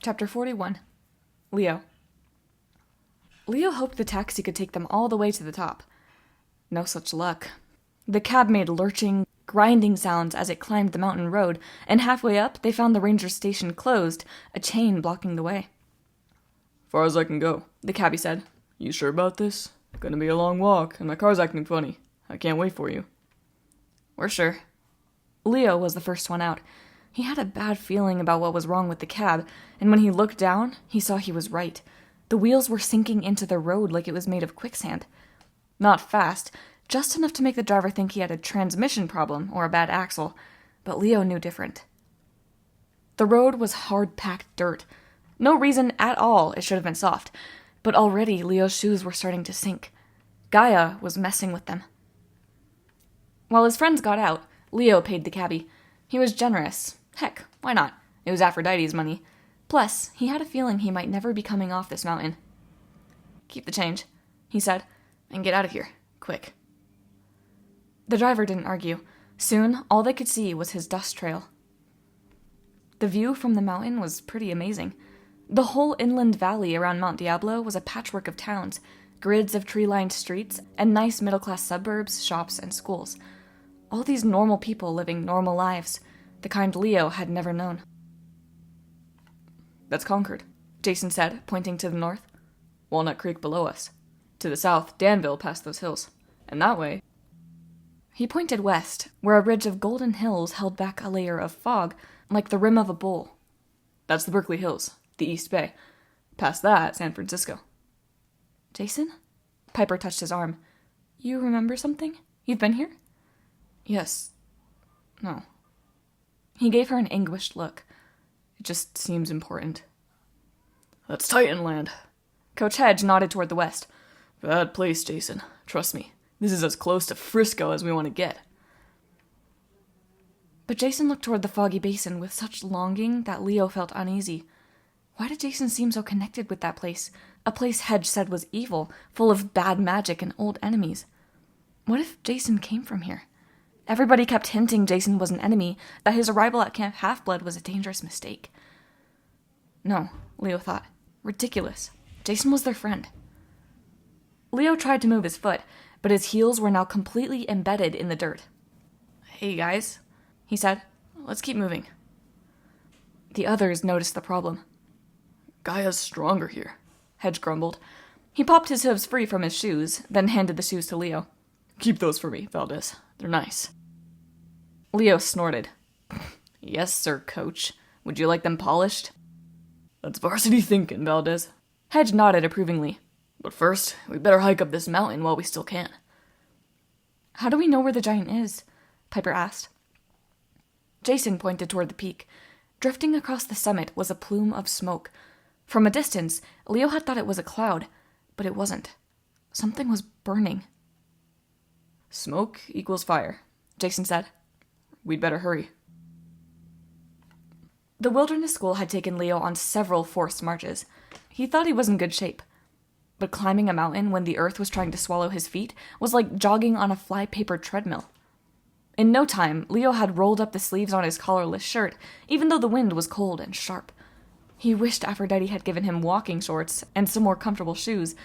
Chapter 41. Leo. Leo hoped the taxi could take them all the way to the top. No such luck. The cab made lurching, grinding sounds as it climbed the mountain road, and halfway up they found the ranger station closed, a chain blocking the way. "Far as I can go," the cabbie said. "You sure about this? Gonna be a long walk, and my car's acting funny. I can't wait for you." "We're sure." Leo was the first one out. He had a bad feeling about what was wrong with the cab, and when he looked down, he saw he was right. The wheels were sinking into the road like it was made of quicksand. Not fast, just enough to make the driver think he had a transmission problem or a bad axle, but Leo knew different. The road was hard-packed dirt. No reason at all it should have been soft, but already Leo's shoes were starting to sink. Gaia was messing with them. While his friends got out, Leo paid the cabbie. He was generous. Heck, why not? It was Aphrodite's money. Plus, he had a feeling he might never be coming off this mountain. "Keep the change," he said, "and get out of here, quick." The driver didn't argue. Soon, all they could see was his dust trail. The view from the mountain was pretty amazing. The whole inland valley around Mount Diablo was a patchwork of towns, grids of tree-lined streets, and nice middle-class suburbs, shops, and schools. All these normal people living normal lives, the kind Leo had never known. "That's Concord," Jason said, pointing to the north. "Walnut Creek below us. To the south, Danville past those hills. And that way..." He pointed west, where a ridge of golden hills held back a layer of fog, like the rim of a bowl. "That's the Berkeley Hills, the East Bay. Past that, San Francisco." "Jason?" Piper touched his arm. "You remember something? You've been here?" "Yes. No." He gave her an anguished look. "It just seems important." "That's Titanland." Coach Hedge nodded toward the west. "Bad place, Jason. Trust me. This is as close to Frisco as we want to get." But Jason looked toward the foggy basin with such longing that Leo felt uneasy. Why did Jason seem so connected with that place? A place Hedge said was evil, full of bad magic and old enemies. What if Jason came from here? Everybody kept hinting Jason was an enemy, that his arrival at Camp Half-Blood was a dangerous mistake. No, Leo thought. Ridiculous. Jason was their friend. Leo tried to move his foot, but his heels were now completely embedded in the dirt. "Hey, guys," he said. "Let's keep moving." The others noticed the problem. "Gaia's stronger here," Hedge grumbled. He popped his hooves free from his shoes, then handed the shoes to Leo. "Keep those for me, Valdez. They're nice." Leo snorted. "Yes, sir, coach. Would you like them polished?" "That's varsity thinking, Valdez." Hedge nodded approvingly. "But first, we better hike up this mountain while we still can." "How do we know where the giant is?" Piper asked. Jason pointed toward the peak. Drifting across the summit was a plume of smoke. From a distance, Leo had thought it was a cloud, but it wasn't. Something was burning. "Smoke equals fire," Jason said. "We'd better hurry." The wilderness school had taken Leo on several forced marches. He thought he was in good shape. But climbing a mountain when the earth was trying to swallow his feet was like jogging on a fly-paper treadmill. In no time, Leo had rolled up the sleeves on his collarless shirt, even though the wind was cold and sharp. He wished Aphrodite had given him walking shorts and some more comfortable shoes,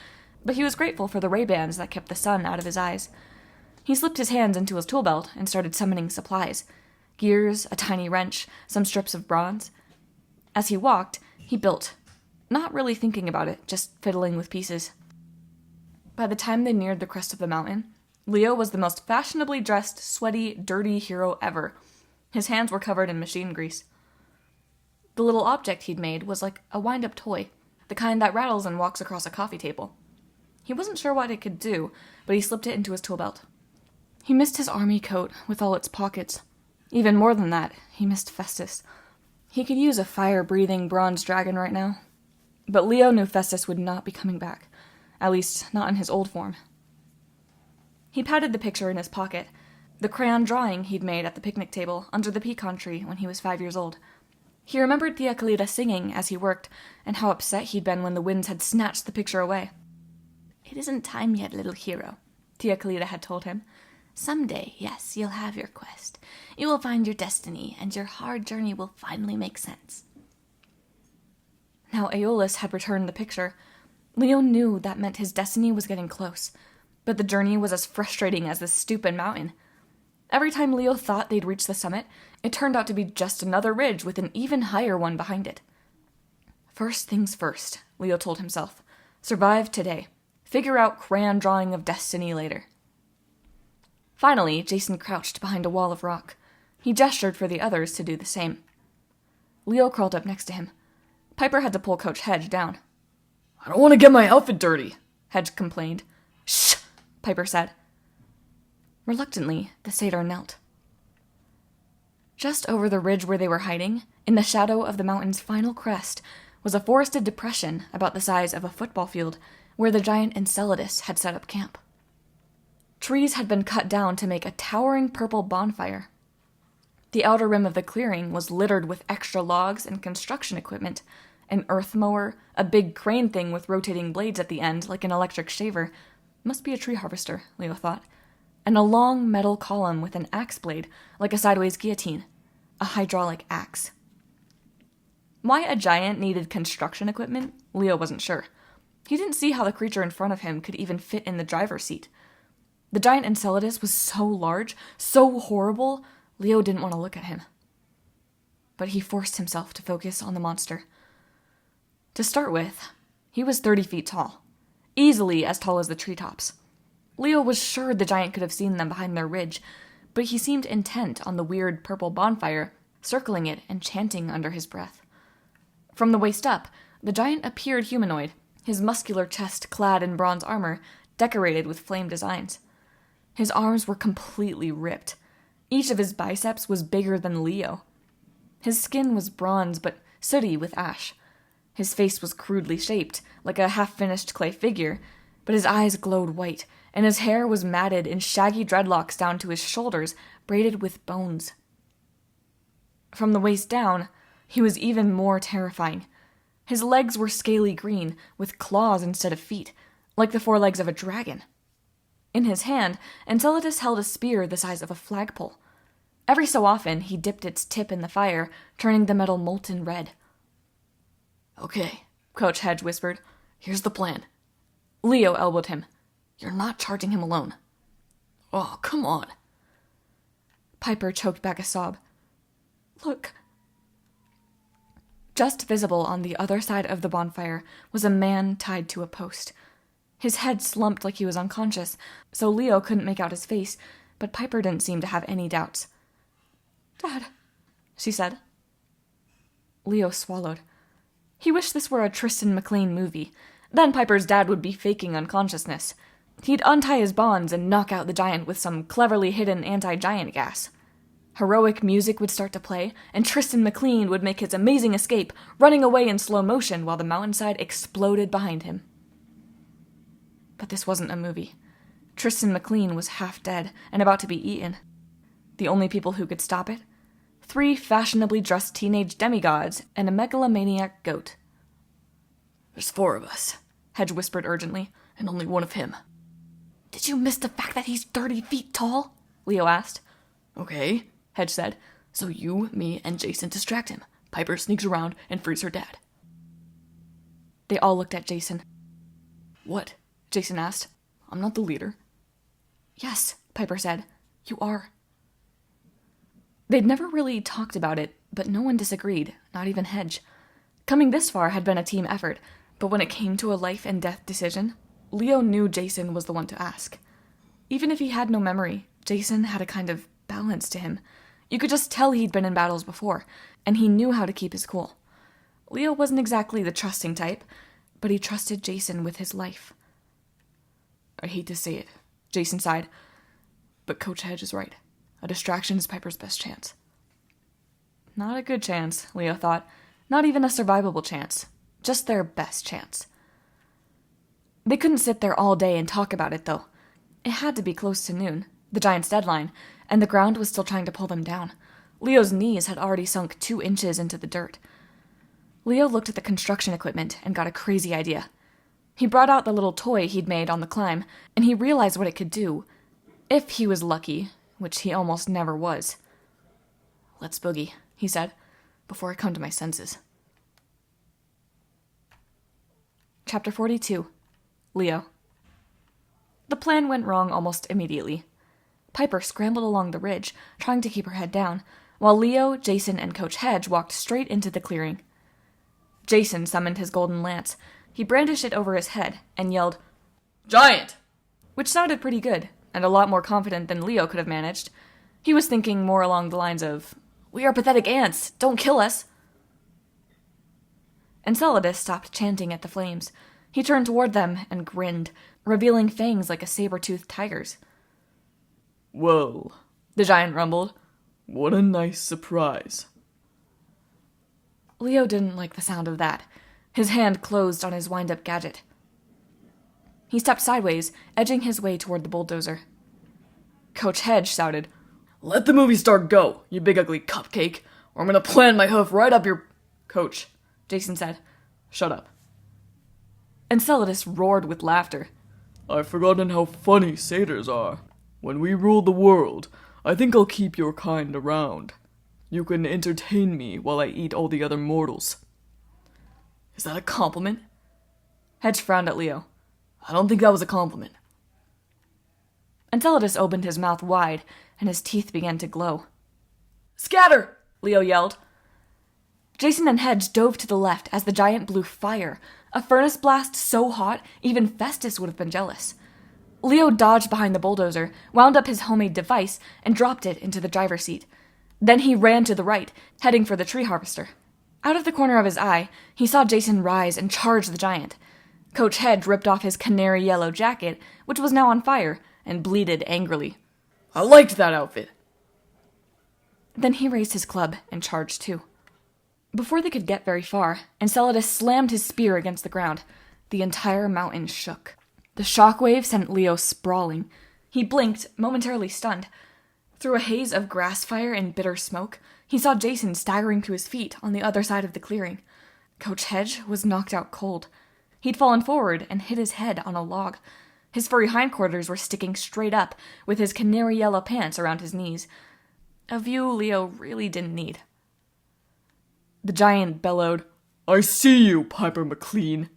but he was grateful for the Ray-Bans that kept the sun out of his eyes. He slipped his hands into his tool belt and started summoning supplies. Gears, a tiny wrench, some strips of bronze. As he walked, he built, not really thinking about it, just fiddling with pieces. By the time they neared the crest of the mountain, Leo was the most fashionably dressed, sweaty, dirty hero ever. His hands were covered in machine grease. The little object he'd made was like a wind-up toy, the kind that rattles and walks across a coffee table. He wasn't sure what it could do, but he slipped it into his tool belt. He missed his army coat with all its pockets. Even more than that, he missed Festus. He could use a fire-breathing bronze dragon right now. But Leo knew Festus would not be coming back, at least not in his old form. He patted the picture in his pocket, the crayon drawing he'd made at the picnic table under the pecan tree when he was 5 years old. He remembered Tia Kalida singing as he worked, and how upset he'd been when the winds had snatched the picture away. "It isn't time yet, little hero," Tia Kalida had told him. "Someday, yes, you'll have your quest. You will find your destiny, and your hard journey will finally make sense." Now Aeolus had returned the picture. Leo knew that meant his destiny was getting close, but the journey was as frustrating as this stupid mountain. Every time Leo thought they'd reach the summit, it turned out to be just another ridge with an even higher one behind it. First things first, Leo told himself. Survive today. Figure out crayon drawing of destiny later. Finally, Jason crouched behind a wall of rock. He gestured for the others to do the same. Leo crawled up next to him. Piper had to pull Coach Hedge down. I don't want to get my outfit dirty, Hedge complained. Shh, Piper said. Reluctantly, the satyr knelt. Just over the ridge where they were hiding, in the shadow of the mountain's final crest, was a forested depression about the size of a football field where the giant Enceladus had set up camp. Trees had been cut down to make a towering purple bonfire. The outer rim of the clearing was littered with extra logs and construction equipment, an earth mower, a big crane thing with rotating blades at the end like an electric shaver. Must be a tree harvester, Leo thought. And a long metal column with an axe blade, like a sideways guillotine. A hydraulic axe. Why a giant needed construction equipment, Leo wasn't sure. He didn't see how the creature in front of him could even fit in the driver's seat. The giant Enceladus was so large, so horrible, Leo didn't want to look at him. But he forced himself to focus on the monster. To start with, he was 30 feet tall. Easily as tall as the treetops. Leo was sure the giant could have seen them behind their ridge, but he seemed intent on the weird purple bonfire, circling it and chanting under his breath. From the waist up, the giant appeared humanoid, his muscular chest clad in bronze armor, decorated with flame designs. His arms were completely ripped. Each of his biceps was bigger than Leo. His skin was bronze but sooty with ash. His face was crudely shaped, like a half-finished clay figure, but his eyes glowed white, and his hair was matted in shaggy dreadlocks down to his shoulders, braided with bones. From the waist down, he was even more terrifying. His legs were scaly green, with claws instead of feet, like the forelegs of a dragon. In his hand, Enceladus held a spear the size of a flagpole. Every so often, he dipped its tip in the fire, turning the metal molten red. Okay, Coach Hedge whispered. Here's the plan. Leo elbowed him. You're not charging him alone. Oh, come on. Piper choked back a sob. Look. Just visible on the other side of the bonfire was a man tied to a post. His head slumped like he was unconscious, so Leo couldn't make out his face, but Piper didn't seem to have any doubts. Dad, she said. Leo swallowed. He wished this were a Tristan McLean movie. Then Piper's dad would be faking unconsciousness. He'd untie his bonds and knock out the giant with some cleverly hidden anti-giant gas. Heroic music would start to play, and Tristan McLean would make his amazing escape, running away in slow motion while the mountainside exploded behind him. But this wasn't a movie. Tristan McLean was half dead and about to be eaten. The only people who could stop it? 3 fashionably dressed teenage demigods and a megalomaniac goat. There's 4 of us, Hedge whispered urgently, and only 1 of him. Did you miss the fact that he's 30 feet tall? Leo asked. Okay, Hedge said. So you, me, and Jason distract him. Piper sneaks around and frees her dad. They all looked at Jason. What? Jason asked. I'm not the leader. Yes, Piper said. You are. They'd never really talked about it, but no one disagreed, not even Hedge. Coming this far had been a team effort, but when it came to a life and death decision, Leo knew Jason was the one to ask. Even if he had no memory, Jason had a kind of balance to him. You could just tell he'd been in battles before, and he knew how to keep his cool. Leo wasn't exactly the trusting type, but he trusted Jason with his life. I hate to say it, Jason sighed, but Coach Hedge is right. A distraction is Piper's best chance. Not a good chance, Leo thought. Not even a survivable chance. Just their best chance. They couldn't sit there all day and talk about it, though. It had to be close to noon, the giant's deadline, and the ground was still trying to pull them down. Leo's knees had already sunk 2 inches into the dirt. Leo looked at the construction equipment and got a crazy idea. He brought out the little toy he'd made on the climb, and he realized what it could do. If he was lucky, which he almost never was. Let's boogie, he said, before I come to my senses. Chapter 42. Leo. The plan went wrong almost immediately. Piper scrambled along the ridge, trying to keep her head down, while Leo, Jason, and Coach Hedge walked straight into the clearing. Jason summoned his golden lance. He brandished it over his head and yelled, "Giant!" which sounded pretty good, and a lot more confident than Leo could have managed. He was thinking more along the lines of, "We are pathetic ants, don't kill us." Enceladus stopped chanting at the flames. He turned toward them and grinned, revealing fangs like a saber-toothed tiger's. "Well," the giant rumbled. "What a nice surprise." Leo didn't like the sound of that. His hand closed on his wind-up gadget. He stepped sideways, edging his way toward the bulldozer. Coach Hedge shouted, "Let the movie star go, you big ugly cupcake, or I'm gonna plant my hoof right up your—" "Coach," Jason said. "Shut up." Enceladus roared with laughter. "I've forgotten how funny satyrs are. When we rule the world, I think I'll keep your kind around. You can entertain me while I eat all the other mortals." "Is that a compliment?" Hedge frowned at Leo. "I don't think that was a compliment." Enceladus opened his mouth wide, and his teeth began to glow. "Scatter!" Leo yelled. Jason and Hedge dove to the left as the giant blew fire, a furnace blast so hot even Festus would have been jealous. Leo dodged behind the bulldozer, wound up his homemade device, and dropped it into the driver's seat. Then he ran to the right, heading for the tree harvester. Out of the corner of his eye, he saw Jason rise and charge the giant. Coach Hedge ripped off his canary yellow jacket, which was now on fire, and bleated angrily. "I liked that outfit." Then he raised his club and charged too. Before they could get very far, Enceladus slammed his spear against the ground. The entire mountain shook. The shockwave sent Leo sprawling. He blinked, momentarily stunned. Through a haze of grass fire and bitter smoke, he saw Jason staggering to his feet on the other side of the clearing. Coach Hedge was knocked out cold. He'd fallen forward and hit his head on a log. His furry hindquarters were sticking straight up, with his canary yellow pants around his knees. A view Leo really didn't need. The giant bellowed, "I see you, Piper McLean."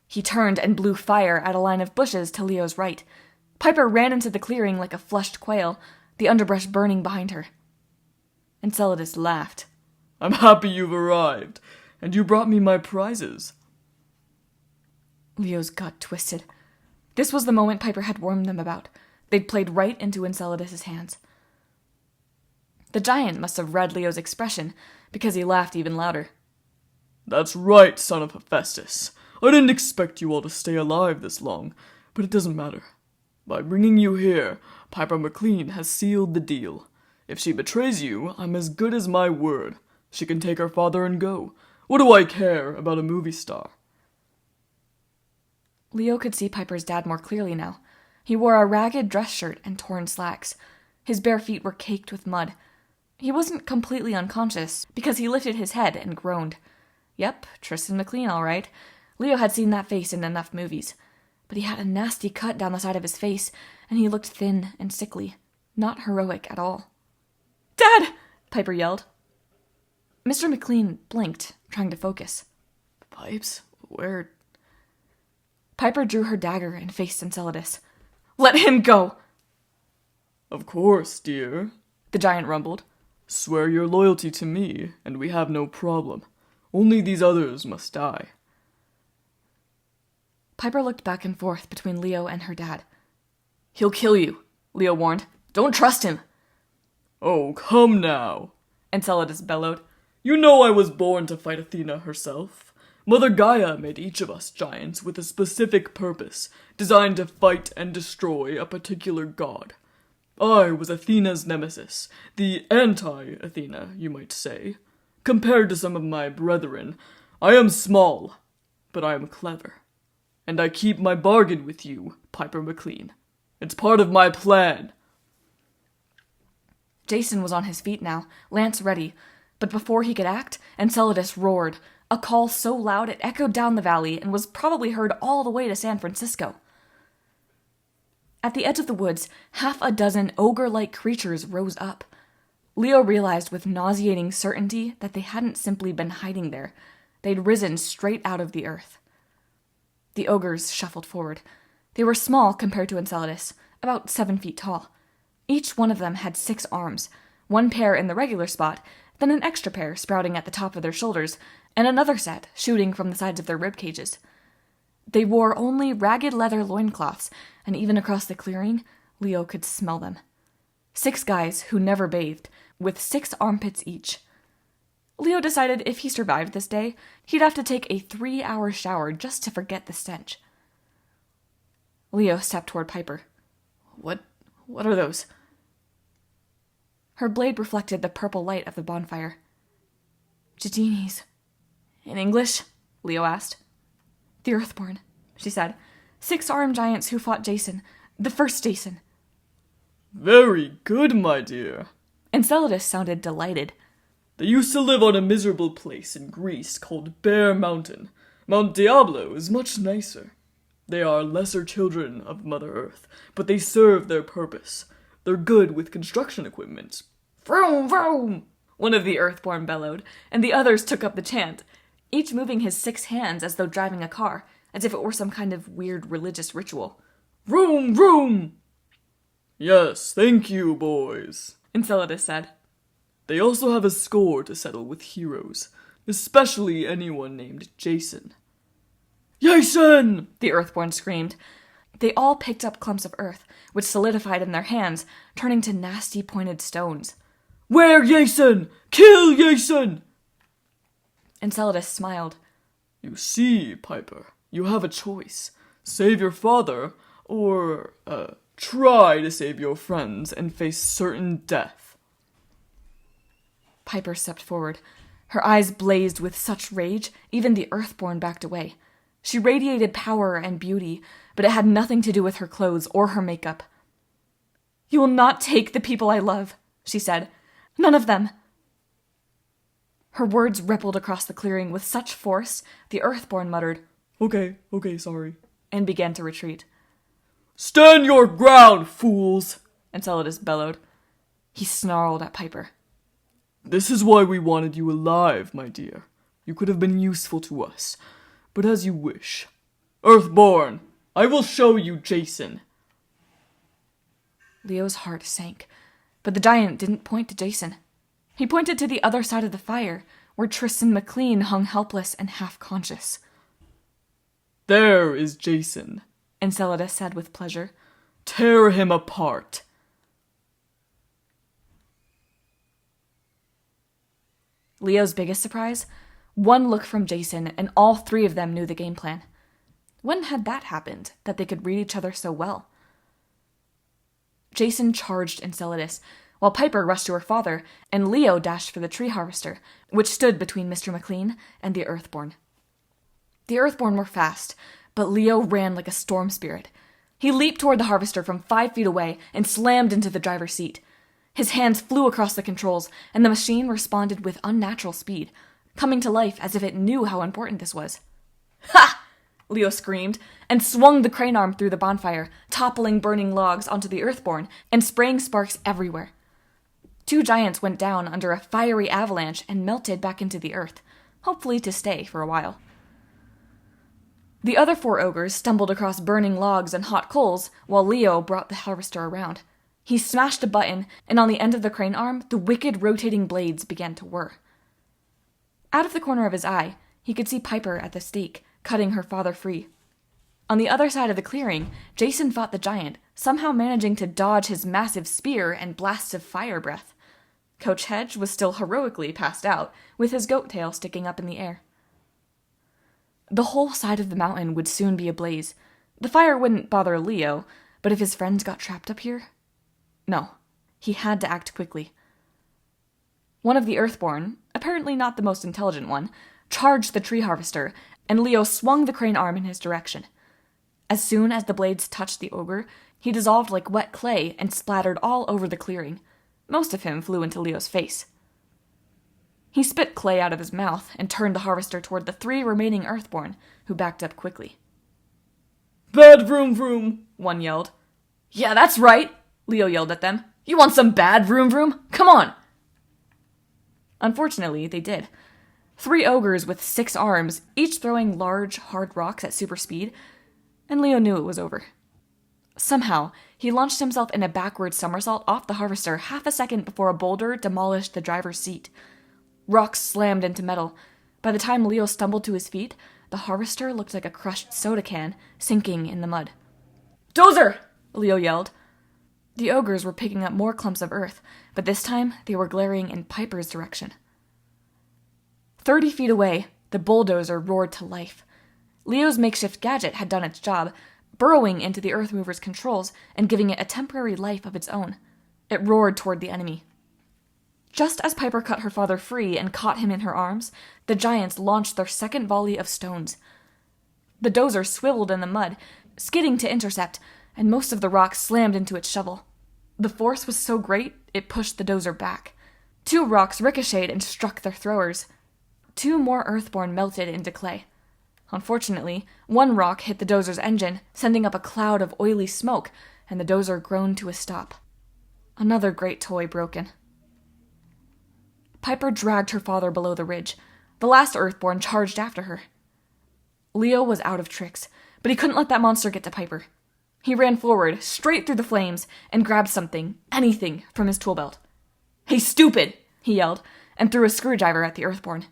He turned and blew fire at a line of bushes to Leo's right. Piper ran into the clearing like a flushed quail, the underbrush burning behind her. Enceladus laughed. "I'm happy you've arrived, and you brought me my prizes." Leo's gut twisted. This was the moment Piper had warned them about. They'd played right into Enceladus's hands. The giant must have read Leo's expression, because he laughed even louder. "That's right, son of Hephaestus. I didn't expect you all to stay alive this long, but it doesn't matter. By bringing you here, Piper McLean has sealed the deal. If she betrays you, I'm as good as my word. She can take her father and go. What do I care about a movie star?" Leo could see Piper's dad more clearly now. He wore a ragged dress shirt and torn slacks. His bare feet were caked with mud. He wasn't completely unconscious, because he lifted his head and groaned. Yep, Tristan McLean, all right. Leo had seen that face in enough movies. But he had a nasty cut down the side of his face, and he looked thin and sickly. Not heroic at all. "Dad!" Piper yelled. Mr. McLean blinked, trying to focus. "Pipes? Where?" Piper drew her dagger and faced Enceladus. "Let him go!" "Of course, dear," the giant rumbled. "Swear your loyalty to me, and we have no problem. Only these others must die." Piper looked back and forth between Leo and her dad. "He'll kill you," Leo warned. "Don't trust him." "Oh, come now," Enceladus bellowed. "You know I was born to fight Athena herself. Mother Gaia made each of us giants with a specific purpose, designed to fight and destroy a particular god. I was Athena's nemesis, the anti-Athena, you might say. Compared to some of my brethren, I am small, but I am clever. And I keep my bargain with you, Piper McLean. It's part of my plan." Jason was on his feet now, lance ready, but before he could act, Enceladus roared, a call so loud it echoed down the valley and was probably heard all the way to San Francisco. At the edge of the woods, half a dozen ogre-like creatures rose up. Leo realized with nauseating certainty that they hadn't simply been hiding there. They'd risen straight out of the earth. The ogres shuffled forward. They were small compared to Enceladus, about 7 feet tall. Each one of them had 6 arms, 1 pair in the regular spot, then an extra pair sprouting at the top of their shoulders, and another set shooting from the sides of their rib cages. They wore only ragged leather loincloths, and even across the clearing, Leo could smell them. 6 guys who never bathed, with 6 armpits each. Leo decided if he survived this day, he'd have to take a 3-hour shower just to forget the stench. Leo stepped toward Piper. What are those? Her blade reflected the purple light of the bonfire. Jadinis. In English? Leo asked. The Earthborn, she said. 6 armed giants who fought Jason. The first Jason. Very good, my dear. Enceladus sounded delighted. They used to live on a miserable place in Greece called Bear Mountain. Mount Diablo is much nicer. They are lesser children of Mother Earth, but they serve their purpose. They're good with construction equipment. Vroom, vroom! One of the Earthborn bellowed, and the others took up the chant, each moving his 6 hands as though driving a car, as if it were some kind of weird religious ritual. Vroom, vroom! Yes, thank you, boys, Enceladus said. They also have a score to settle with heroes, especially anyone named Jason. Jason! The Earthborn screamed. They all picked up clumps of earth, which solidified in their hands, turning to nasty pointed stones. Where Jason? Kill Jason! Enceladus smiled. You see, Piper, you have a choice. Save your father, or, try to save your friends and face certain death. Piper stepped forward. Her eyes blazed with such rage, even the Earthborn backed away. She radiated power and beauty, but it had nothing to do with her clothes or her makeup. You will not take the people I love, she said. None of them. Her words rippled across the clearing with such force, the Earthborn muttered, Okay, sorry, and began to retreat. Stand your ground, fools! Enceladus bellowed. He snarled at Piper. This is why we wanted you alive, my dear. You could have been useful to us, but as you wish. Earthborn, I will show you Jason. Leo's heart sank, but the giant didn't point to Jason. He pointed to the other side of the fire, where Tristan McLean hung helpless and half-conscious. There is Jason, Enceladus said with pleasure. Tear him apart. Leo's biggest surprise? One look from Jason, and all 3 of them knew the game plan. When had that happened, that they could read each other so well? Jason charged Enceladus, while Piper rushed to her father, and Leo dashed for the tree harvester, which stood between Mr. McLean and the Earthborn. The Earthborn were fast, but Leo ran like a storm spirit. He leaped toward the harvester from 5 feet away and slammed into the driver's seat. His hands flew across the controls, and the machine responded with unnatural speed, coming to life as if it knew how important this was. Ha! Leo screamed, and swung the crane arm through the bonfire, toppling burning logs onto the Earthborn and spraying sparks everywhere. 2 giants went down under a fiery avalanche and melted back into the earth, hopefully to stay for a while. The other 4 ogres stumbled across burning logs and hot coals while Leo brought the harvester around. He smashed a button, and on the end of the crane arm, the wicked rotating blades began to whir. Out of the corner of his eye, he could see Piper at the stake, cutting her father free. On the other side of the clearing, Jason fought the giant, somehow managing to dodge his massive spear and blasts of fire breath. Coach Hedge was still heroically passed out, with his goat tail sticking up in the air. The whole side of the mountain would soon be ablaze. The fire wouldn't bother Leo, but if his friends got trapped up here? No, he had to act quickly. One of the Earthborn, apparently not the most intelligent one, charged the tree harvester, and Leo swung the crane arm in his direction. As soon as the blades touched the ogre, he dissolved like wet clay and splattered all over the clearing. Most of him flew into Leo's face. He spit clay out of his mouth and turned the harvester toward the 3 remaining Earthborn, who backed up quickly. Bad vroom vroom, one yelled. Yeah, that's right, Leo yelled at them. You want some bad vroom vroom? Come on! Unfortunately, they did. 3 ogres with 6 arms, each throwing large, hard rocks at super speed, and Leo knew it was over. Somehow, he launched himself in a backward somersault off the harvester half a second before a boulder demolished the driver's seat. Rocks slammed into metal. By the time Leo stumbled to his feet, the harvester looked like a crushed soda can, sinking in the mud. "Dozer!" Leo yelled. The ogres were picking up more clumps of earth, but this time they were glaring in Piper's direction. 30 feet away, the bulldozer roared to life. Leo's makeshift gadget had done its job, burrowing into the earth mover's controls and giving it a temporary life of its own. It roared toward the enemy. Just as Piper cut her father free and caught him in her arms, the giants launched their second volley of stones. The dozer swiveled in the mud, skidding to intercept, and most of the rocks slammed into its shovel. The force was so great, it pushed the dozer back. 2 rocks ricocheted and struck their throwers. 2 more earthborn melted into clay. Unfortunately, 1 rock hit the dozer's engine, sending up a cloud of oily smoke, and the dozer groaned to a stop. Another great toy broken. Piper dragged her father below the ridge. The last earthborn charged after her. Leo was out of tricks, but he couldn't let that monster get to Piper. He ran forward, straight through the flames, and grabbed something, anything, from his tool belt. "Hey, stupid!" he yelled, and threw a screwdriver at the earthborn.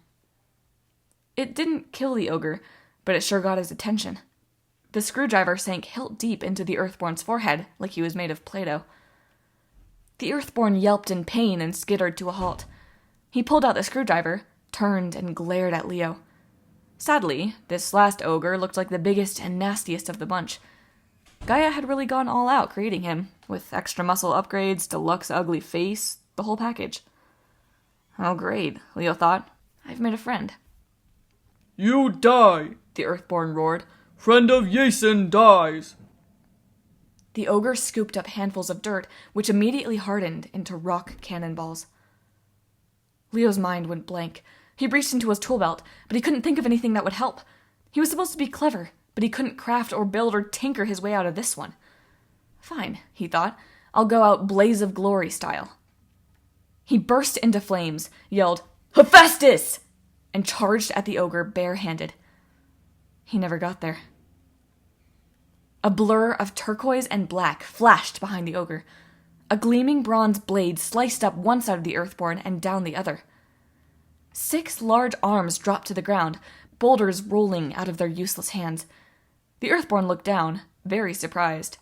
It didn't kill the ogre, but it sure got his attention. The screwdriver sank hilt deep into the earthborn's forehead, like he was made of Play-Doh. The earthborn yelped in pain and skittered to a halt. He pulled out the screwdriver, turned, and glared at Leo. Sadly, this last ogre looked like the biggest and nastiest of the bunch. Gaia had really gone all out creating him, with extra muscle upgrades, deluxe ugly face, the whole package. Oh great, Leo thought. I've made a friend. "You die!" the earthborn roared. "Friend of Jason dies!" The ogre scooped up handfuls of dirt, which immediately hardened into rock cannonballs. Leo's mind went blank. He reached into his tool belt, but he couldn't think of anything that would help. He was supposed to be clever, but he couldn't craft or build or tinker his way out of this one. Fine, he thought. I'll go out Blaze of Glory style. He burst into flames, yelled, "Hephaestus!" and charged at the ogre barehanded. He never got there. A blur of turquoise and black flashed behind the ogre. A gleaming bronze blade sliced up one side of the earthborn and down the other. 6 large arms dropped to the ground, boulders rolling out of their useless hands. The earthborn looked down, very surprised.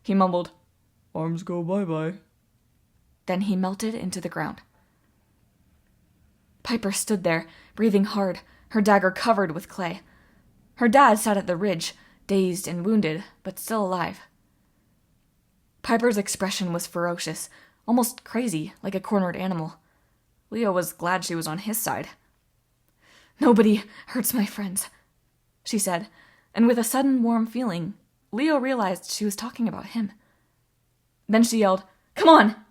He mumbled, "Arms go bye-bye." Then he melted into the ground. Piper stood there, breathing hard, her dagger covered with clay. Her dad sat at the ridge, dazed and wounded, but still alive. Piper's expression was ferocious, almost crazy, like a cornered animal. Leo was glad she was on his side. "Nobody hurts my friends," she said, and with a sudden warm feeling, Leo realized she was talking about him. Then she yelled, "Come on!"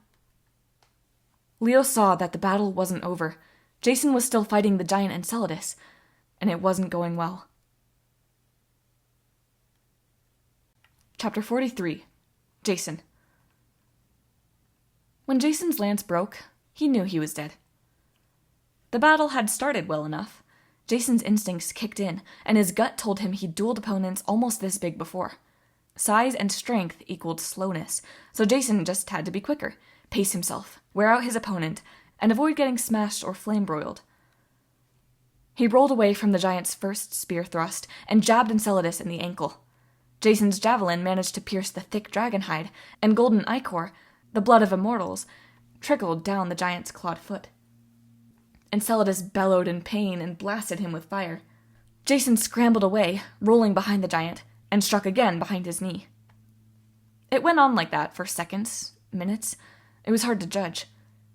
Leo saw that the battle wasn't over. Jason was still fighting the giant Enceladus, and it wasn't going well. Chapter 43. Jason. When Jason's lance broke, he knew he was dead. The battle had started well enough. Jason's instincts kicked in, and his gut told him he'd dueled opponents almost this big before. Size and strength equaled slowness, so Jason just had to be quicker, pace himself, wear out his opponent, and avoid getting smashed or flame-broiled. He rolled away from the giant's first spear thrust and jabbed Enceladus in the ankle. Jason's javelin managed to pierce the thick dragon hide, and golden ichor, the blood of immortals, trickled down the giant's clawed foot. Enceladus bellowed in pain and blasted him with fire. Jason scrambled away, rolling behind the giant, and struck again behind his knee. It went on like that for seconds, minutes. It was hard to judge.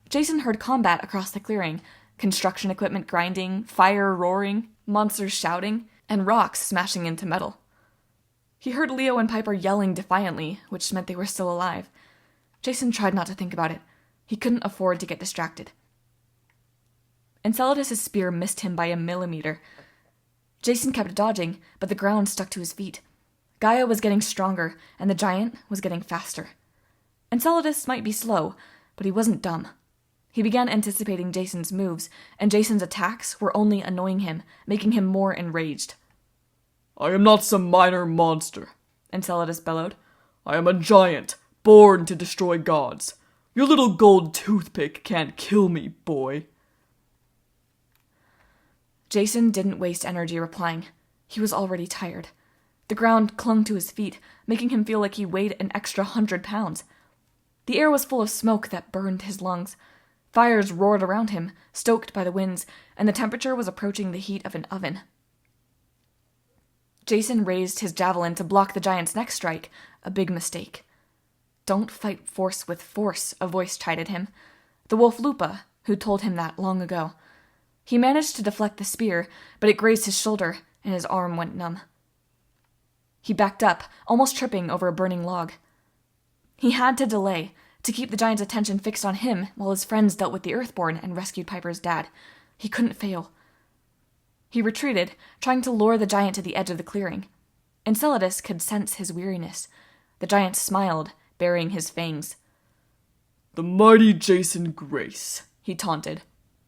Jason heard combat across the clearing, construction equipment grinding, fire roaring, monsters shouting, and rocks smashing into metal. He heard Leo and Piper yelling defiantly, which meant they were still alive. Jason tried not to think about it. He couldn't afford to get distracted. Enceladus' spear missed him by a millimeter. Jason kept dodging, but the ground stuck to his feet. Gaia was getting stronger, and the giant was getting faster. Enceladus might be slow, but he wasn't dumb. He began anticipating Jason's moves, and Jason's attacks were only annoying him, making him more enraged. I am not some minor monster, Enceladus bellowed. I am a giant, born to destroy gods. Your little gold toothpick can't kill me, boy. Jason didn't waste energy replying. He was already tired. The ground clung to his feet, making him feel like he weighed an extra 100 pounds. The air was full of smoke that burned his lungs. Fires roared around him, stoked by the winds, and the temperature was approaching the heat of an oven. Jason raised his javelin to block the giant's next strike, a big mistake. Don't fight force with force, a voice chided him. The wolf Lupa, who told him that long ago. He managed to deflect the spear, but it grazed his shoulder, and his arm went numb. He backed up, almost tripping over a burning log. He had to delay, to keep the giant's attention fixed on him while his friends dealt with the Earthborn and rescued Piper's dad. He couldn't fail. He retreated, trying to lure the giant to the edge of the clearing. Enceladus could sense his weariness. The giant smiled, burying his fangs. The mighty Jason Grace, he taunted.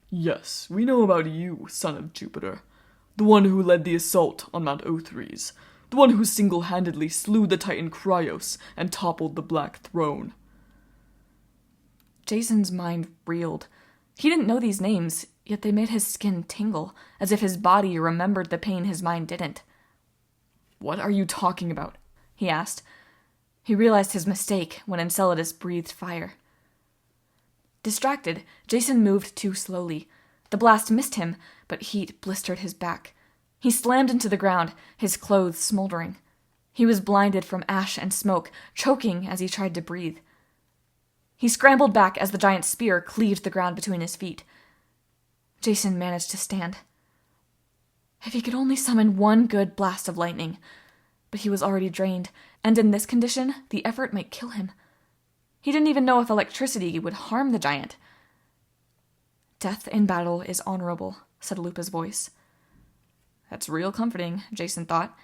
Yes, we know about you, son of Jupiter. The one who led the assault on Mount Othries. The one who single-handedly slew the Titan Cryos and toppled the Black Throne. Jason's mind reeled. He didn't know these names, yet they made his skin tingle, as if his body remembered the pain his mind didn't. What are you talking about? He asked. He realized his mistake when Enceladus breathed fire. Distracted, Jason moved too slowly. The blast missed him, but heat blistered his back. He slammed into the ground, his clothes smoldering. He was blinded from ash and smoke, choking as he tried to breathe. He scrambled back as the giant's spear cleaved the ground between his feet. Jason managed to stand. If he could only summon one good blast of lightning. But he was already drained, and in this condition, the effort might kill him. He didn't even know if electricity would harm the giant. Death in battle is honorable, said Lupa's voice. That's real comforting, Jason thought.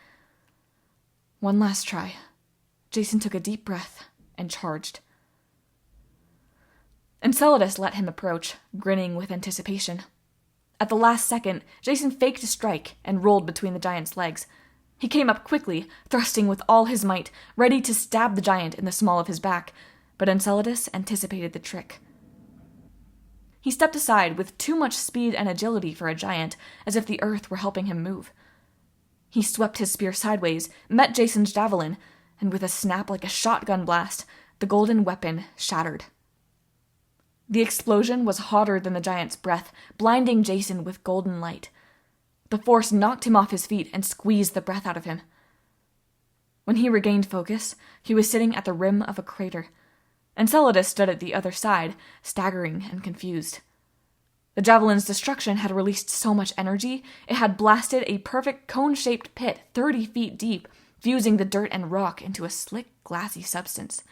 One last try. Jason took a deep breath and charged. Enceladus let him approach, grinning with anticipation. At the last second, Jason faked a strike and rolled between the giant's legs. He came up quickly, thrusting with all his might, ready to stab the giant in the small of his back, but Enceladus anticipated the trick. He stepped aside with too much speed and agility for a giant, as if the earth were helping him move. He swept his spear sideways, met Jason's javelin, and with a snap like a shotgun blast, the golden weapon shattered. The explosion was hotter than the giant's breath, blinding Jason with golden light. The force knocked him off his feet and squeezed the breath out of him. When he regained focus, he was sitting at the rim of a crater. Enceladus stood at the other side, staggering and confused. The javelin's destruction had released so much energy, it had blasted a perfect cone-shaped pit 30 feet deep, fusing the dirt and rock into a slick, glassy substance.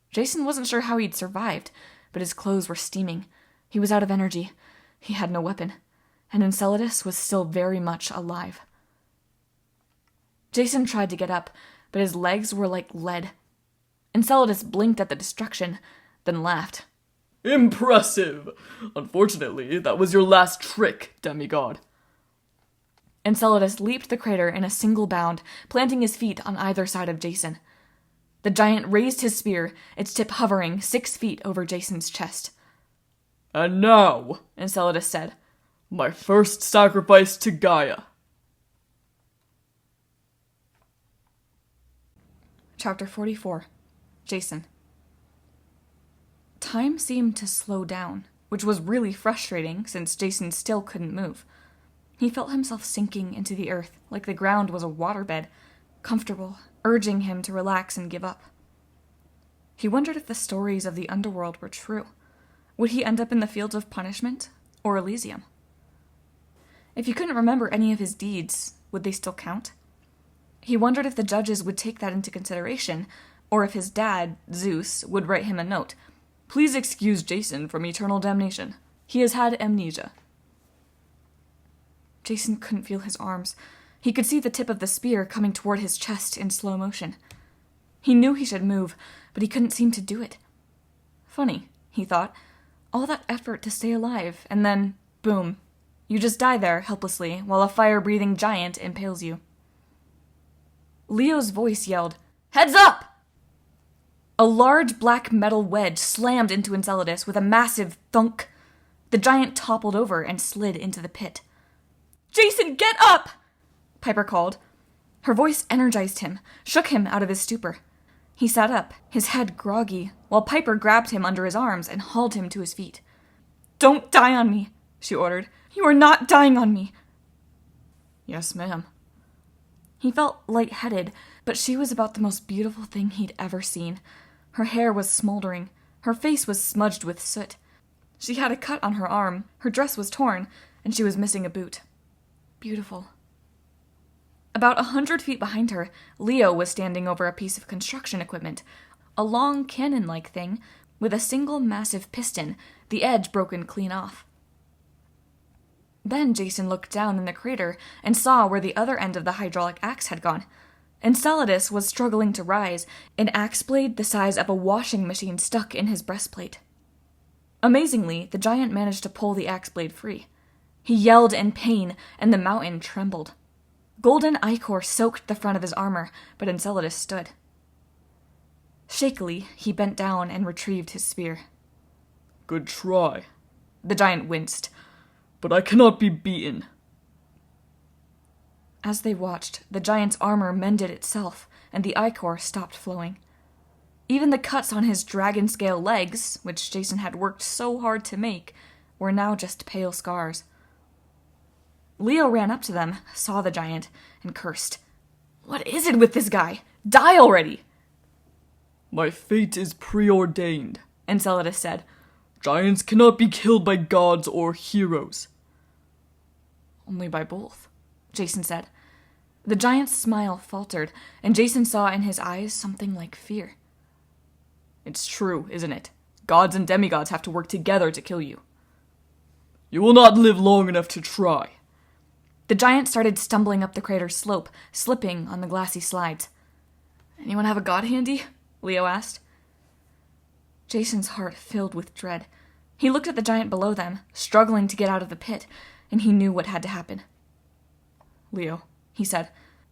Jason wasn't sure how he'd survived, but his clothes were steaming. He was out of energy. He had no weapon, and Enceladus was still very much alive. Jason tried to get up, but his legs were like lead. Enceladus blinked at the destruction, then laughed. Impressive! Unfortunately, that was your last trick, demigod. Enceladus leaped the crater in a single bound, planting his feet on either side of Jason. The giant raised his spear, its tip hovering 6 feet over Jason's chest. And now, Enceladus said, my first sacrifice to Gaia. Chapter 44. Jason. Time seemed to slow down, which was really frustrating since Jason still couldn't move. He felt himself sinking into the earth like the ground was a waterbed, comfortable, urging him to relax and give up. He wondered if the stories of the underworld were true. Would he end up in the fields of punishment or Elysium? If he couldn't remember any of his deeds, would they still count? He wondered if the judges would take that into consideration, or if his dad, Zeus, would write him a note. Please excuse Jason from eternal damnation. He has had amnesia. Jason couldn't feel his arms. He could see the tip of the spear coming toward his chest in slow motion. He knew he should move, but he couldn't seem to do it. Funny, he thought. All that effort to stay alive, and then, boom, you just die there helplessly while a fire-breathing giant impales you. Leo's voice yelled, "Heads up!" A large black metal wedge slammed into Enceladus with a massive thunk. The giant toppled over and slid into the pit. "Jason, get up!" Piper called. Her voice energized him, shook him out of his stupor. He sat up, his head groggy, while Piper grabbed him under his arms and hauled him to his feet. "Don't die on me," she ordered. "You are not dying on me." "Yes, ma'am." He felt lightheaded, but she was about the most beautiful thing he'd ever seen. Her hair was smoldering. Her face was smudged with soot. She had a cut on her arm, her dress was torn, and she was missing a boot. Beautiful. About 100 feet behind her, Leo was standing over a piece of construction equipment, a long cannon-like thing with a single massive piston, the edge broken clean off. Then Jason looked down in the crater and saw where the other end of the hydraulic axe had gone. Enceladus was struggling to rise, an axe blade the size of a washing machine stuck in his breastplate. Amazingly, the giant managed to pull the axe blade free. He yelled in pain, and the mountain trembled. Golden ichor soaked the front of his armor, but Enceladus stood. Shakily, he bent down and retrieved his spear. "Good try." The giant winced. "But I cannot be beaten." As they watched, the giant's armor mended itself, and the ichor stopped flowing. Even the cuts on his dragon-scale legs, which Jason had worked so hard to make, were now just pale scars. Leo ran up to them, saw the giant, and cursed. "What is it with this guy? Die already!" "My fate is preordained," Enceladus said. "Giants cannot be killed by gods or heroes." "Only by both," Jason said. The giant's smile faltered, and Jason saw in his eyes something like fear. "It's true, isn't it? Gods and demigods have to work together to kill you." "You will not live long enough to try." The giant started stumbling up the crater's slope, slipping on the glassy slides. "Anyone have a god handy?" Leo asked. Jason's heart filled with dread. He looked at the giant below them, struggling to get out of the pit, and he knew what had to happen. "Leo," he said,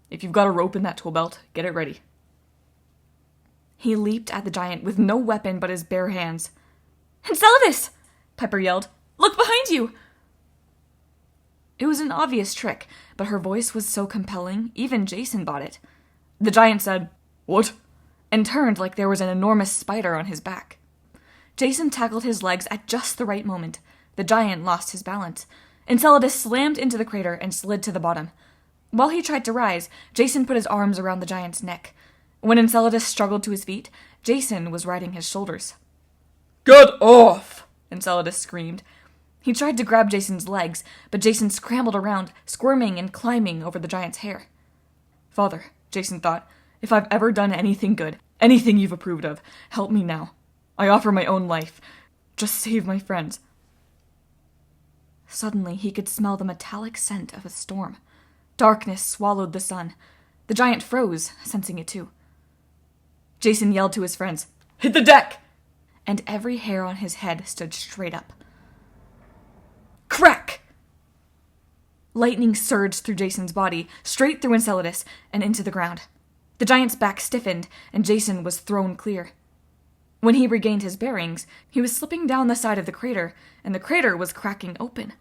"if you've got a rope in that tool belt, get it ready." He leaped at the giant with no weapon but his bare hands. "Enceladus!" Piper yelled. "Look behind you!" It was an obvious trick, but her voice was so compelling, even Jason bought it. The giant said, "What?" and turned like there was an enormous spider on his back. Jason tackled his legs at just the right moment. The giant lost his balance. Enceladus slammed into the crater and slid to the bottom. While he tried to rise, Jason put his arms around the giant's neck. When Enceladus struggled to his feet, Jason was riding his shoulders. "Get off!" Enceladus screamed. He tried to grab Jason's legs, but Jason scrambled around, squirming and climbing over the giant's hair. "Father," Jason thought, "if I've ever done anything good, anything you've approved of, help me now. I offer my own life. Just save my friends." Suddenly, he could smell the metallic scent of a storm. Darkness swallowed the sun. The giant froze, sensing it too. Jason yelled to his friends, "Hit the deck!" And every hair on his head stood straight up. Crack! Lightning surged through Jason's body, straight through Enceladus, and into the ground. The giant's back stiffened, and Jason was thrown clear. When he regained his bearings, he was slipping down the side of the crater, and the crater was cracking open.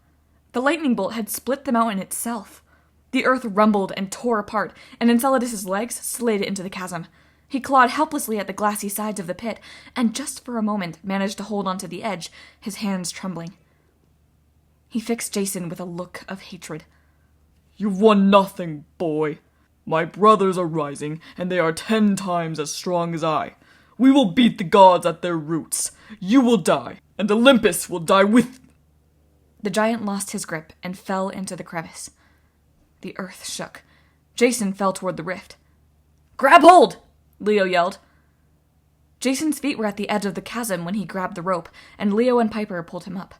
The lightning bolt had split the mountain itself. The earth rumbled and tore apart, and Enceladus's legs slid into the chasm. He clawed helplessly at the glassy sides of the pit, and just for a moment managed to hold onto the edge, his hands trembling. He fixed Jason with a look of hatred. "You've won nothing, boy. My brothers are rising, and they are 10 times as strong as I. We will beat the gods at their roots. You will die, and Olympus will die with..." The giant lost his grip and fell into the crevice. The earth shook. Jason fell toward the rift. "Grab hold!" Leo yelled. Jason's feet were at the edge of the chasm when he grabbed the rope, and Leo and Piper pulled him up.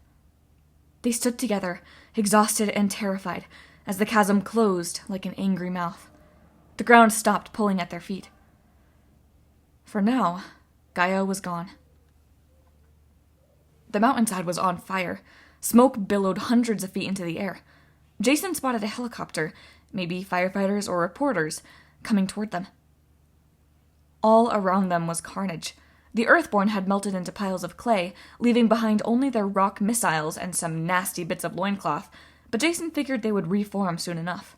They stood together, exhausted and terrified, as the chasm closed like an angry mouth. The ground stopped pulling at their feet. For now, Gaia was gone. The mountainside was on fire. Smoke billowed hundreds of feet into the air. Jason spotted a helicopter, maybe firefighters or reporters, coming toward them. All around them was carnage. The Earthborn had melted into piles of clay, leaving behind only their rock missiles and some nasty bits of loincloth, but Jason figured they would reform soon enough.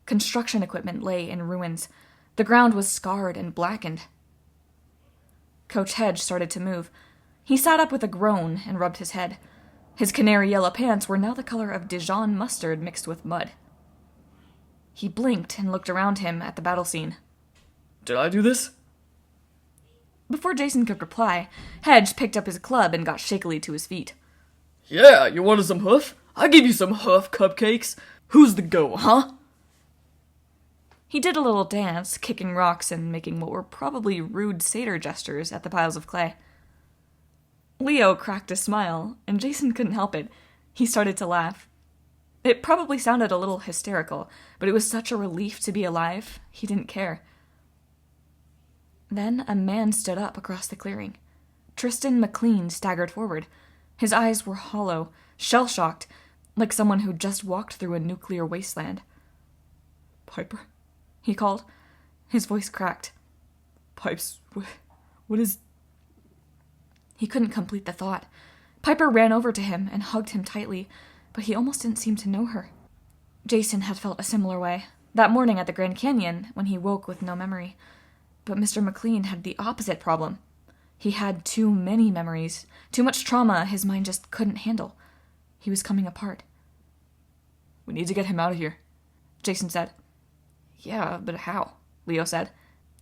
Construction equipment lay in ruins. The ground was scarred and blackened. Coach Hedge started to move. He sat up with a groan and rubbed his head. His canary yellow pants were now the color of Dijon mustard mixed with mud. He blinked and looked around him at the battle scene. Did I do this? Before Jason could reply, Hedge picked up his club and got shakily to his feet. Yeah, you wanted some hoof? I gave you some hoof cupcakes. Who's the go, huh? He did a little dance, kicking rocks and making what were probably rude satyr gestures at the piles of clay. Leo cracked a smile, and Jason couldn't help it. He started to laugh. It probably sounded a little hysterical, but it was such a relief to be alive, he didn't care. Then a man stood up across the clearing. Tristan McLean staggered forward. His eyes were hollow, shell-shocked, like someone who just walked through a nuclear wasteland. Piper? He called. His voice cracked. Pipes, what is... He couldn't complete the thought. Piper ran over to him and hugged him tightly, but he almost didn't seem to know her. Jason had felt a similar way, that morning at the Grand Canyon when he woke with no memory. But Mr. McLean had the opposite problem. He had too many memories, too much trauma his mind just couldn't handle. He was coming apart. We need to get him out of here, Jason said. Yeah, but how? Leo said.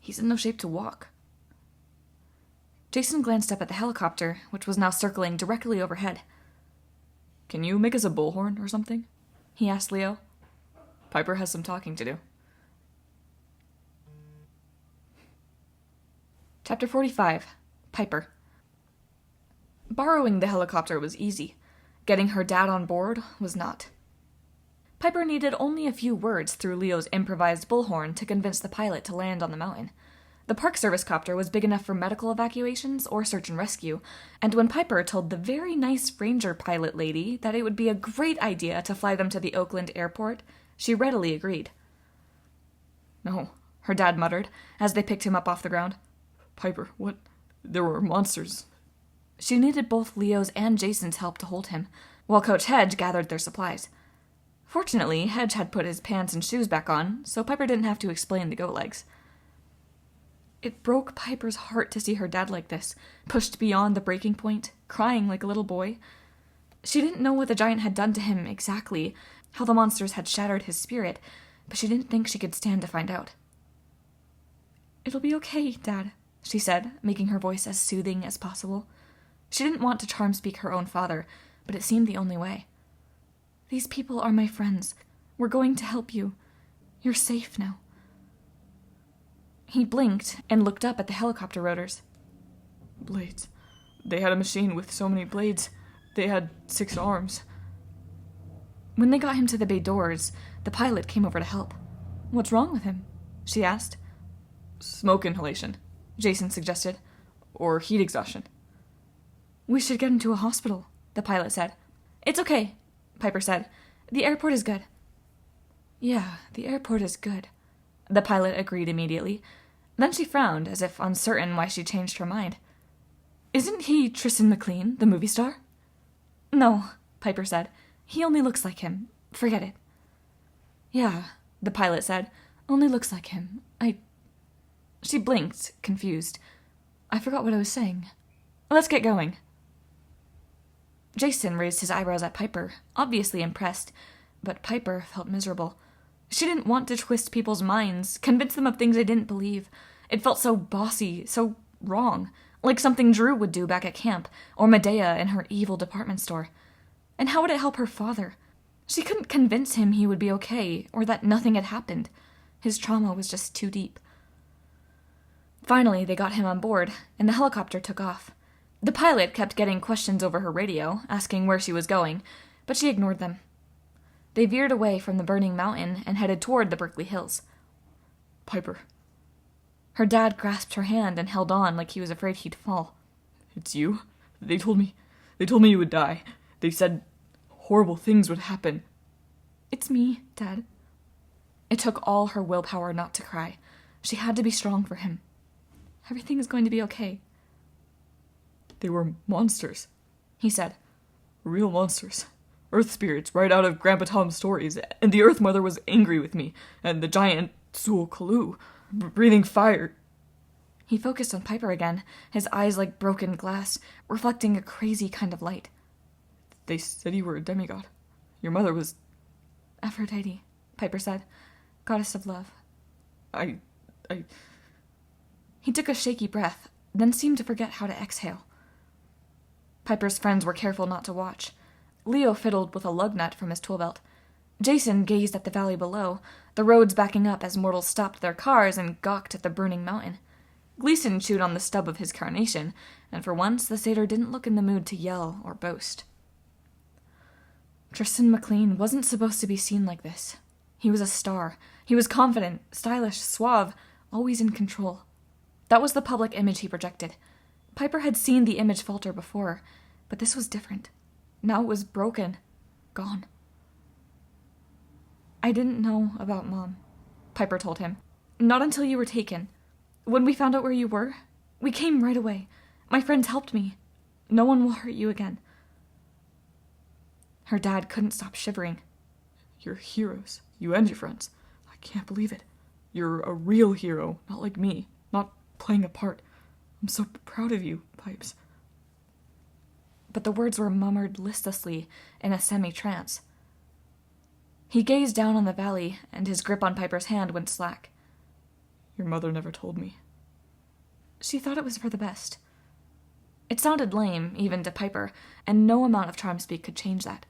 He's in no shape to walk. Jason glanced up at the helicopter, which was now circling directly overhead. Can you make us a bullhorn or something? He asked Leo. Piper has some talking to do. Chapter 45. Piper. Borrowing the helicopter was easy. Getting her dad on board was not. Piper needed only a few words through Leo's improvised bullhorn to convince the pilot to land on the mountain. The Park Service copter was big enough for medical evacuations or search and rescue, and when Piper told the very nice ranger pilot lady that it would be a great idea to fly them to the Oakland airport, she readily agreed. No, her dad muttered, as they picked him up off the ground. Piper, what? There were monsters. She needed both Leo's and Jason's help to hold him, while Coach Hedge gathered their supplies. Fortunately, Hedge had put his pants and shoes back on, so Piper didn't have to explain the goat legs. It broke Piper's heart to see her dad like this, pushed beyond the breaking point, crying like a little boy. She didn't know what the giant had done to him exactly, how the monsters had shattered his spirit, but she didn't think she could stand to find out. "It'll be okay, Dad," she said, making her voice as soothing as possible. She didn't want to charm-speak her own father, but it seemed the only way. "These people are my friends. We're going to help you. You're safe now." He blinked and looked up at the helicopter rotors. Blades. They had a machine with so many blades. They had 6 arms. When they got him to the bay doors, the pilot came over to help. "What's wrong with him?" she asked. Smoke inhalation, Jason suggested. Or heat exhaustion. "We should get him to a hospital," the pilot said. "It's okay," Piper said. "The airport is good." "Yeah, the airport is good," the pilot agreed immediately. Then she frowned, as if uncertain why she changed her mind. "Isn't he Tristan McLean, the movie star?" "No," Piper said. "He only looks like him. Forget it." "Yeah," the pilot said. "Only looks like him. She blinked, confused. "I forgot what I was saying. Let's get going." Jason raised his eyebrows at Piper, obviously impressed, but Piper felt miserable. She didn't want to twist people's minds, convince them of things they didn't believe. It felt so bossy, so wrong, like something Drew would do back at camp, or Medea in her evil department store. And how would it help her father? She couldn't convince him he would be okay, or that nothing had happened. His trauma was just too deep. Finally, they got him on board, and the helicopter took off. The pilot kept getting questions over her radio, asking where she was going, but she ignored them. They veered away from the burning mountain and headed toward the Berkeley Hills. "Piper." Her dad grasped her hand and held on like he was afraid he'd fall. "It's you? They told me They told me you would die. They said horrible things would happen. It's me, Dad. It took all her willpower not to cry. She had to be strong for him. Everything is going to be okay. They were monsters, he said. Real monsters. Earth spirits right out of Grandpa Tom's stories, and the Earth Mother was angry with me, and the giant Sul Kalu, breathing fire. He focused on Piper again, his eyes like broken glass, reflecting a crazy kind of light. They said you were a demigod. Your mother was... Aphrodite, Piper said, goddess of love. He took a shaky breath, then seemed to forget how to exhale. Piper's friends were careful not to watch. Leo fiddled with a lug nut from his tool belt. Jason gazed at the valley below, the roads backing up as mortals stopped their cars and gawked at the burning mountain. Gleason chewed on the stub of his carnation, and for once the satyr didn't look in the mood to yell or boast. Tristan MacLean wasn't supposed to be seen like this. He was a star. He was confident, stylish, suave, always in control. That was the public image he projected. Piper had seen the image falter before, but this was different. Now it was broken. Gone. I didn't know about Mom, Piper told him. Not until you were taken. When we found out where you were, we came right away. My friends helped me. No one will hurt you again. Her dad couldn't stop shivering. You're heroes. You and your friends. I can't believe it. You're a real hero, not like me. Not playing a part. I'm so proud of you, Pipes. But the words were murmured listlessly in a semi-trance. He gazed down on the valley, and his grip on Piper's hand went slack. Your mother never told me. She thought it was for the best. It sounded lame, even to Piper, and no amount of charm speak could change that.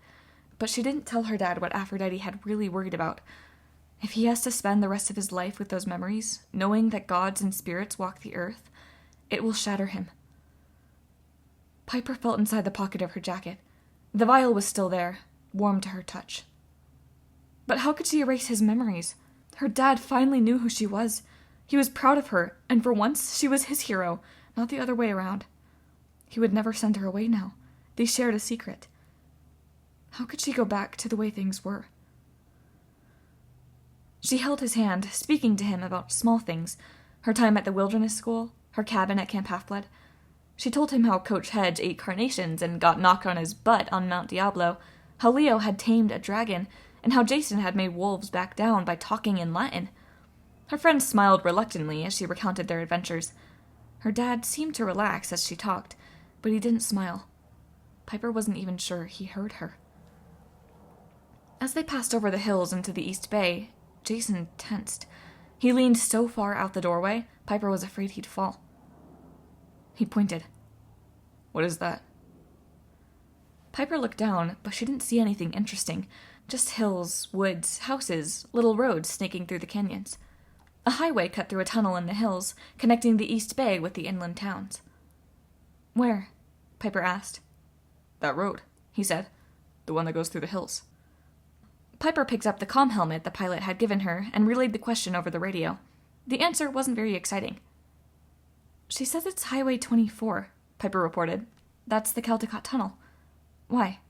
But she didn't tell her dad what Aphrodite had really worried about. If he has to spend the rest of his life with those memories, knowing that gods and spirits walk the earth, it will shatter him. Piper felt inside the pocket of her jacket. The vial was still there, warm to her touch. But how could she erase his memories? Her dad finally knew who she was. He was proud of her, and for once she was his hero, not the other way around. He would never send her away now. They shared a secret. How could she go back to the way things were? She held his hand, speaking to him about small things, her time at the wilderness school, her cabin at Camp Half-Blood. She told him how Coach Hedge ate carnations and got knocked on his butt on Mount Diablo, how Leo had tamed a dragon, and how Jason had made wolves back down by talking in Latin. Her friend smiled reluctantly as she recounted their adventures. Her dad seemed to relax as she talked, but he didn't smile. Piper wasn't even sure he heard her. As they passed over the hills into the East Bay, Jason tensed. He leaned so far out the doorway, Piper was afraid he'd fall. He pointed. What is that? Piper looked down, but she didn't see anything interesting. Just hills, woods, houses, little roads snaking through the canyons. A highway cut through a tunnel in the hills, connecting the East Bay with the inland towns. Where? Piper asked. That road, he said. The one that goes through the hills. Piper picked up the comm helmet the pilot had given her and relayed the question over the radio. The answer wasn't very exciting. She says it's Highway 24, Piper reported. That's the Caldecott Tunnel. Why?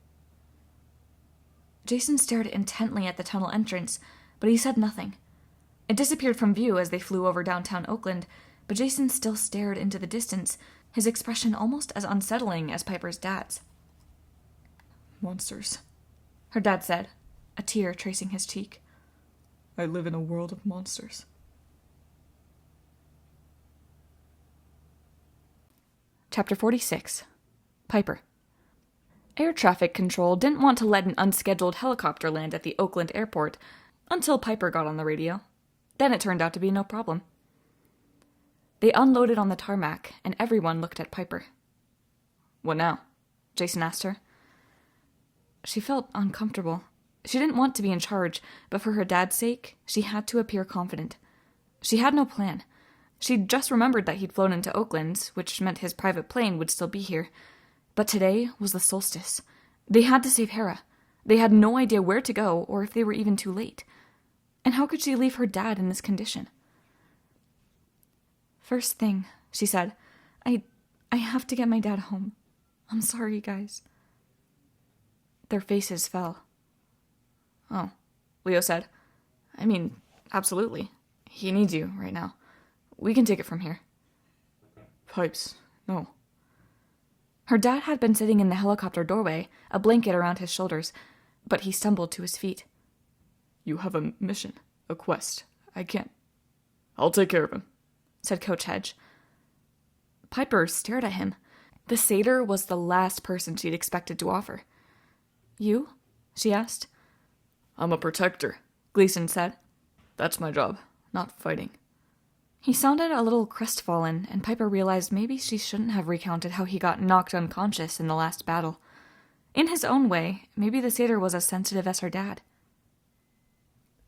Jason stared intently at the tunnel entrance, but he said nothing. It disappeared from view as they flew over downtown Oakland, but Jason still stared into the distance, his expression almost as unsettling as Piper's dad's. Monsters, her dad said, a tear tracing his cheek. I live in a world of monsters. Chapter 46. Piper. Air traffic control didn't want to let an unscheduled helicopter land at the Oakland airport until Piper got on the radio. Then it turned out to be no problem. They unloaded on the tarmac, and everyone looked at Piper. What now? Jason asked her. She felt uncomfortable. She didn't want to be in charge, but for her dad's sake, she had to appear confident. She had no plan. She'd just remembered that he'd flown into Oakland, which meant his private plane would still be here. But today was the solstice. They had to save Hera. They had no idea where to go or if they were even too late. And how could she leave her dad in this condition? First thing, she said, I have to get my dad home. I'm sorry, guys. Their faces fell. Oh, Leo said. I mean, absolutely. He needs you right now. We can take it from here. Pipes, no. Her dad had been sitting in the helicopter doorway, a blanket around his shoulders, but he stumbled to his feet. You have a mission, a quest. I can't. I'll take care of him, said Coach Hedge. Piper stared at him. The satyr was the last person she'd expected to offer. You? She asked. I'm a protector, Gleason said. That's my job, not fighting. He sounded a little crestfallen, and Piper realized maybe she shouldn't have recounted how he got knocked unconscious in the last battle. In his own way, maybe the satyr was as sensitive as her dad.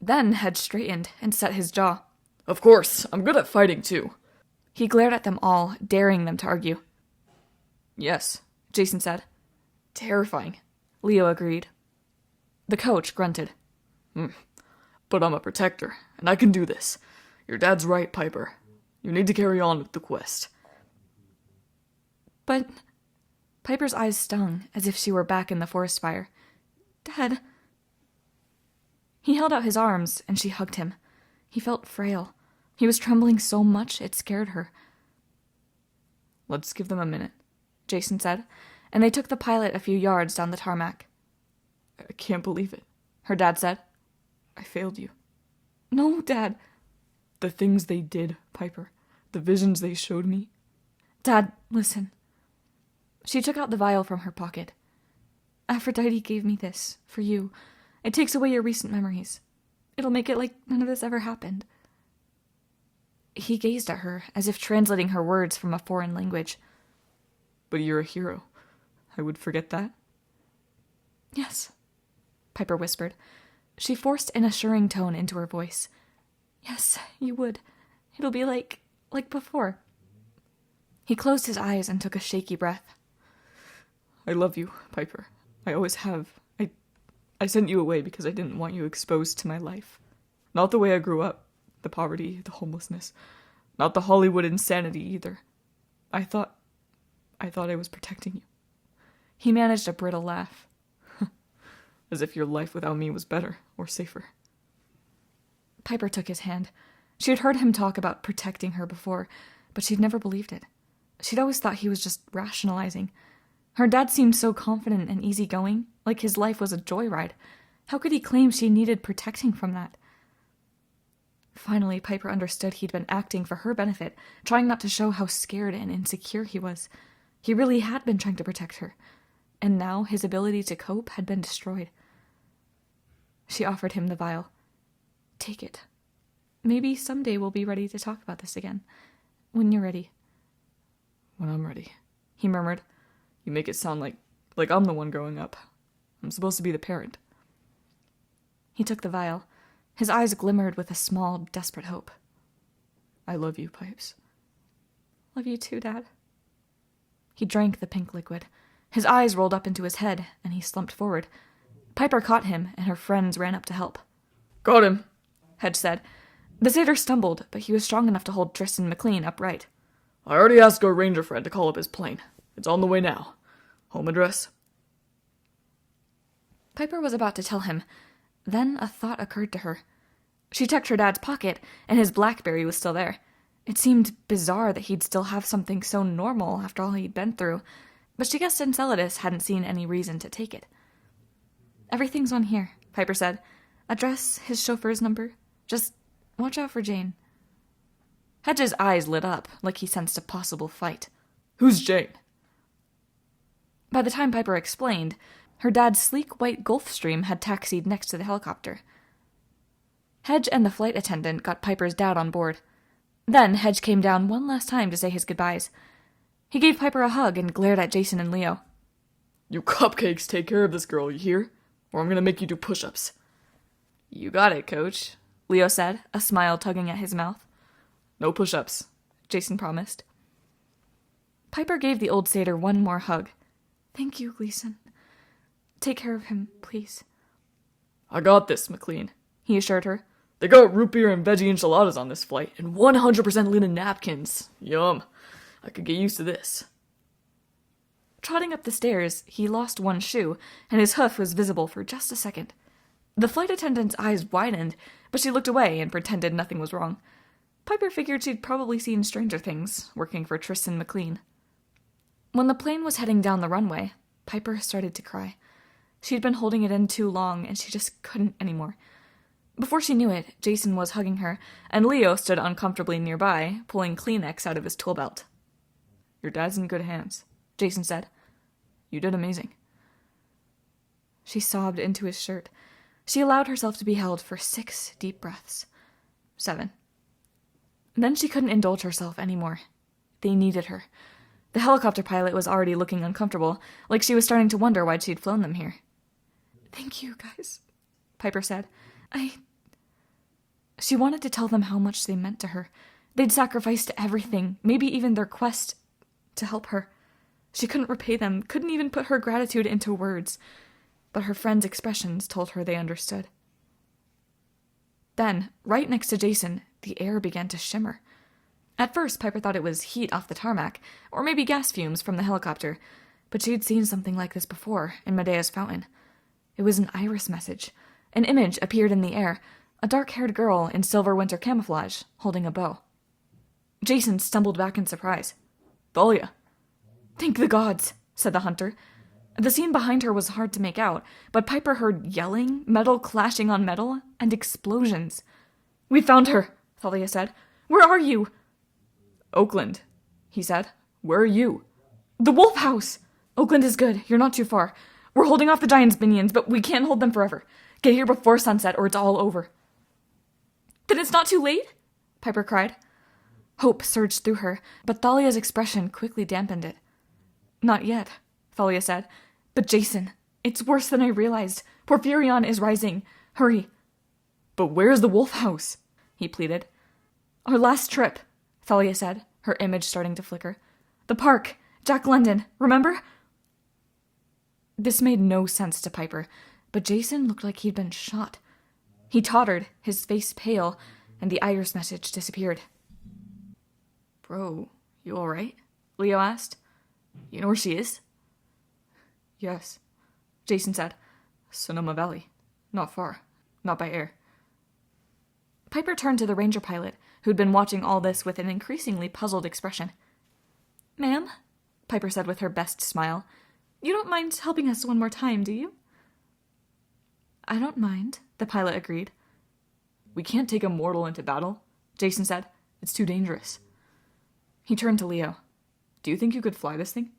Then Hedge straightened and set his jaw. Of course, I'm good at fighting too. He glared at them all, daring them to argue. Yes, Jason said. Terrifying, Leo agreed. The coach grunted. But I'm a protector, and I can do this. Your dad's right, Piper. You need to carry on with the quest. But Piper's eyes stung, as if she were back in the forest fire. Dad. He held out his arms, and she hugged him. He felt frail. He was trembling so much it scared her. Let's give them a minute, Jason said, and they took the pilot a few yards down the tarmac. I can't believe it, her dad said. I failed you. No, Dad. The things they did, Piper. The visions they showed me. Dad, listen. She took out the vial from her pocket. Aphrodite gave me this, for you. It takes away your recent memories. It'll make it like none of this ever happened. He gazed at her, as if translating her words from a foreign language. But you're a hero. I would forget that? Yes, Piper whispered. She forced an assuring tone into her voice. Yes, you would. It'll be like before. He closed his eyes and took a shaky breath. I love you, Piper. I always have. I sent you away because I didn't want you exposed to my life. Not the way I grew up. The poverty, the homelessness. Not the Hollywood insanity either. I thought I was protecting you. He managed a brittle laugh. As if your life without me was better or safer. Piper took his hand. She had heard him talk about protecting her before, but she'd never believed it. She'd always thought he was just rationalizing. Her dad seemed so confident and easygoing, like his life was a joyride. How could he claim she needed protecting from that? Finally, Piper understood he'd been acting for her benefit, trying not to show how scared and insecure he was. He really had been trying to protect her, and now his ability to cope had been destroyed. She offered him the vial. Take it. Maybe someday we'll be ready to talk about this again. When you're ready. When I'm ready, he murmured. You make it sound like I'm the one growing up. I'm supposed to be the parent. He took the vial. His eyes glimmered with a small, desperate hope. I love you, Pipes. Love you too, Dad. He drank the pink liquid. His eyes rolled up into his head, and he slumped forward. Piper caught him, and her friends ran up to help. Got him, Hedge said. The satyr stumbled, but he was strong enough to hold Tristan McLean upright. I already asked our ranger friend to call up his plane. It's on the way now. Home address? Piper was about to tell him. Then a thought occurred to her. She checked her dad's pocket, and his BlackBerry was still there. It seemed bizarre that he'd still have something so normal after all he'd been through, but she guessed Enceladus hadn't seen any reason to take it. Everything's on here, Piper said. Address, his chauffeur's number. Just watch out for Jane. Hedge's eyes lit up, like he sensed a possible fight. Who's Jane? By the time Piper explained, her dad's sleek white Gulfstream had taxied next to the helicopter. Hedge and the flight attendant got Piper's dad on board. Then Hedge came down one last time to say his goodbyes. He gave Piper a hug and glared at Jason and Leo. You cupcakes take care of this girl, you hear? Or I'm gonna make you do push-ups. You got it, Coach, Leo said, a smile tugging at his mouth. No push-ups, Jason promised. Piper gave the old satyr one more hug. Thank you, Gleason. Take care of him, please. I got this, McLean, he assured her. They got root beer and veggie enchiladas on this flight, and 100% linen napkins. Yum. I could get used to this. Trotting up the stairs, he lost one shoe, and his hoof was visible for just a second. The flight attendant's eyes widened, but she looked away and pretended nothing was wrong. Piper figured she'd probably seen stranger things, working for Tristan McLean. When the plane was heading down the runway, Piper started to cry. She'd been holding it in too long, and she just couldn't anymore. Before she knew it, Jason was hugging her, and Leo stood uncomfortably nearby, pulling Kleenex out of his tool belt. "Your dad's in good hands," Jason said. "You did amazing." She sobbed into his shirt. She allowed herself to be held for 6 deep breaths. 7. Then she couldn't indulge herself anymore. They needed her. The helicopter pilot was already looking uncomfortable, like she was starting to wonder why she'd flown them here. "Thank you, guys," Piper said. She wanted to tell them how much they meant to her. They'd sacrificed everything, maybe even their quest, to help her. She couldn't repay them, couldn't even put her gratitude into words, but her friends' expressions told her they understood. Then, right next to Jason, the air began to shimmer. At first, Piper thought it was heat off the tarmac, or maybe gas fumes from the helicopter, but she'd seen something like this before in Medea's fountain. It was an iris message. An image appeared in the air, a dark-haired girl in silver winter camouflage, holding a bow. Jason stumbled back in surprise. "Thalia!" "Thank the gods," said the hunter. The scene behind her was hard to make out, but Piper heard yelling, metal clashing on metal, and explosions. "We found her," Thalia said. "Where are you?" "Oakland," he said. "Where are you?" "The Wolf House!" "Oakland is good. You're not too far. We're holding off the Giants' minions, but we can't hold them forever. Get here before sunset or it's all over." "Then it's not too late?" Piper cried. Hope surged through her, but Thalia's expression quickly dampened it. "Not yet," Thalia said. "But Jason, it's worse than I realized. Porphyrion is rising. Hurry." "But where's the Wolf House?" he pleaded. "Our last trip," Thalia said, her image starting to flicker. "The park. Jack London. Remember?" This made no sense to Piper, but Jason looked like he'd been shot. He tottered, his face pale, and the iris message disappeared. "Bro, you alright?" Leo asked. "You know where she is?" "Yes," Jason said. "Sonoma Valley. Not far. Not by air." Piper turned to the ranger pilot, who'd been watching all this with an increasingly puzzled expression. "Ma'am," Piper said with her best smile, "you don't mind helping us one more time, do you?" "I don't mind," the pilot agreed. "We can't take a mortal into battle," Jason said. "It's too dangerous." He turned to Leo. "Do you think you could fly this thing?"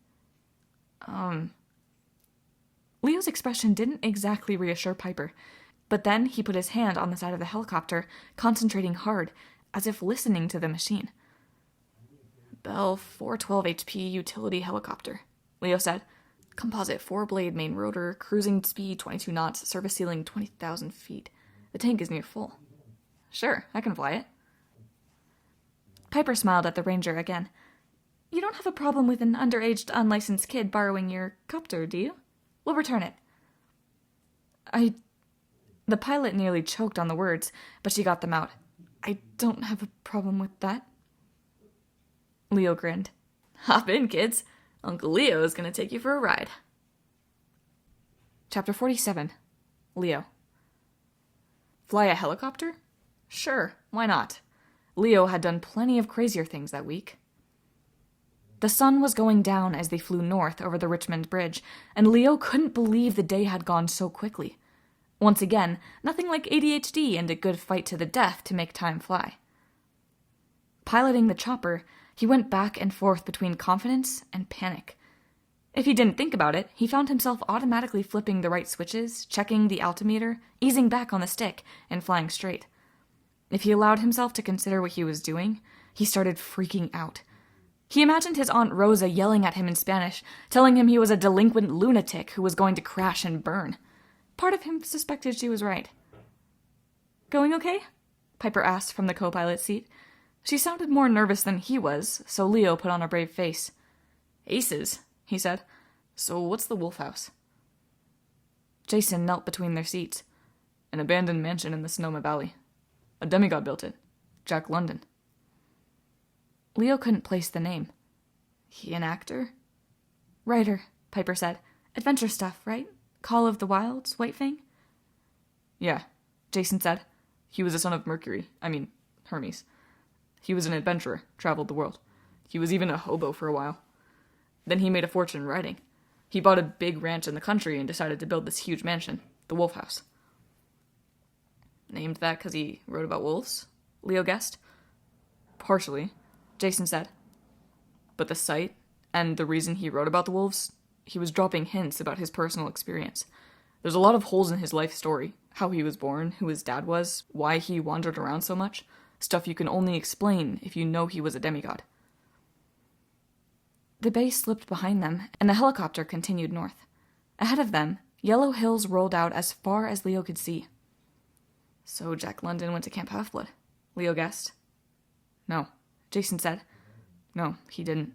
Leo's expression didn't exactly reassure Piper, but then he put his hand on the side of the helicopter, concentrating hard, as if listening to the machine. "Bell 412 HP utility helicopter," Leo said. "Composite 4-blade main rotor, cruising speed 22 knots, service ceiling 20,000 feet. The tank is near full." "Sure, I can fly it." Piper smiled at the ranger again. "You don't have a problem with an underaged, unlicensed kid borrowing your copter, do you? We'll return it." The pilot nearly choked on the words, but she got them out. "I don't have a problem with that." Leo grinned. "Hop in, kids. Uncle Leo is going to take you for a ride." Chapter 47. Leo. Fly a helicopter? Sure, why not? Leo had done plenty of crazier things that week. The sun was going down as they flew north over the Richmond Bridge, and Leo couldn't believe the day had gone so quickly. Once again, nothing like ADHD and a good fight to the death to make time fly. Piloting the chopper, he went back and forth between confidence and panic. If he didn't think about it, he found himself automatically flipping the right switches, checking the altimeter, easing back on the stick, and flying straight. If he allowed himself to consider what he was doing, he started freaking out. He imagined his Aunt Rosa yelling at him in Spanish, telling him he was a delinquent lunatic who was going to crash and burn. Part of him suspected she was right. "Going okay?" Piper asked from the co-pilot seat. She sounded more nervous than he was, so Leo put on a brave face. "Aces," he said. "So what's the Wolf House?" Jason knelt between their seats. "An abandoned mansion in the Sonoma Valley. A demigod built it. Jack London." Leo couldn't place the name. "He an actor?" "Writer," Piper said. Adventure stuff, right? Call of the Wilds, White Fang? Yeah, Jason said. He was a son of Mercury. Hermes. He was an adventurer, traveled the world. He was even a hobo for a while. Then he made a fortune writing. He bought a big ranch in the country and decided to build this huge mansion, the Wolf House. Named that because he wrote about wolves? Leo guessed. Partially, Jason said. But the site, and the reason he wrote about the wolves, he was dropping hints about his personal experience. There's a lot of holes in his life story. How he was born, who his dad was, why he wandered around so much. Stuff you can only explain if you know he was a demigod. The bay slipped behind them, and the helicopter continued north. Ahead of them, yellow hills rolled out as far as Leo could see. So Jack London went to Camp Half-Blood, Leo guessed. No, Jason said. No, he didn't.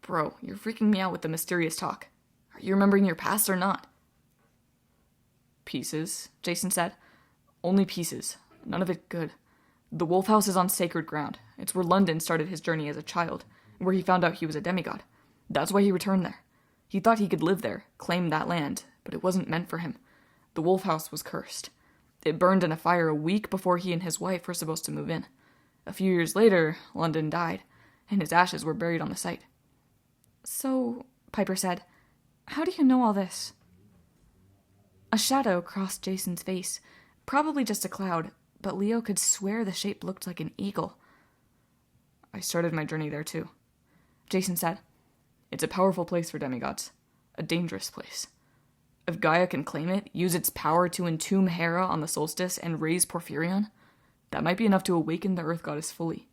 Bro, you're freaking me out with the mysterious talk. Are you remembering your past or not? Pieces, Jason said. Only pieces. None of it good. The Wolf House is on sacred ground. It's where London started his journey as a child, where he found out he was a demigod. That's why he returned there. He thought he could live there, claim that land, but it wasn't meant for him. The Wolf House was cursed. It burned in a fire a week before he and his wife were supposed to move in. A few years later, London died, and his ashes were buried on the site. So, Piper said, how do you know all this? A shadow crossed Jason's face, probably just a cloud, but Leo could swear the shape looked like an eagle. I started my journey there too, Jason said. It's a powerful place for demigods. A dangerous place. If Gaia can claim it, use its power to entomb Hera on the solstice and raise Porphyrion, that might be enough to awaken the Earth Goddess fully.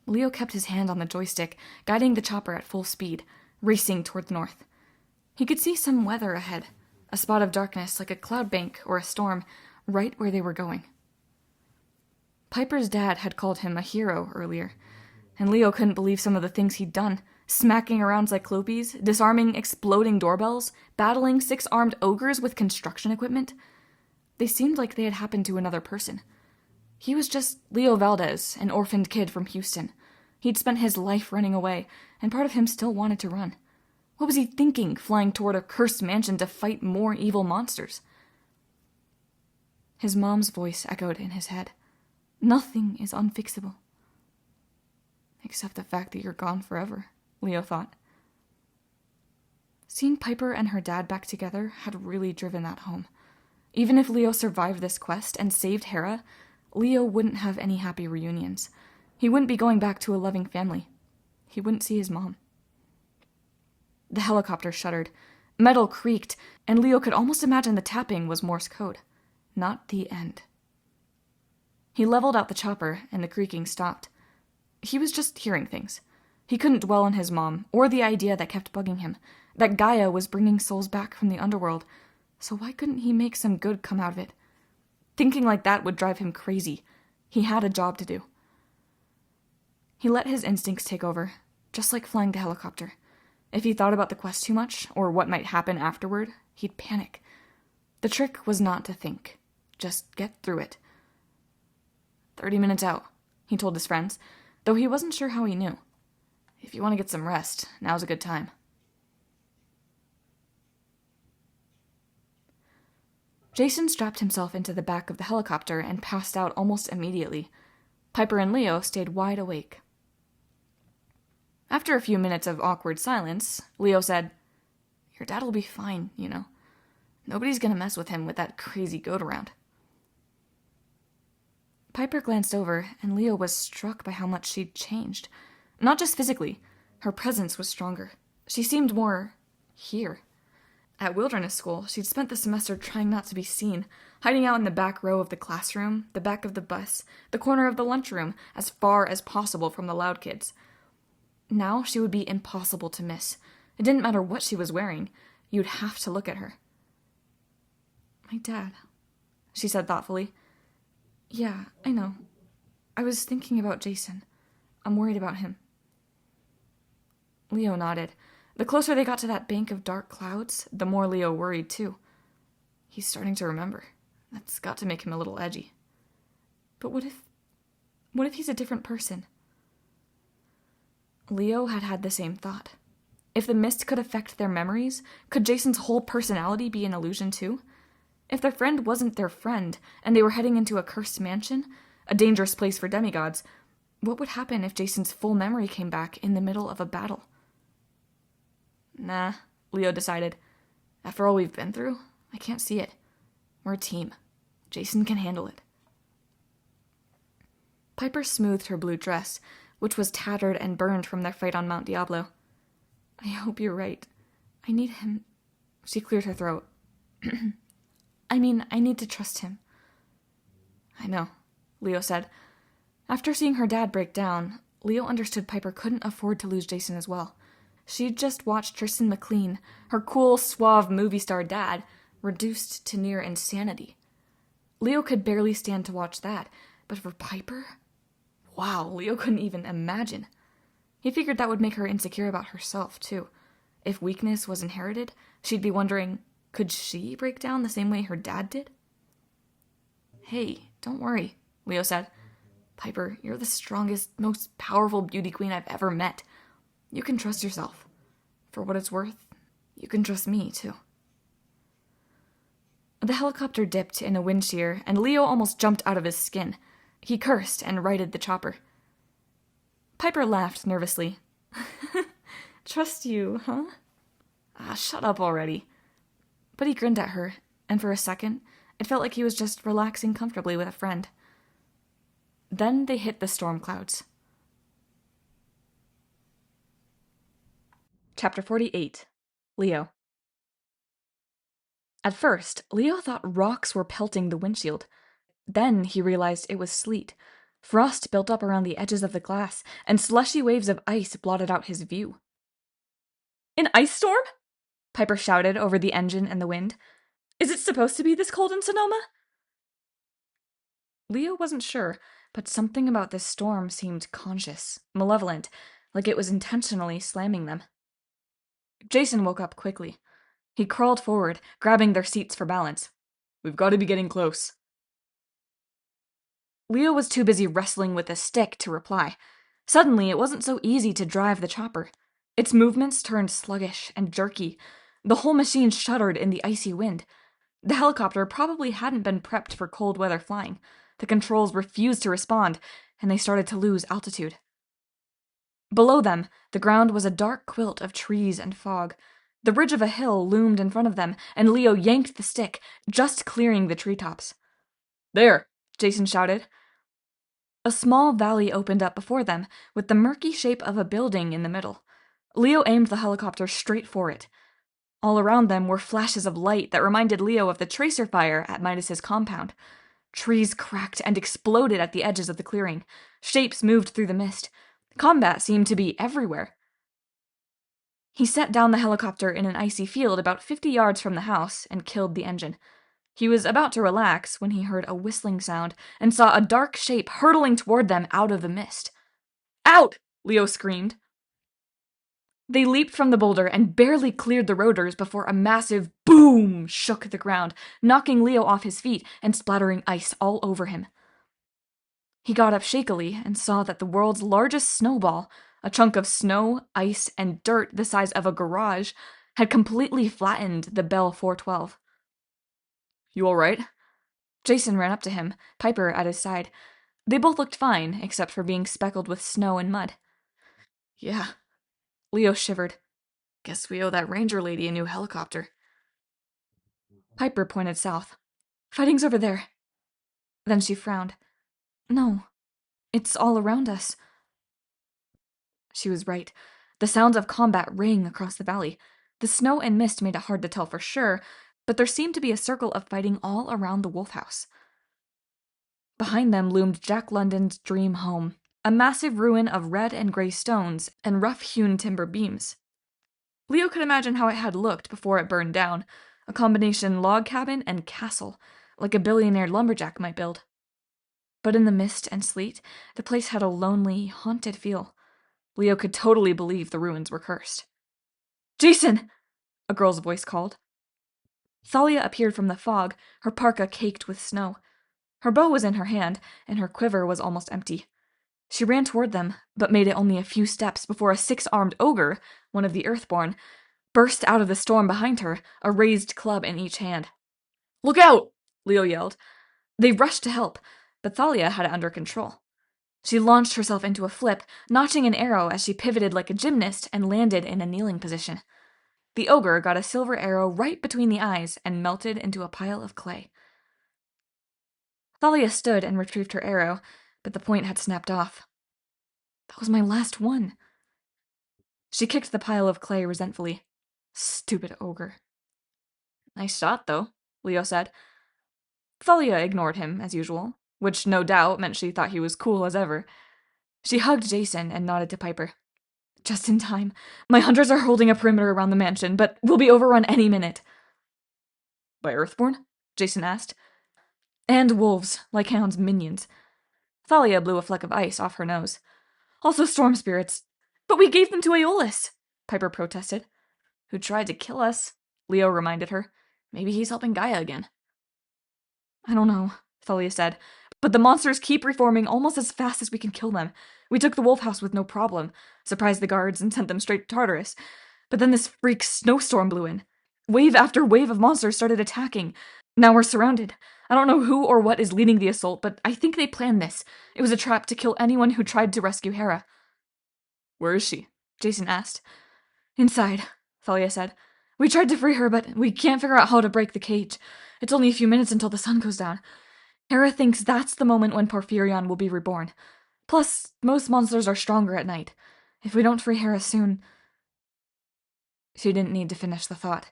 Leo kept his hand on the joystick, guiding the chopper at full speed, racing toward the north. He could see some weather ahead, a spot of darkness like a cloud bank or a storm, right where they were going. Piper's dad had called him a hero earlier, and Leo couldn't believe some of the things he'd done, smacking around Cyclopes, disarming exploding doorbells, battling 6-armed ogres with construction equipment. They seemed like they had happened to another person. He was just Leo Valdez, an orphaned kid from Houston. He'd spent his life running away, and part of him still wanted to run. What was he thinking, flying toward a cursed mansion to fight more evil monsters? His mom's voice echoed in his head. Nothing is unfixable. Except the fact that you're gone forever, Leo thought. Seeing Piper and her dad back together had really driven that home. Even if Leo survived this quest and saved Hera, Leo wouldn't have any happy reunions. He wouldn't be going back to a loving family. He wouldn't see his mom. The helicopter shuddered. Metal creaked, and Leo could almost imagine the tapping was Morse code. Not the end. He leveled out the chopper, and the creaking stopped. He was just hearing things. He couldn't dwell on his mom, or the idea that kept bugging him, that Gaia was bringing souls back from the underworld, so why couldn't he make some good come out of it? Thinking like that would drive him crazy. He had a job to do. He let his instincts take over, just like flying the helicopter. If he thought about the quest too much, or what might happen afterward, he'd panic. The trick was not to think. Just get through it. 30 minutes out, he told his friends, though he wasn't sure how he knew. If you want to get some rest, now's a good time. Jason strapped himself into the back of the helicopter and passed out almost immediately. Piper and Leo stayed wide awake. After a few minutes of awkward silence, Leo said, "Your dad'll be fine, you know. Nobody's gonna mess with him with that crazy goat around." Piper glanced over, and Leo was struck by how much she'd changed. Not just physically. Her presence was stronger. She seemed more here. At wilderness school, she'd spent the semester trying not to be seen, hiding out in the back row of the classroom, the back of the bus, the corner of the lunchroom, as far as possible from the loud kids. Now she would be impossible to miss. It didn't matter what she was wearing. You'd have to look at her. "My dad," she said thoughtfully. "Yeah, I know. I was thinking about Jason. I'm worried about him." Leo nodded. The closer they got to that bank of dark clouds, the more Leo worried, too. He's starting to remember. That's got to make him a little edgy. But what if he's a different person? Leo had had the same thought. If the mist could affect their memories, could Jason's whole personality be an illusion too? If their friend wasn't their friend, and they were heading into a cursed mansion, a dangerous place for demigods, what would happen if Jason's full memory came back in the middle of a battle? Nah, Leo decided. After all we've been through, I can't see it. We're a team. Jason can handle it. Piper smoothed her blue dress, which was tattered and burned from their fight on Mount Diablo. I hope you're right. I need him. She cleared her throat. I need to trust him. I know, Leo said. After seeing her dad break down, Leo understood Piper couldn't afford to lose Jason as well. She'd just watched Tristan McLean, her cool, suave movie star dad, reduced to near insanity. Leo could barely stand to watch that, but for Piper? Wow, Leo couldn't even imagine. He figured that would make her insecure about herself, too. If weakness was inherited, she'd be wondering, could she break down the same way her dad did? Hey, don't worry, Leo said. Piper, you're the strongest, most powerful beauty queen I've ever met. You can trust yourself. For what it's worth, you can trust me, too. The helicopter dipped in a wind shear, and Leo almost jumped out of his skin. He cursed and righted the chopper. Piper laughed nervously. Trust you, huh? Shut up already. But he grinned at her, and for a second, it felt like he was just relaxing comfortably with a friend. Then they hit the storm clouds. Chapter 48. Leo. At first, Leo thought rocks were pelting the windshield. Then he realized it was sleet. Frost built up around the edges of the glass, and slushy waves of ice blotted out his view. An ice storm? Piper shouted over the engine and the wind. Is it supposed to be this cold in Sonoma? Leo wasn't sure, but something about this storm seemed conscious, malevolent, like it was intentionally slamming them. Jason woke up quickly. He crawled forward, grabbing their seats for balance. We've got to be getting close. Leo was too busy wrestling with a stick to reply. Suddenly, it wasn't so easy to drive the chopper. Its movements turned sluggish and jerky. The whole machine shuddered in the icy wind. The helicopter probably hadn't been prepped for cold weather flying. The controls refused to respond, and they started to lose altitude. Below them, the ground was a dark quilt of trees and fog. The ridge of a hill loomed in front of them, and Leo yanked the stick, just clearing the treetops. There, Jason shouted. A small valley opened up before them, with the murky shape of a building in the middle. Leo aimed the helicopter straight for it. All around them were flashes of light that reminded Leo of the tracer fire at Midas's compound. Trees cracked and exploded at the edges of the clearing. Shapes moved through the mist. Combat seemed to be everywhere. He set down the helicopter in an icy field about 50 yards from the house and killed the engine. He was about to relax when he heard a whistling sound and saw a dark shape hurtling toward them out of the mist. Out! Leo screamed. They leaped from the boulder and barely cleared the rotors before a massive boom shook the ground, knocking Leo off his feet and splattering ice all over him. He got up shakily and saw that the world's largest snowball, a chunk of snow, ice, and dirt the size of a garage, had completely flattened the Bell 412. You all right? Jason ran up to him, Piper at his side. They both looked fine, except for being speckled with snow and mud. Yeah. Leo shivered. Guess we owe that ranger lady a new helicopter. Piper pointed south. Fighting's over there. Then she frowned. No, it's all around us. She was right. The sounds of combat rang across the valley. The snow and mist made it hard to tell for sure, but there seemed to be a circle of fighting all around the wolf house. Behind them loomed Jack London's dream home, a massive ruin of red and gray stones and rough-hewn timber beams. Leo could imagine how it had looked before it burned down, a combination log cabin and castle, like a billionaire lumberjack might build. But in the mist and sleet, the place had a lonely, haunted feel. Leo could totally believe the ruins were cursed. Jason! A girl's voice called. Thalia appeared from the fog, her parka caked with snow. Her bow was in her hand, and her quiver was almost empty. She ran toward them, but made it only a few steps before a 6-armed ogre, one of the Earthborn, burst out of the storm behind her, a raised club in each hand. "Look out!" Leo yelled. They rushed to help, but Thalia had it under control. She launched herself into a flip, notching an arrow as she pivoted like a gymnast and landed in a kneeling position. The ogre got a silver arrow right between the eyes and melted into a pile of clay. Thalia stood and retrieved her arrow, but the point had snapped off. That was my last one. She kicked the pile of clay resentfully. Stupid ogre. Nice shot, though, Leo said. Thalia ignored him, as usual, which no doubt meant she thought he was cool as ever. She hugged Jason and nodded to Piper. Just in time. My hunters are holding a perimeter around the mansion, but we'll be overrun any minute. By Earthborn? Jason asked. And wolves, like Hound's minions. Thalia blew a fleck of ice off her nose. Also storm spirits. But we gave them to Aeolus, Piper protested. Who tried to kill us, Leo reminded her. Maybe he's helping Gaia again. I don't know, Thalia said, but the monsters keep reforming almost as fast as we can kill them. We took the wolf house with no problem, surprised the guards and sent them straight to Tartarus. But then this freak snowstorm blew in. Wave after wave of monsters started attacking. Now we're surrounded. I don't know who or what is leading the assault, but I think they planned this. It was a trap to kill anyone who tried to rescue Hera. Where is she? Jason asked. Inside, Thalia said. We tried to free her, but we can't figure out how to break the cage. It's only a few minutes until the sun goes down. Hera thinks that's the moment when Porphyrion will be reborn. Plus, most monsters are stronger at night. If we don't free Hera soon... She didn't need to finish the thought.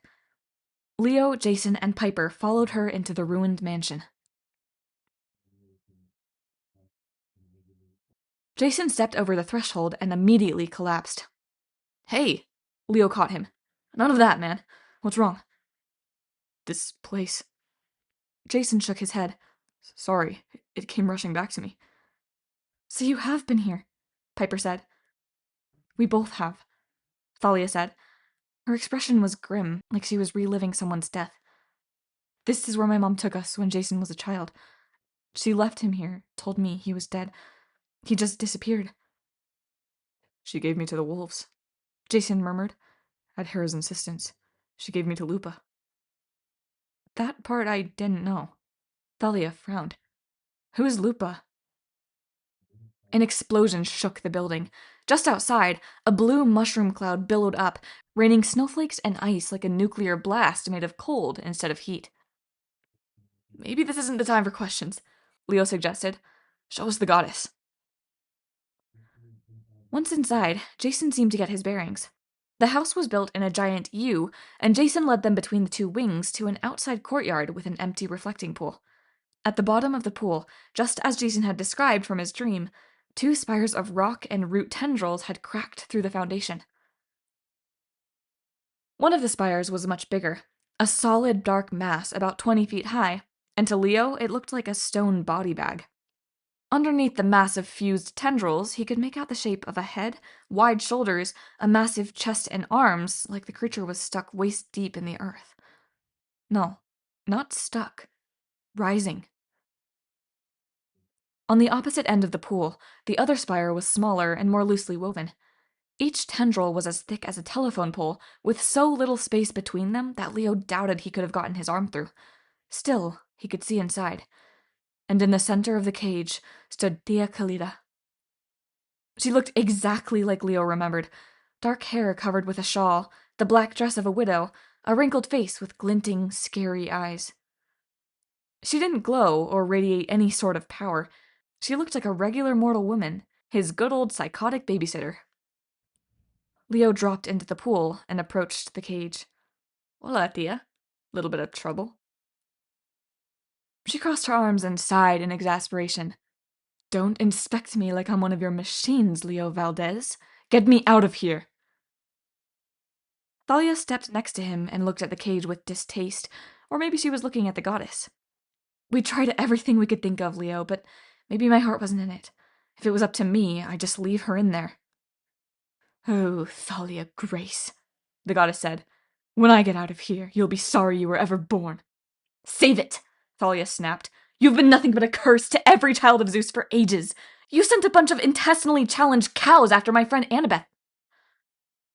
Leo, Jason, and Piper followed her into the ruined mansion. Jason stepped over the threshold and immediately collapsed. Hey! Leo caught him. None of that, man. What's wrong? This place... Jason shook his head. Sorry, it came rushing back to me. So you have been here, Piper said. We both have, Thalia said. Her expression was grim, like she was reliving someone's death. This is where my mom took us when Jason was a child. She left him here, told me he was dead. He just disappeared. She gave me to the wolves, Jason murmured. At Hera's insistence, she gave me to Lupa. That part I didn't know. Thalia frowned. Who is Lupa? An explosion shook the building. Just outside, a blue mushroom cloud billowed up, raining snowflakes and ice like a nuclear blast made of cold instead of heat. Maybe this isn't the time for questions, Leo suggested. Show us the goddess. Once inside, Jason seemed to get his bearings. The house was built in a giant U, and Jason led them between the two wings to an outside courtyard with an empty reflecting pool. At the bottom of the pool, just as Jason had described from his dream, 2 spires of rock and root tendrils had cracked through the foundation. One of the spires was much bigger, a solid dark mass about 20 feet high, and to Leo it looked like a stone body bag. Underneath the massive fused tendrils, he could make out the shape of a head, wide shoulders, a massive chest and arms, like the creature was stuck waist deep in the earth. No, not stuck. Rising. On the opposite end of the pool, the other spire was smaller and more loosely woven. Each tendril was as thick as a telephone pole, with so little space between them that Leo doubted he could have gotten his arm through. Still, he could see inside. And in the center of the cage stood Tia Kalida. She looked exactly like Leo remembered. Dark hair covered with a shawl, the black dress of a widow, a wrinkled face with glinting, scary eyes. She didn't glow or radiate any sort of power. She looked like a regular mortal woman, his good old psychotic babysitter. Leo dropped into the pool and approached the cage. Hola, Tia. Little bit of trouble? She crossed her arms and sighed in exasperation. Don't inspect me like I'm one of your machines, Leo Valdez. Get me out of here. Thalia stepped next to him and looked at the cage with distaste, or maybe she was looking at the goddess. We tried everything we could think of, Leo, but maybe my heart wasn't in it. If it was up to me, I'd just leave her in there. Oh, Thalia Grace, the goddess said. When I get out of here, you'll be sorry you were ever born. Save it, Thalia snapped. You've been nothing but a curse to every child of Zeus for ages. You sent a bunch of intestinally challenged cows after my friend Annabeth.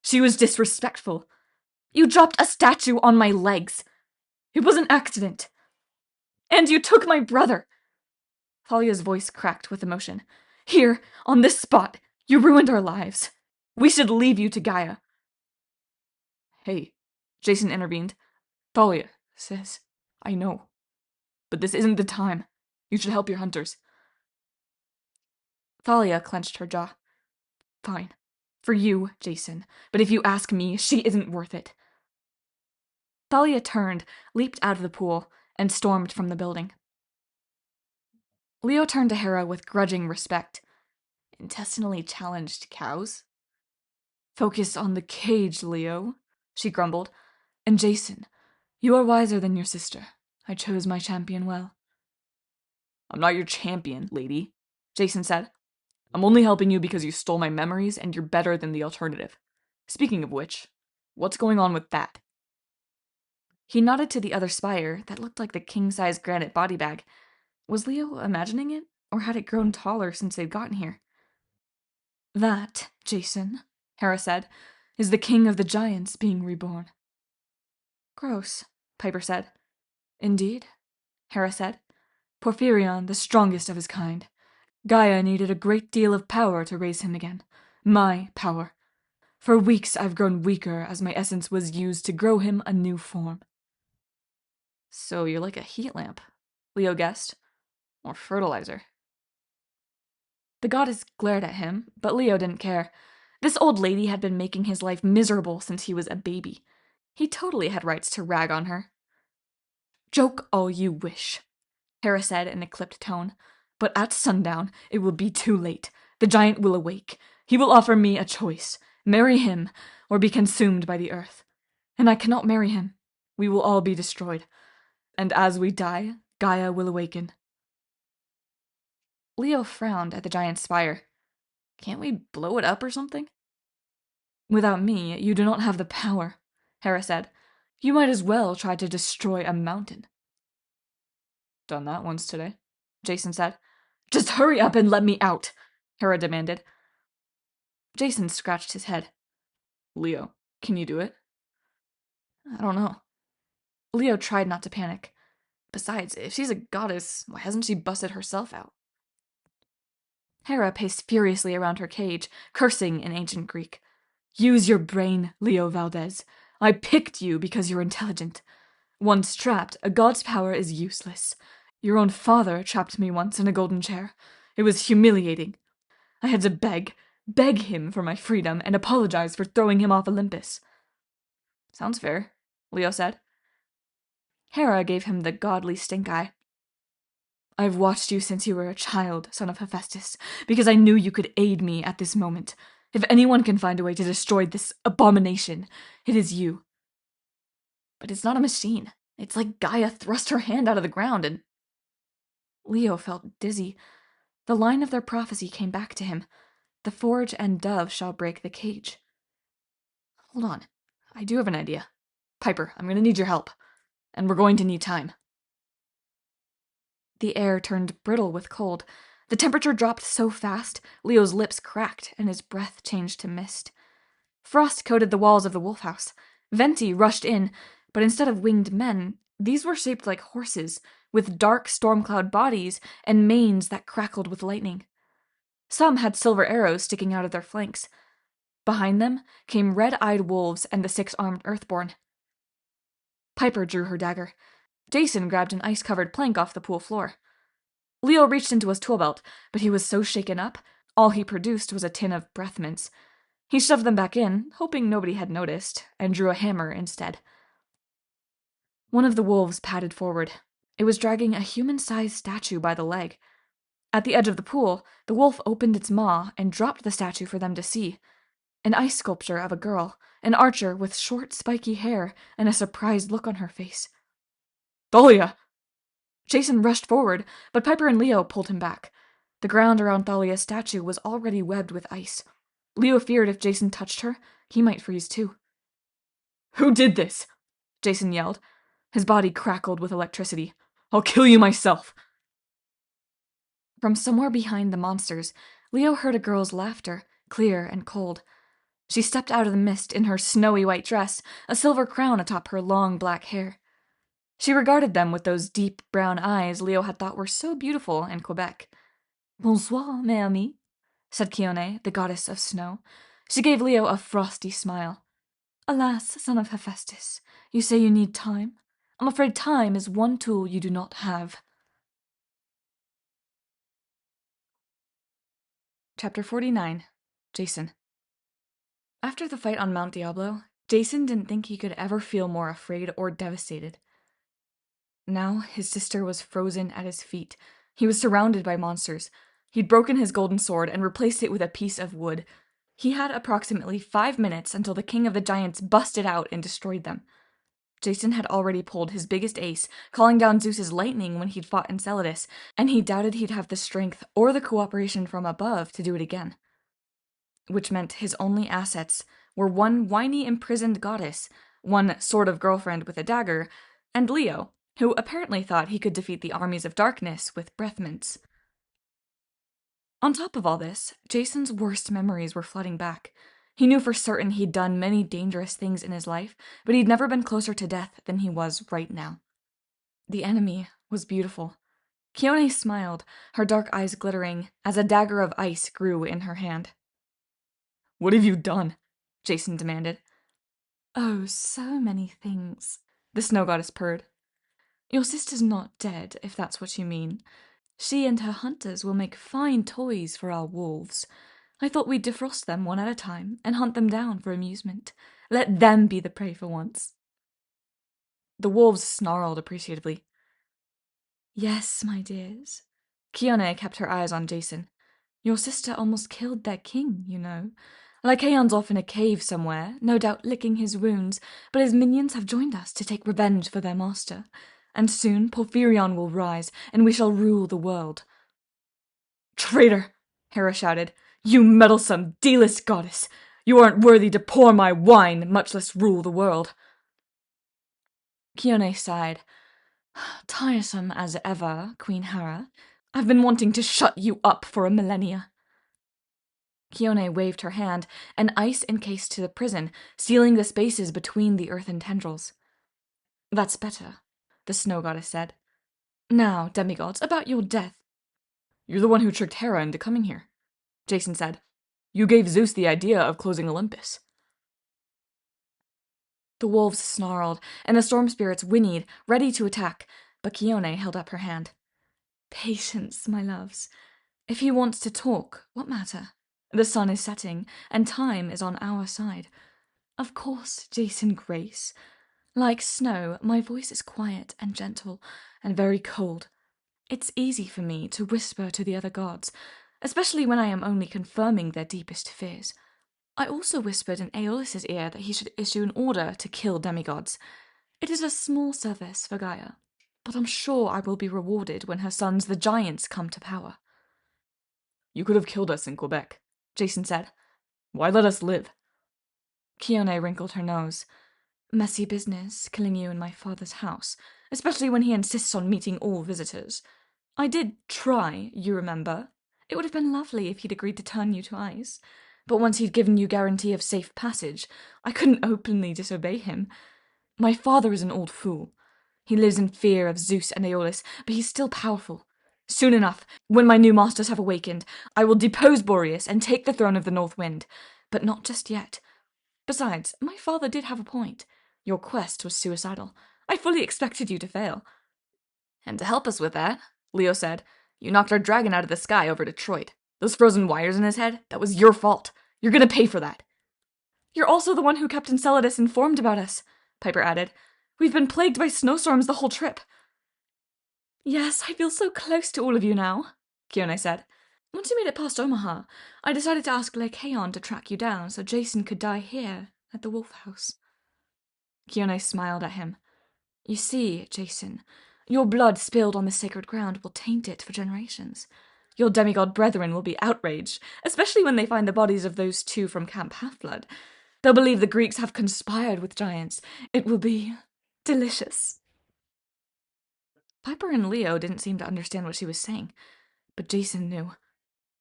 She was disrespectful. You dropped a statue on my legs. It was an accident. And you took my brother. Thalia's voice cracked with emotion. Here, on this spot, you ruined our lives. We should leave you to Gaia. Hey, Jason intervened. Thalia says, I know. But this isn't the time. You should help your hunters. Thalia clenched her jaw. Fine. For you, Jason. But if you ask me, she isn't worth it. Thalia turned, leaped out of the pool, and stormed from the building. Leo turned to Hera with grudging respect. Intestinally challenged cows? Focus on the cage, Leo, she grumbled. And Jason, you are wiser than your sister. I chose my champion well. I'm not your champion, lady, Jason said. I'm only helping you because you stole my memories and you're better than the alternative. Speaking of which, what's going on with that? He nodded to the other spire that looked like the king-size granite body bag. Was Leo imagining it, or had it grown taller since they'd gotten here? That, Jason, Hera said, is the king of the giants being reborn. Gross, Piper said. Indeed, Hera said. Porphyrion, the strongest of his kind. Gaia needed a great deal of power to raise him again. My power. For weeks I've grown weaker as my essence was used to grow him a new form. So you're like a heat lamp, Leo guessed. Or fertilizer. The goddess glared at him, but Leo didn't care. This old lady had been making his life miserable since he was a baby. He totally had rights to rag on her. Joke all you wish, Hera said in a clipped tone. But at sundown, it will be too late. The giant will awake. He will offer me a choice. Marry him, or be consumed by the earth. And I cannot marry him. We will all be destroyed. And as we die, Gaia will awaken. Leo frowned at the giant spire. Can't we blow it up or something? Without me, you do not have the power, Hera said. You might as well try to destroy a mountain. Done that once today, Jason said. Just hurry up and let me out, Hera demanded. Jason scratched his head. Leo, can you do it? I don't know. Leo tried not to panic. Besides, if she's a goddess, why hasn't she busted herself out? Hera paced furiously around her cage, cursing in ancient Greek. Use your brain, Leo Valdez. I picked you because you're intelligent. Once trapped, a god's power is useless. Your own father trapped me once in a golden chair. It was humiliating. I had to beg him for my freedom and apologize for throwing him off Olympus. Sounds fair, Leo said. Hera gave him the godly stink eye. I've watched you since you were a child, son of Hephaestus, because I knew you could aid me at this moment. If anyone can find a way to destroy this abomination, it is you. But it's not a machine. It's like Gaia thrust her hand out of the ground and... Leo felt dizzy. The line of their prophecy came back to him. The forge and dove shall break the cage. Hold on. I do have an idea. Piper, I'm going to need your help. And we're going to need time. The air turned brittle with cold. The temperature dropped so fast, Leo's lips cracked and his breath changed to mist. Frost coated the walls of the wolf house. Venti rushed in, but instead of winged men, these were shaped like horses, with dark storm cloud bodies and manes that crackled with lightning. Some had silver arrows sticking out of their flanks. Behind them came red-eyed wolves and the 6-armed Earthborn. Piper drew her dagger. Jason grabbed an ice-covered plank off the pool floor. Leo reached into his tool belt, but he was so shaken up, all he produced was a tin of breath mints. He shoved them back in, hoping nobody had noticed, and drew a hammer instead. One of the wolves padded forward. It was dragging a human-sized statue by the leg. At the edge of the pool, the wolf opened its maw and dropped the statue for them to see. An ice sculpture of a girl, an archer with short, spiky hair and a surprised look on her face. Thalia! Jason rushed forward, but Piper and Leo pulled him back. The ground around Thalia's statue was already webbed with ice. Leo feared if Jason touched her, he might freeze too. Who did this? Jason yelled. His body crackled with electricity. I'll kill you myself. From somewhere behind the monsters, Leo heard a girl's laughter, clear and cold. She stepped out of the mist in her snowy white dress, a silver crown atop her long black hair. She regarded them with those deep brown eyes Leo had thought were so beautiful in Quebec. "Bonsoir, mes amis," said Kione, the goddess of snow. She gave Leo a frosty smile. "Alas, son of Hephaestus, you say you need time? I'm afraid time is one tool you do not have." Chapter 49. Jason. After the fight on Mount Diablo, Jason didn't think he could ever feel more afraid or devastated. Now his sister was frozen at his feet. He was surrounded by monsters. He'd broken his golden sword and replaced it with a piece of wood. He had approximately 5 minutes until the king of the giants busted out and destroyed them. Jason had already pulled his biggest ace, calling down Zeus's lightning when he'd fought Enceladus, and he doubted he'd have the strength or the cooperation from above to do it again. Which meant his only assets were one whiny imprisoned goddess, one sort of girlfriend with a dagger, and Leo, who apparently thought he could defeat the armies of darkness with breath mints. On top of all this, Jason's worst memories were flooding back. He knew for certain he'd done many dangerous things in his life, but he'd never been closer to death than he was right now. The enemy was beautiful. Kione smiled, her dark eyes glittering, as a dagger of ice grew in her hand. "What have you done?" Jason demanded. "Oh, so many things," the snow goddess purred. "Your sister's not dead, if that's what you mean. She and her hunters will make fine toys for our wolves. I thought we'd defrost them one at a time and hunt them down for amusement. Let them be the prey for once." The wolves snarled appreciatively. "Yes, my dears." Kione kept her eyes on Jason. "Your sister almost killed their king, you know. Lycaon's off in a cave somewhere, no doubt licking his wounds, but his minions have joined us to take revenge for their master. And soon Porphyrion will rise, and we shall rule the world." "Traitor!" Hera shouted. "You meddlesome, D-list goddess! You aren't worthy to pour my wine, much less rule the world." Kione sighed. "Tiresome as ever, Queen Hera. I've been wanting to shut you up for a millennia." Kione waved her hand, an ice encased to the prison, sealing the spaces between the earthen tendrils. "That's better," the snow goddess said. "Now, demigods, about your death." "You're the one who tricked Hera into coming here," Jason said. "You gave Zeus the idea of closing Olympus." The wolves snarled, and the storm spirits whinnied, ready to attack, but Kione held up her hand. "Patience, my loves. If he wants to talk, what matter? The sun is setting, and time is on our side. Of course, Jason Grace. Like snow, my voice is quiet and gentle, and very cold. It's easy for me to whisper to the other gods, especially when I am only confirming their deepest fears. I also whispered in Aeolus's ear that he should issue an order to kill demigods. It is a small service for Gaia, but I'm sure I will be rewarded when her sons the giants come to power." "You could have killed us in Quebec," Jason said. "Why let us live?" Kione wrinkled her nose. "Messy business, killing you in my father's house, especially when he insists on meeting all visitors. I did try, you remember. It would have been lovely if he'd agreed to turn you to ice. But once he'd given you guarantee of safe passage, I couldn't openly disobey him. My father is an old fool. He lives in fear of Zeus and Aeolus, but he's still powerful. Soon enough, when my new masters have awakened, I will depose Boreas and take the throne of the North Wind. But not just yet. Besides, my father did have a point. Your quest was suicidal. I fully expected you to fail." "And to help us with that," Leo said, "you knocked our dragon out of the sky over Detroit. Those frozen wires in his head, that was your fault. You're gonna pay for that." "You're also the one who kept Enceladus informed about us," Piper added. "We've been plagued by snowstorms the whole trip." "Yes, I feel so close to all of you now," Kione said. "Once you made it past Omaha, I decided to ask Lycaon to track you down so Jason could die here at the Wolf House." Kione smiled at him. "You see, Jason, your blood spilled on the sacred ground will taint it for generations. Your demigod brethren will be outraged, especially when they find the bodies of those two from Camp Half-Blood. They'll believe the Greeks have conspired with giants. It will be delicious." Piper and Leo didn't seem to understand what she was saying. But Jason knew.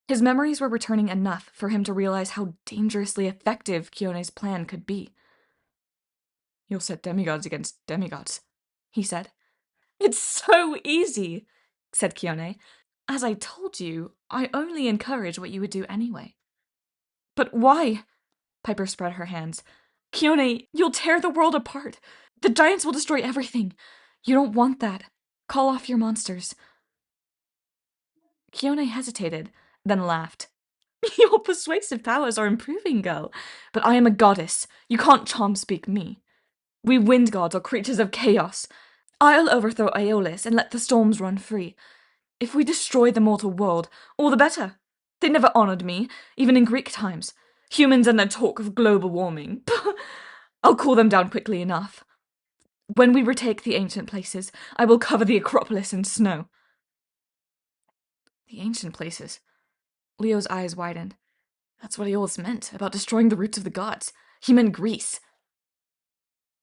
His memories were returning enough for him to realize how dangerously effective Kyone's plan could be. "You'll set demigods against demigods," he said. "It's so easy," said Kyone. "As I told you, I only encourage what you would do anyway." "But why?" Piper spread her hands. "Kyone, you'll tear the world apart. The giants will destroy everything. You don't want that. Call off your monsters." Kyone hesitated, then laughed. "Your persuasive powers are improving, girl. But I am a goddess. You can't charm-speak me. We wind gods are creatures of chaos. I'll overthrow Aeolus and let the storms run free. If we destroy the mortal world, all the better. They never honored me, even in Greek times. Humans and their talk of global warming. I'll cool them down quickly enough. When we retake the ancient places, I will cover the Acropolis in snow." The ancient places? Leo's eyes widened. That's what Aeolus meant, about destroying the roots of the gods. He meant Greece.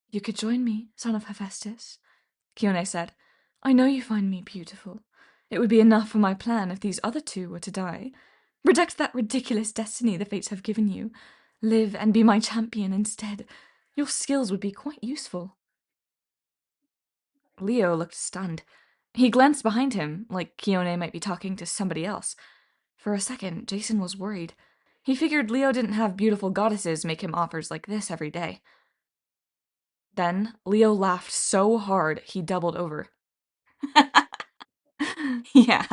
"You could join me, son of Hephaestus," Kyone said. "I know you find me beautiful. It would be enough for my plan if these other two were to die. Reject that ridiculous destiny the fates have given you. Live and be my champion instead. Your skills would be quite useful." Leo looked stunned. He glanced behind him, like Kyone might be talking to somebody else. For a second, Jason was worried. He figured Leo didn't have beautiful goddesses make him offers like this every day. Then, Leo laughed so hard he doubled over. "Yeah,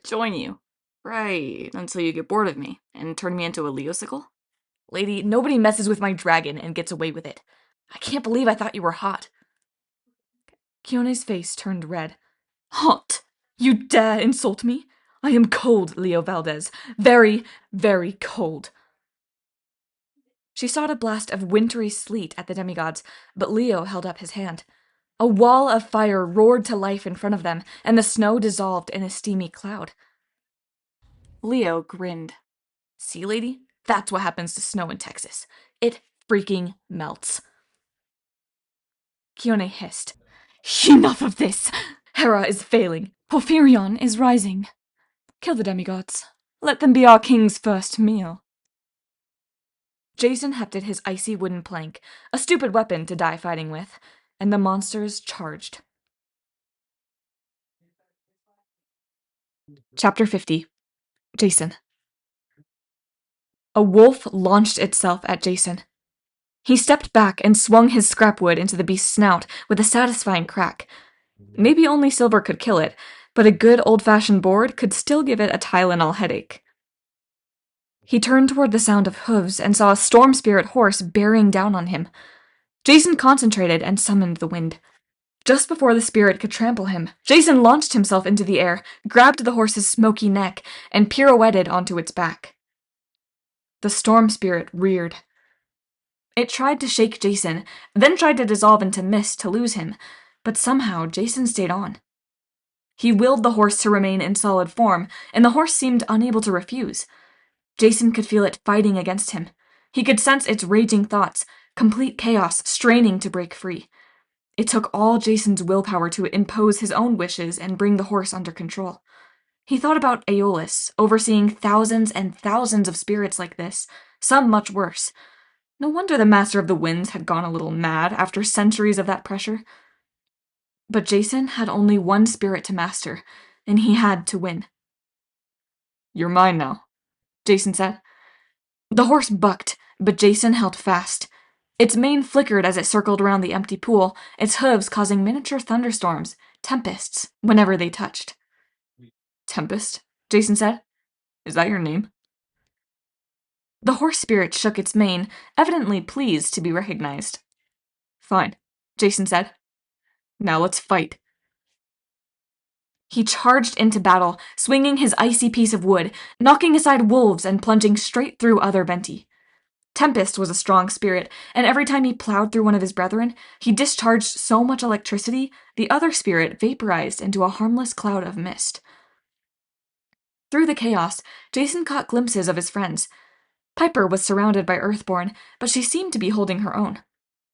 join you. Right, until you get bored of me and turn me into a Leosicle?" "Lady, nobody messes with my dragon and gets away with it. I can't believe I thought you were hot." Kyone's face turned red. "Hot? You dare insult me? I am cold, Leo Valdez. Very, very cold." She sought a blast of wintry sleet at the demigods, but Leo held up his hand. A wall of fire roared to life in front of them, and the snow dissolved in a steamy cloud. Leo grinned. "See, lady? That's what happens to snow in Texas. It freaking melts." Kyone hissed. "Enough of this! Hera is failing. Porphyrion is rising. Kill the demigods. Let them be our king's first meal." Jason hefted his icy wooden plank, a stupid weapon to die fighting with, and the monsters charged. Chapter 50. Jason. A wolf launched itself at Jason. He stepped back and swung his scrapwood into the beast's snout with a satisfying crack. Maybe only silver could kill it, but a good old-fashioned board could still give it a Tylenol headache. He turned toward the sound of hooves and saw a storm spirit horse bearing down on him. Jason concentrated and summoned the wind. Just before the spirit could trample him, Jason launched himself into the air, grabbed the horse's smoky neck, and pirouetted onto its back. The storm spirit reared. It tried to shake Jason, then tried to dissolve into mist to lose him, but somehow Jason stayed on. He willed the horse to remain in solid form, and the horse seemed unable to refuse. Jason could feel it fighting against him. He could sense its raging thoughts, complete chaos, straining to break free. It took all Jason's willpower to impose his own wishes and bring the horse under control. He thought about Aeolus, overseeing thousands and thousands of spirits like this, some much worse. No wonder the Master of the Winds had gone a little mad after centuries of that pressure. But Jason had only one spirit to master, and he had to win. "You're mine now," Jason said. The horse bucked, but Jason held fast. Its mane flickered as it circled around the empty pool, its hooves causing miniature thunderstorms, tempests, whenever they touched. "Tempest?" Jason said. "Is that your name?" The horse spirit shook its mane, evidently pleased to be recognized. "Fine," Jason said. "Now let's fight." He charged into battle, swinging his icy piece of wood, knocking aside wolves and plunging straight through other Venti. Tempest was a strong spirit, and every time he plowed through one of his brethren, he discharged so much electricity, the other spirit vaporized into a harmless cloud of mist. Through the chaos, Jason caught glimpses of his friends. Piper was surrounded by Earthborn, but she seemed to be holding her own.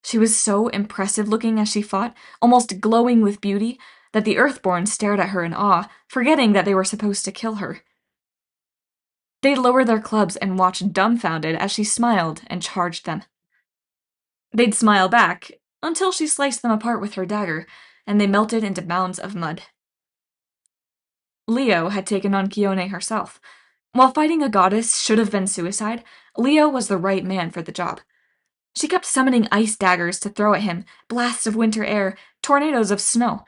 She was so impressive-looking as she fought, almost glowing with beauty, that the Earthborn stared at her in awe, forgetting that they were supposed to kill her. They lowered their clubs and watched dumbfounded as she smiled and charged them. They'd smile back, until she sliced them apart with her dagger, and they melted into mounds of mud. Leo had taken on Kione herself. While fighting a goddess should have been suicide, Leo was the right man for the job. She kept summoning ice daggers to throw at him, blasts of winter air, tornadoes of snow.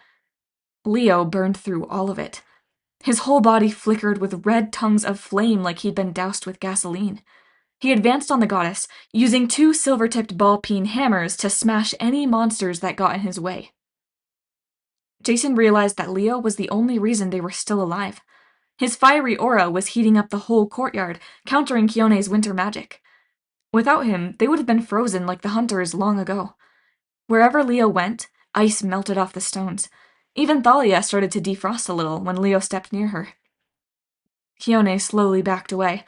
Leo burned through all of it. His whole body flickered with red tongues of flame like he'd been doused with gasoline. He advanced on the goddess, using 2 silver-tipped ball-peen hammers to smash any monsters that got in his way. Jason realized that Leo was the only reason they were still alive. His fiery aura was heating up the whole courtyard, countering Kione's winter magic. Without him, they would have been frozen like the hunters long ago. Wherever Leo went, ice melted off the stones. Even Thalia started to defrost a little when Leo stepped near her. Kione slowly backed away.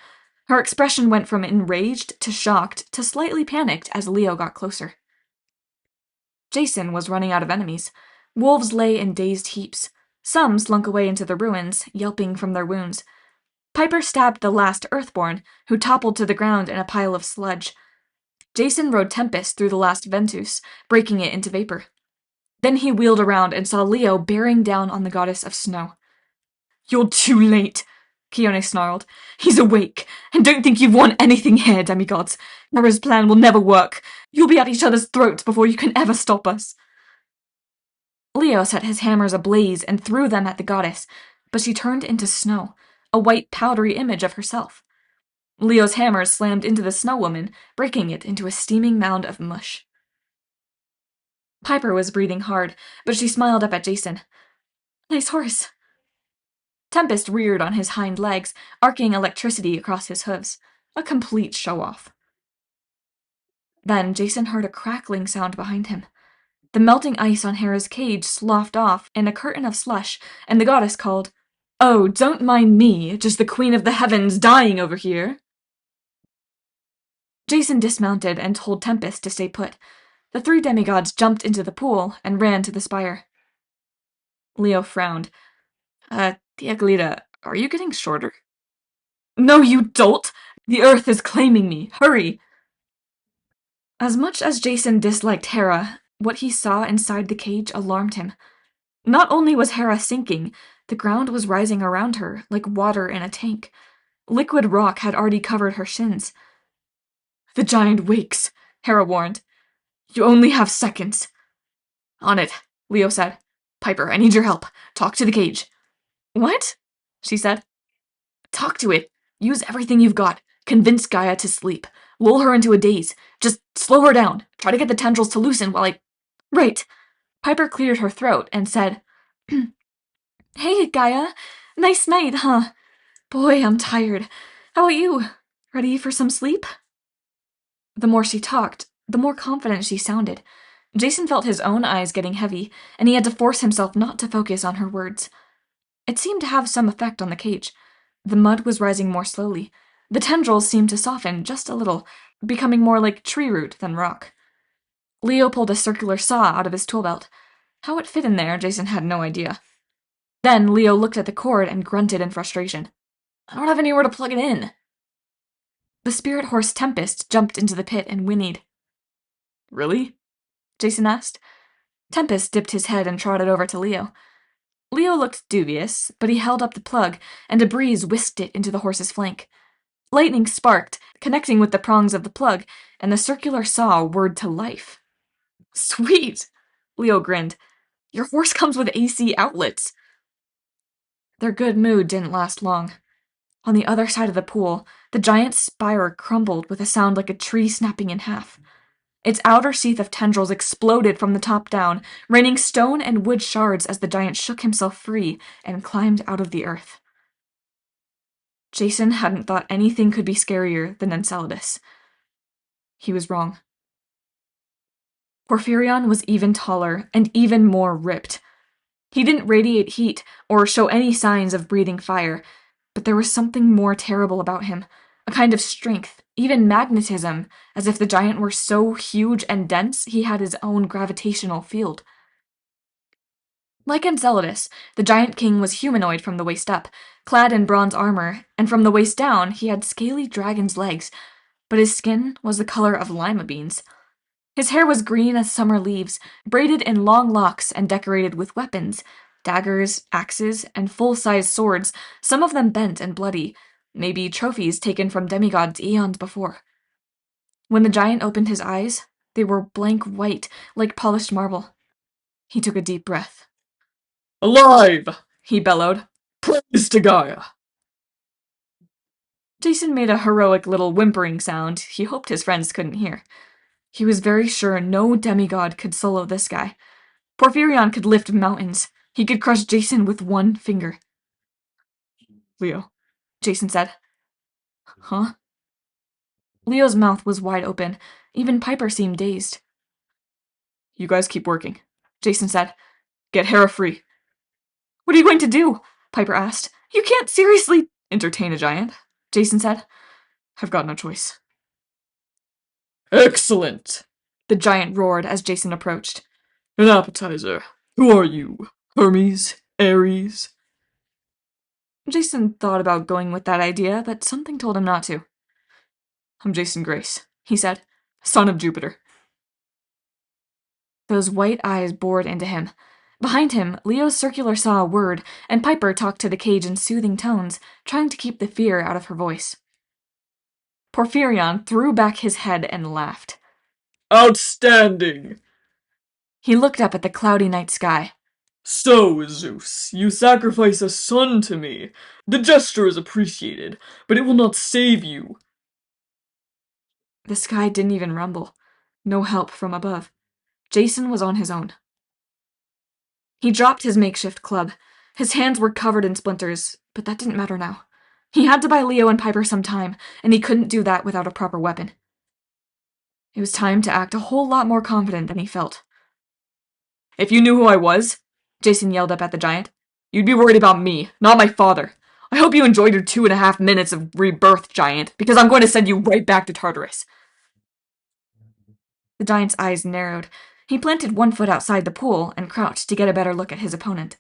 Her expression went from enraged to shocked to slightly panicked as Leo got closer. Jason was running out of enemies. Wolves lay in dazed heaps. Some slunk away into the ruins, yelping from their wounds. Piper stabbed the last Earthborn, who toppled to the ground in a pile of sludge. Jason rode Tempest through the last Ventus, breaking it into vapor. Then he wheeled around and saw Leo bearing down on the goddess of snow. "You're too late," Kione snarled. "He's awake, and don't think you've won anything here, demigods. Hera's plan will never work. You'll be at each other's throats before you can ever stop us." Leo set his hammers ablaze and threw them at the goddess, but she turned into snow, a white powdery image of herself. Leo's hammers slammed into the snow woman, breaking it into a steaming mound of mush. Piper was breathing hard, but she smiled up at Jason. "Nice horse." Tempest reared on his hind legs, arcing electricity across his hooves. A complete show-off. Then Jason heard a crackling sound behind him. The melting ice on Hera's cage sloughed off in a curtain of slush, and the goddess called, "Oh, don't mind me, just the queen of the heavens dying over here." Jason dismounted and told Tempest to stay put. The 3 demigods jumped into the pool and ran to the spire. Leo frowned. Diaglita, are you getting shorter?" "No, you dolt! The earth is claiming me. Hurry!" As much as Jason disliked Hera, what he saw inside the cage alarmed him. Not only was Hera sinking, the ground was rising around her, like water in a tank. Liquid rock had already covered her shins. "The giant wakes," Hera warned. "You only have seconds." "On it," Leo said. "Piper, I need your help. Talk to the cage." "What?" she said. "Talk to it. Use everything you've got. Convince Gaia to sleep. Lull her into a daze. Just slow her down. Try to get the tendrils to loosen while I—" "Right." Piper cleared her throat and said, "Hey, Gaia. Nice night, huh? Boy, I'm tired. How about you? Ready for some sleep?" The more she talked, the more confident she sounded. Jason felt his own eyes getting heavy, and he had to force himself not to focus on her words. It seemed to have some effect on the cage. The mud was rising more slowly. The tendrils seemed to soften just a little, becoming more like tree root than rock. Leo pulled a circular saw out of his tool belt. How it fit in there, Jason had no idea. Then Leo looked at the cord and grunted in frustration. "I don't have anywhere to plug it in." The spirit horse Tempest jumped into the pit and whinnied. "Really?" Jason asked. Tempest dipped his head and trotted over to Leo. Leo looked dubious, but he held up the plug, and a breeze whisked it into the horse's flank. Lightning sparked, connecting with the prongs of the plug, and the circular saw whirred to life. "Sweet!" Leo grinned. "Your horse comes with AC outlets." Their good mood didn't last long. On the other side of the pool, the giant spire crumbled with a sound like a tree snapping in half. Its outer sheath of tendrils exploded from the top down, raining stone and wood shards as the giant shook himself free and climbed out of the earth. Jason hadn't thought anything could be scarier than Enceladus. He was wrong. Porphyrion was even taller and even more ripped. He didn't radiate heat or show any signs of breathing fire, but there was something more terrible about him, a kind of strength, even magnetism, as if the giant were so huge and dense he had his own gravitational field. Like Enceladus, the giant king was humanoid from the waist up, clad in bronze armor, and from the waist down he had scaly dragon's legs, but his skin was the color of lima beans. His hair was green as summer leaves, braided in long locks and decorated with weapons, daggers, axes, and full-sized swords, some of them bent and bloody, maybe trophies taken from demigods eons before. When the giant opened his eyes, they were blank white, like polished marble. He took a deep breath. Alive! He bellowed. Praise to Gaia! Jason made a heroic little whimpering sound he hoped his friends couldn't hear. He was very sure no demigod could solo this guy. Porphyrion could lift mountains. He could crush Jason with one finger. Leo, Jason said. Huh? Leo's mouth was wide open. Even Piper seemed dazed. You guys keep working, Jason said. Get Hera free. What are you going to do? Piper asked. You can't seriously entertain a giant, Jason said. I've got no choice. Excellent! The giant roared as Jason approached. An appetizer. Who are you? Hermes? Ares? Jason thought about going with that idea, but something told him not to. I'm Jason Grace, he said. Son of Jupiter. Those white eyes bored into him. Behind him, Leo's circular saw a word, and Piper talked to the cage in soothing tones, trying to keep the fear out of her voice. Porphyrion threw back his head and laughed. Outstanding! He looked up at the cloudy night sky. So, Zeus, you sacrifice a son to me. The gesture is appreciated, but it will not save you. The sky didn't even rumble. No help from above. Jason was on his own. He dropped his makeshift club. His hands were covered in splinters, but that didn't matter now. He had to buy Leo and Piper some time, and he couldn't do that without a proper weapon. It was time to act a whole lot more confident than he felt. If you knew who I was, Jason yelled up at the giant, you'd be worried about me, not my father. I hope you enjoyed your 2.5 minutes of rebirth, giant, because I'm going to send you right back to Tartarus. The giant's eyes narrowed. He planted one foot outside the pool and crouched to get a better look at his opponent.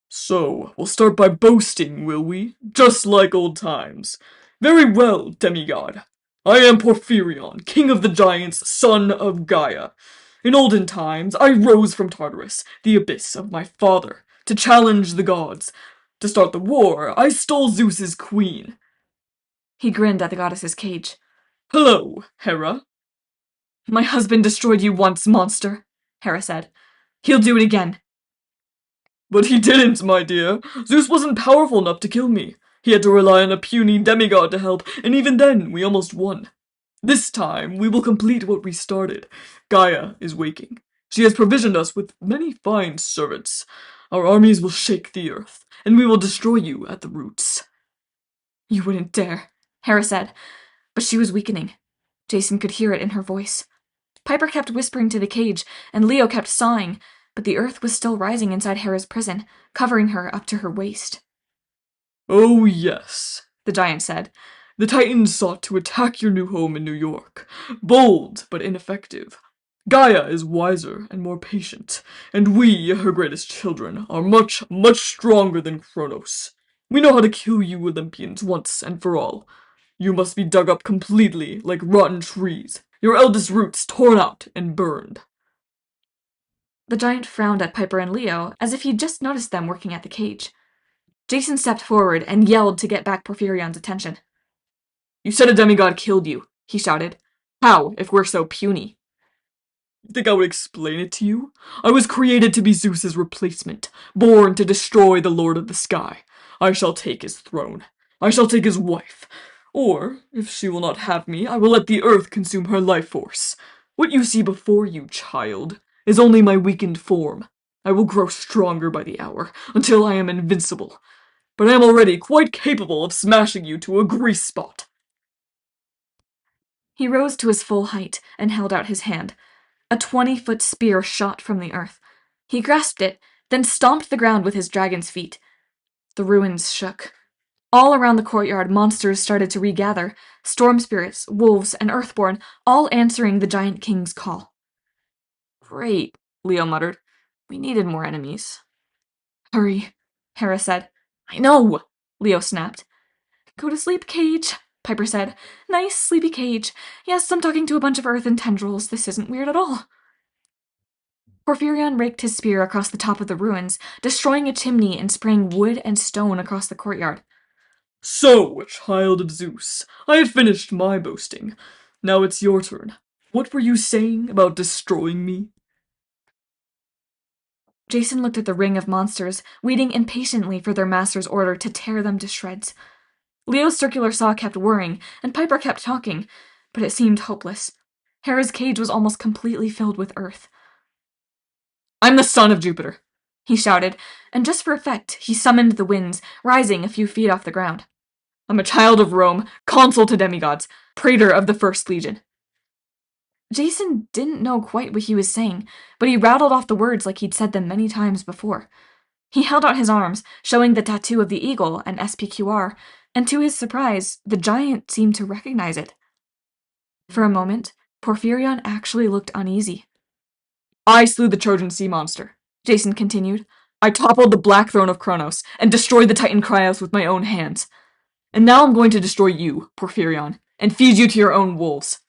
So, we'll start by boasting, will we? Just like old times. Very well, demigod. I am Porphyrion, king of the giants, son of Gaia. In olden times, I rose from Tartarus, the abyss of my father, to challenge the gods. To start the war, I stole Zeus's queen. He grinned at the goddess's cage. Hello, Hera. My husband destroyed you once, monster, Hera said. He'll do it again. But he didn't, my dear. Zeus wasn't powerful enough to kill me. He had to rely on a puny demigod to help, and even then, we almost won. This time, we will complete what we started. Gaia is waking. She has provisioned us with many fine servants. Our armies will shake the earth, and we will destroy you at the roots. You wouldn't dare, Hera said, but she was weakening. Jason could hear it in her voice. Piper kept whispering to the cage, and Leo kept sawing, but the earth was still rising inside Hera's prison, covering her up to her waist. Oh, yes, the giant said. The Titans sought to attack your new home in New York. Bold, but ineffective. Gaia is wiser and more patient, and we, her greatest children, are much, much stronger than Kronos. We know how to kill you Olympians once and for all. You must be dug up completely, like rotten trees, your eldest roots torn out and burned. The giant frowned at Piper and Leo, as if he'd just noticed them working at the cage. Jason stepped forward and yelled to get back Porphyrion's attention. You said a demigod killed you, he shouted. How, if we're so puny? You think I would explain it to you? I was created to be Zeus's replacement, born to destroy the Lord of the Sky. I shall take his throne. I shall take his wife. Or, if she will not have me, I will let the earth consume her life force. What you see before you, child, is only my weakened form. I will grow stronger by the hour, until I am invincible. But I am already quite capable of smashing you to a grease spot. He rose to his full height and held out his hand. A 20-foot spear shot from the earth. He grasped it, then stomped the ground with his dragon's feet. The ruins shook. All around the courtyard, monsters started to regather, storm spirits, wolves, and earthborn, all answering the giant king's call. Great, Leo muttered. We needed more enemies. Hurry, Hera said. I know, Leo snapped. Go to sleep, Cage, Piper said. Nice, sleepy Cage. Yes, I'm talking to a bunch of earth and tendrils. This isn't weird at all. Porphyrion raked his spear across the top of the ruins, destroying a chimney and spraying wood and stone across the courtyard. So, child of Zeus, I have finished my boasting. Now it's your turn. What were you saying about destroying me? Jason looked at the ring of monsters, waiting impatiently for their master's order to tear them to shreds. Leo's circular saw kept whirring, and Piper kept talking, but it seemed hopeless. Hera's cage was almost completely filled with earth. I'm the son of Jupiter, he shouted, and just for effect, he summoned the winds, rising a few feet off the ground. I'm a child of Rome, consul to demigods, praetor of the First Legion. Jason didn't know quite what he was saying, but he rattled off the words like he'd said them many times before. He held out his arms, showing the tattoo of the eagle and SPQR, and to his surprise, the giant seemed to recognize it. For a moment, Porphyrion actually looked uneasy. I slew the Trojan sea monster, Jason continued. I toppled the black throne of Kronos, and destroyed the Titan Cryos with my own hands. And now I'm going to destroy you, Porphyrion, and feed you to your own wolves.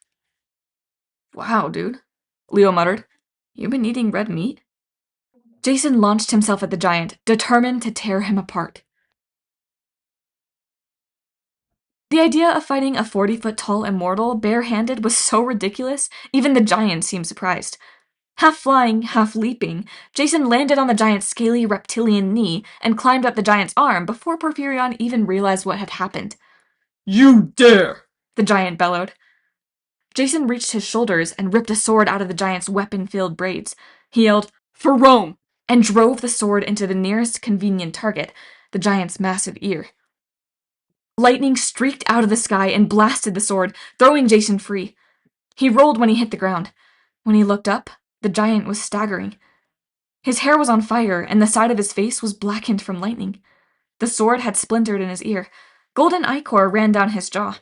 Wow, dude, Leo muttered. You been eating red meat? Jason launched himself at the giant, determined to tear him apart. The idea of fighting a 40-foot-tall immortal barehanded was so ridiculous, even the giant seemed surprised. Half flying, half leaping, Jason landed on the giant's scaly reptilian knee and climbed up the giant's arm before Porphyrion even realized what had happened. You dare! The giant bellowed. Jason reached his shoulders and ripped a sword out of the giant's weapon-filled braids. He yelled, For Rome! And drove the sword into the nearest convenient target, the giant's massive ear. Lightning streaked out of the sky and blasted the sword, throwing Jason free. He rolled when he hit the ground. When he looked up, the giant was staggering. His hair was on fire, and the side of his face was blackened from lightning. The sword had splintered in his ear. Golden ichor ran down his jaw.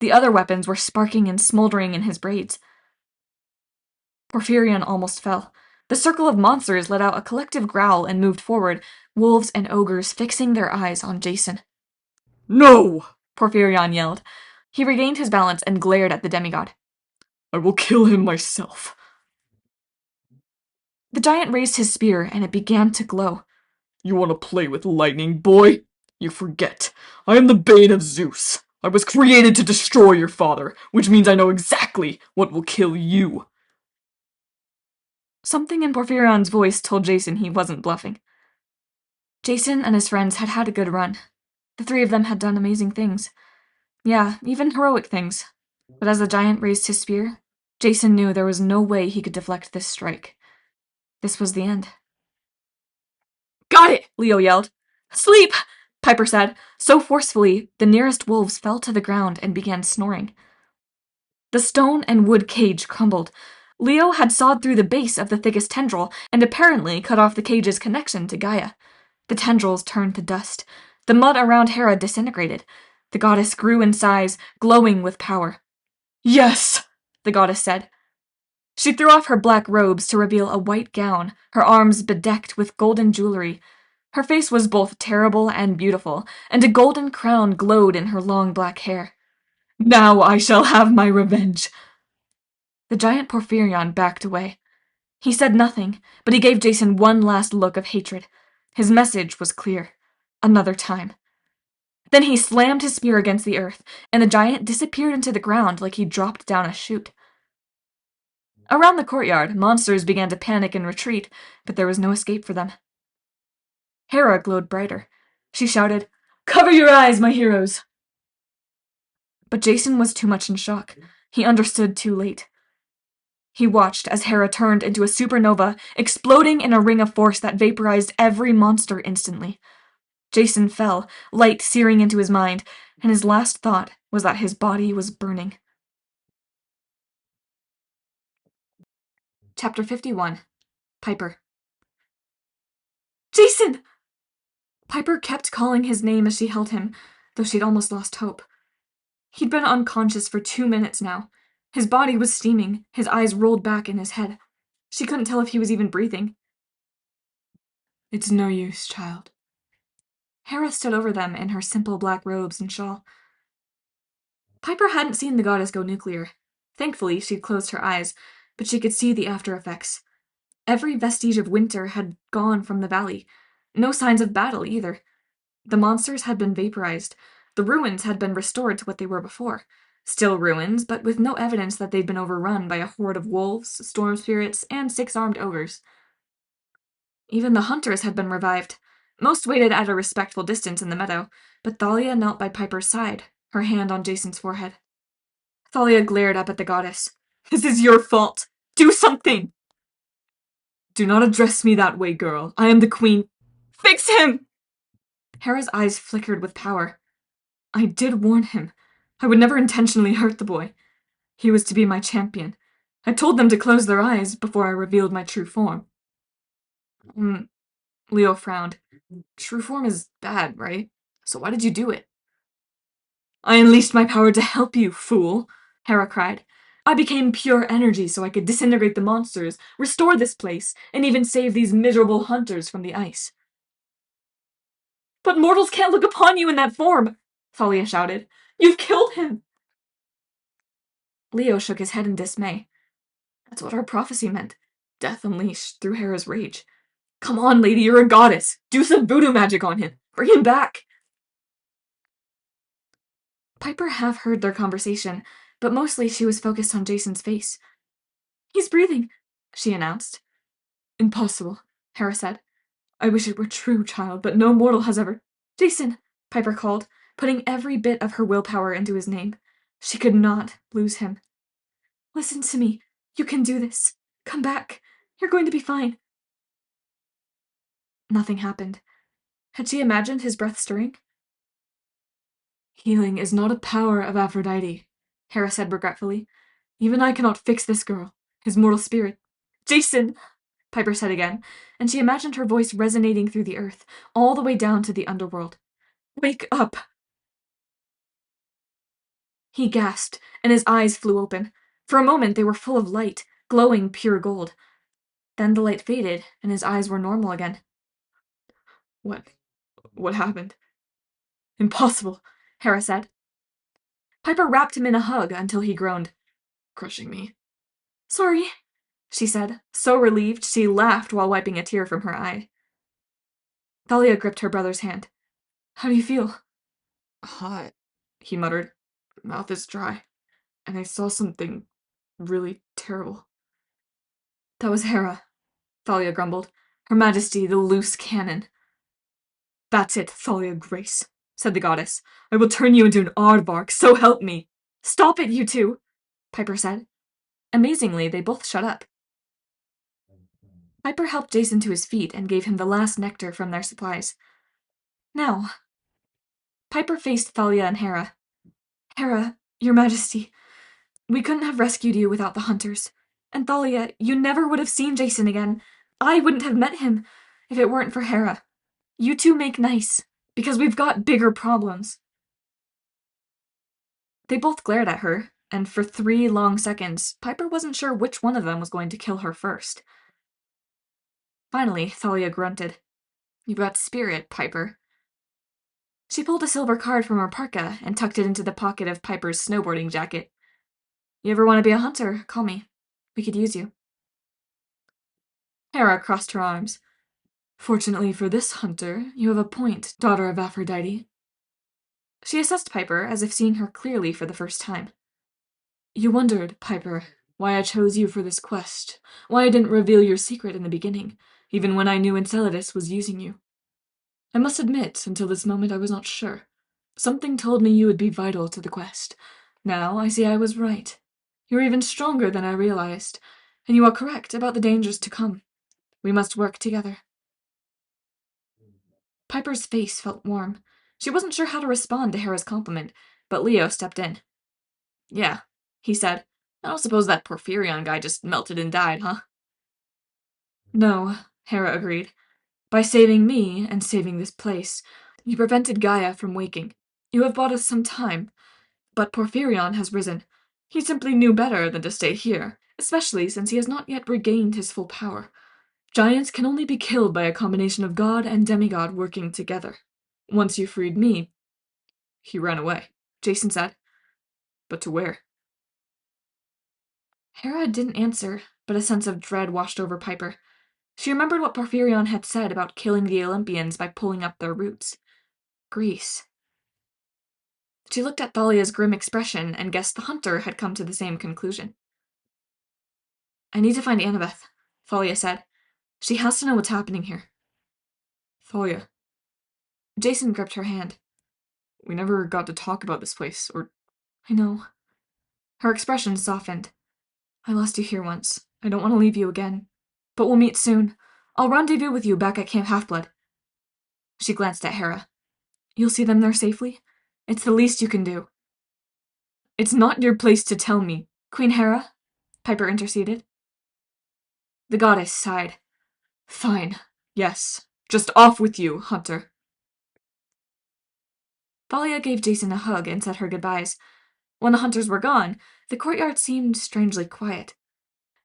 The other weapons were sparking and smoldering in his braids. Porphyrion almost fell. The circle of monsters let out a collective growl and moved forward, wolves and ogres fixing their eyes on Jason. No! Porphyrion yelled. He regained his balance and glared at the demigod. I will kill him myself. The giant raised his spear, and it began to glow. You want to play with lightning, boy? You forget. I am the bane of Zeus. I was created to destroy your father, which means I know exactly what will kill you. Something in Porphyrion's voice told Jason he wasn't bluffing. Jason and his friends had had a good run. The three of them had done amazing things. Yeah, even heroic things. But as the giant raised his spear, Jason knew there was no way he could deflect this strike. This was the end. Got it! Leo yelled. Sleep! Piper said, so forcefully the nearest wolves fell to the ground and began snoring. The stone and wood cage crumbled. Leo had sawed through the base of the thickest tendril and apparently cut off the cage's connection to Gaia. The tendrils turned to dust. The mud around Hera disintegrated. The goddess grew in size, glowing with power. Yes, the goddess said. She threw off her black robes to reveal a white gown, her arms bedecked with golden jewelry. Her face was both terrible and beautiful, and a golden crown glowed in her long black hair. Now I shall have my revenge. The giant Porphyrion backed away. He said nothing, but he gave Jason one last look of hatred. His message was clear. Another time. Then he slammed his spear against the earth, and the giant disappeared into the ground like he dropped down a chute. Around the courtyard, monsters began to panic and retreat, but there was no escape for them. Hera glowed brighter. She shouted, Cover your eyes, my heroes! But Jason was too much in shock. He understood too late. He watched as Hera turned into a supernova, exploding in a ring of force that vaporized every monster instantly. Jason fell, light searing into his mind, and his last thought was that his body was burning. Chapter 51. Piper. Jason! Piper kept calling his name as she held him, though she'd almost lost hope. He'd been unconscious for 2 minutes now. His body was steaming, his eyes rolled back in his head. She couldn't tell if he was even breathing. It's no use, child. Hera stood over them in her simple black robes and shawl. Piper hadn't seen the goddess go nuclear. Thankfully, she'd closed her eyes, but she could see the after effects. Every vestige of winter had gone from the valley. No signs of battle, either. The monsters had been vaporized. The ruins had been restored to what they were before. Still ruins, but with no evidence that they'd been overrun by a horde of wolves, storm spirits, and six-armed ogres. Even the hunters had been revived. Most waited at a respectful distance in the meadow, but Thalia knelt by Piper's side, her hand on Jason's forehead. Thalia glared up at the goddess. This is your fault! Do something! Do not address me that way, girl. I am the queen. Fix him! Hera's eyes flickered with power. I did warn him. I would never intentionally hurt the boy. He was to be my champion. I told them to close their eyes before I revealed my true form. Leo frowned. True form is bad, right? So why did you do it? I unleashed my power to help you, fool, Hera cried. I became pure energy so I could disintegrate the monsters, restore this place, and even save these miserable hunters from the ice. But mortals can't look upon you in that form, Thalia shouted. You've killed him! Leo shook his head in dismay. That's what our prophecy meant. Death unleashed through Hera's rage. Come on, lady, you're a goddess. Do some voodoo magic on him. Bring him back. Piper half heard their conversation, but mostly she was focused on Jason's face. He's breathing, she announced. Impossible, Hera said. I wish it were true, child, but no mortal has ever... Jason, Piper called, putting every bit of her willpower into his name. She could not lose him. Listen to me. You can do this. Come back. You're going to be fine. Nothing happened. Had she imagined his breath stirring? Healing is not a power of Aphrodite, Hera said regretfully. Even I cannot fix this girl, his mortal spirit. Jason, Piper said again, and she imagined her voice resonating through the earth, all the way down to the underworld. Wake up! He gasped, and his eyes flew open. For a moment they were full of light, glowing pure gold. Then the light faded, and his eyes were normal again. What happened? Impossible, Hera said. Piper wrapped him in a hug until he groaned. Crushing me. Sorry, she said, so relieved she laughed while wiping a tear from her eye. Thalia gripped her brother's hand. How do you feel? Hot, he muttered. Mouth is dry, and I saw something really terrible. That was Hera, Thalia grumbled. Her Majesty, the loose cannon. That's it, Thalia Grace, said the goddess. I will turn you into an aardvark, so help me. Stop it, you two, Piper said. Amazingly, they both shut up. Piper helped Jason to his feet and gave him the last nectar from their supplies. Now, Piper faced Thalia and Hera. Hera, your Majesty, we couldn't have rescued you without the hunters. And Thalia, you never would have seen Jason again. I wouldn't have met him if it weren't for Hera. You two make nice, because we've got bigger problems. They both glared at her, and for 3 long seconds, Piper wasn't sure which one of them was going to kill her first. Finally, Thalia grunted. You've got spirit, Piper. She pulled a silver card from her parka and tucked it into the pocket of Piper's snowboarding jacket. You ever want to be a hunter, call me. We could use you. Hera crossed her arms. Fortunately for this hunter, you have a point, daughter of Aphrodite. She assessed Piper as if seeing her clearly for the first time. You wondered, Piper, why I chose you for this quest, why I didn't reveal your secret in the beginning, even when I knew Enceladus was using you. I must admit, until this moment I was not sure. Something told me you would be vital to the quest. Now I see I was right. You're even stronger than I realized, and you are correct about the dangers to come. We must work together. Piper's face felt warm. She wasn't sure how to respond to Hera's compliment, but Leo stepped in. Yeah, he said. I don't suppose that Porphyrion guy just melted and died, huh? No, Hera agreed. By saving me and saving this place, you prevented Gaia from waking. You have bought us some time. But Porphyrion has risen. He simply knew better than to stay here, especially since he has not yet regained his full power. Giants can only be killed by a combination of god and demigod working together. Once you freed me, he ran away, Jason said. But to where? Hera didn't answer, but a sense of dread washed over Piper. She remembered what Porphyrion had said about killing the Olympians by pulling up their roots. Greece. She looked at Thalia's grim expression and guessed the hunter had come to the same conclusion. I need to find Annabeth, Thalia said. She has to know what's happening here. Thalia. Jason gripped her hand. We never got to talk about this place, or... I know. Her expression softened. I lost you here once. I don't want to leave you again. But we'll meet soon. I'll rendezvous with you back at Camp Half-Blood. She glanced at Hera. You'll see them there safely? It's the least you can do. It's not your place to tell me. Queen Hera? Piper interceded. The goddess sighed. Fine. Yes. Just off with you, Hunter. Thalia gave Jason a hug and said her goodbyes. When the hunters were gone, the courtyard seemed strangely quiet.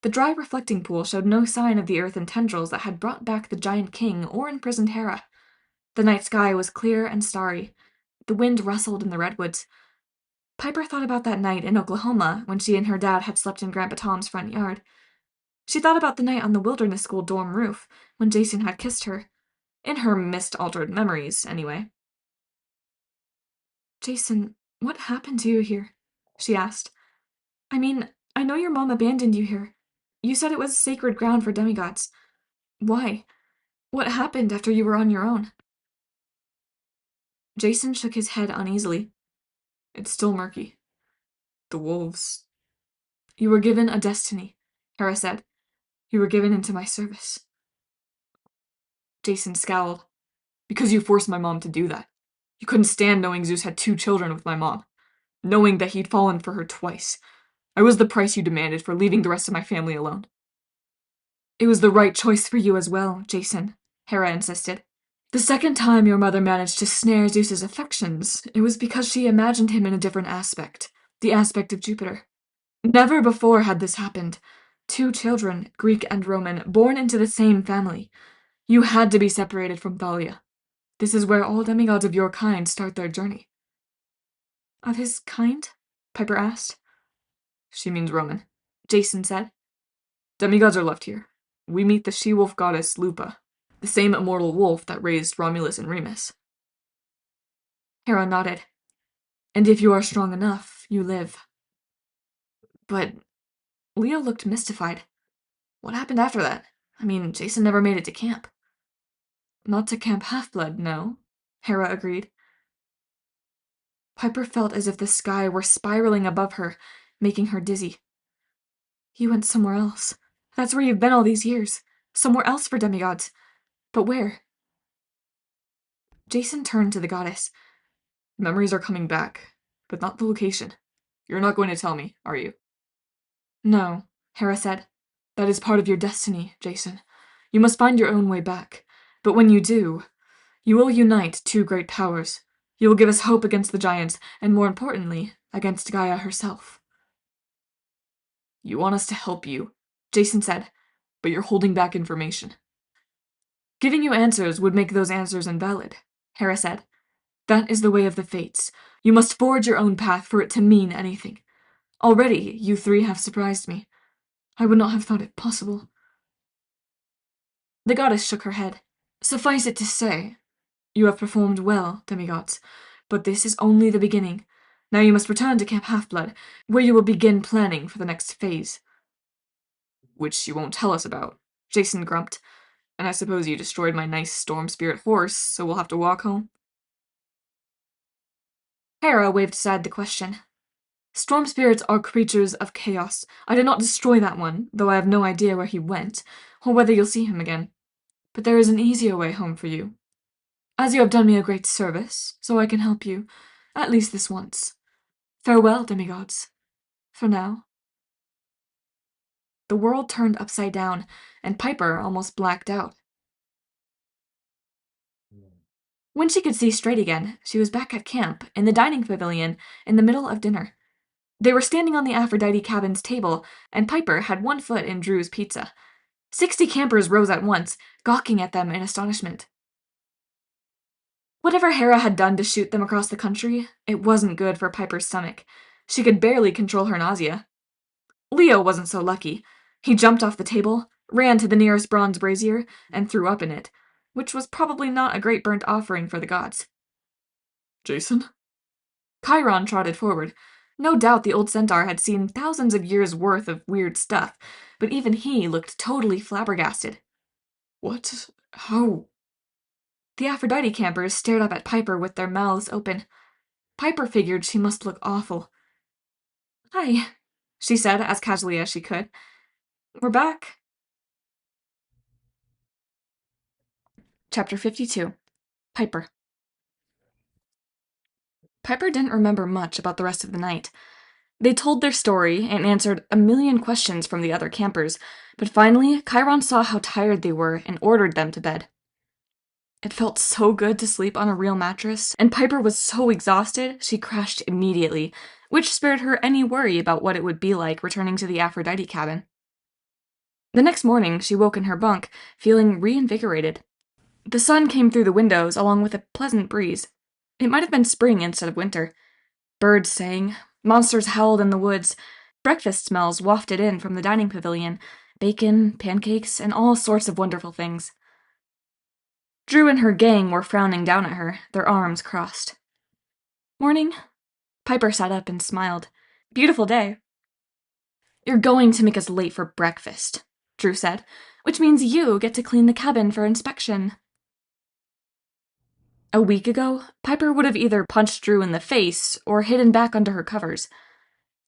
The dry reflecting pool showed no sign of the earthen tendrils that had brought back the giant king or imprisoned Hera. The night sky was clear and starry. The wind rustled in the redwoods. Piper thought about that night in Oklahoma when she and her dad had slept in Grandpa Tom's front yard. She thought about the night on the wilderness school dorm roof when Jason had kissed her. In her mist-altered memories, anyway. Jason, what happened to you here? She asked. I mean, I know your mom abandoned you here. You said it was sacred ground for demigods. Why? What happened after you were on your own? Jason shook his head uneasily. It's still murky. The wolves. You were given a destiny, Hera said. You were given into my service. Jason scowled. Because you forced my mom to do that. You couldn't stand knowing Zeus had 2 children with my mom. Knowing that he'd fallen for her twice. I was the price you demanded for leaving the rest of my family alone. It was the right choice for you as well, Jason, Hera insisted. The second time your mother managed to snare Zeus's affections, it was because she imagined him in a different aspect, the aspect of Jupiter. Never before had this happened. 2 children, Greek and Roman, born into the same family. You had to be separated from Thalia. This is where all demigods of your kind start their journey. Of his kind? Piper asked. She means Roman, Jason said. Demigods are left here. We meet the she-wolf goddess Lupa, the same immortal wolf that raised Romulus and Remus. Hera nodded. And if you are strong enough, you live. But Leo looked mystified. What happened after that? I mean, Jason never made it to camp. Not to Camp Half-Blood, no, Hera agreed. Piper felt as if the sky were spiraling above her, making her dizzy. You went somewhere else. That's where you've been all these years. Somewhere else for demigods. But where? Jason turned to the goddess. Memories are coming back, but not the location. You're not going to tell me, are you? No, Hera said. That is part of your destiny, Jason. You must find your own way back. But when you do, you will unite 2 great powers. You will give us hope against the giants, and more importantly, against Gaia herself. You want us to help you, Jason said, but you're holding back information. Giving you answers would make those answers invalid, Hera said. That is the way of the fates. You must forge your own path for it to mean anything. Already, you 3 have surprised me. I would not have thought it possible. The goddess shook her head. Suffice it to say, you have performed well, demigods, but this is only the beginning. Now you must return to Camp Half-Blood, where you will begin planning for the next phase. Which you won't tell us about, Jason grumped. And I suppose you destroyed my nice storm spirit horse, so we'll have to walk home? Hera waved aside the question. Storm spirits are creatures of chaos. I did not destroy that one, though I have no idea where he went, or whether you'll see him again. But there is an easier way home for you. As you have done me a great service, so I can help you, at least this once. Farewell, demigods. For now. The world turned upside down, and Piper almost blacked out. When she could see straight again, she was back at camp, in the dining pavilion, in the middle of dinner. They were standing on the Aphrodite cabin's table, and Piper had one foot in Drew's pizza. 60 campers rose at once, gawking at them in astonishment. Whatever Hera had done to shoot them across the country, it wasn't good for Piper's stomach. She could barely control her nausea. Leo wasn't so lucky. He jumped off the table, ran to the nearest bronze brazier, and threw up in it, which was probably not a great burnt offering for the gods. Jason? Chiron trotted forward. No doubt the old centaur had seen thousands of years' worth of weird stuff, but even he looked totally flabbergasted. What? How? The Aphrodite campers stared up at Piper with their mouths open. Piper figured she must look awful. "Hi," she said as casually as she could. "We're back." Chapter 52. Piper. Piper didn't remember much about the rest of the night. They told their story and answered a million questions from the other campers, but finally Chiron saw how tired they were and ordered them to bed. It felt so good to sleep on a real mattress, and Piper was so exhausted she crashed immediately, which spared her any worry about what it would be like returning to the Aphrodite cabin. The next morning, she woke in her bunk, feeling reinvigorated. The sun came through the windows along with a pleasant breeze. It might have been spring instead of winter. Birds sang, monsters howled in the woods, breakfast smells wafted in from the dining pavilion, bacon, pancakes, and all sorts of wonderful things. Drew and her gang were frowning down at her, their arms crossed. "Morning." Piper sat up and smiled. "Beautiful day." "You're going to make us late for breakfast," Drew said, "which means you get to clean the cabin for inspection." A week ago, Piper would have either punched Drew in the face or hidden back under her covers.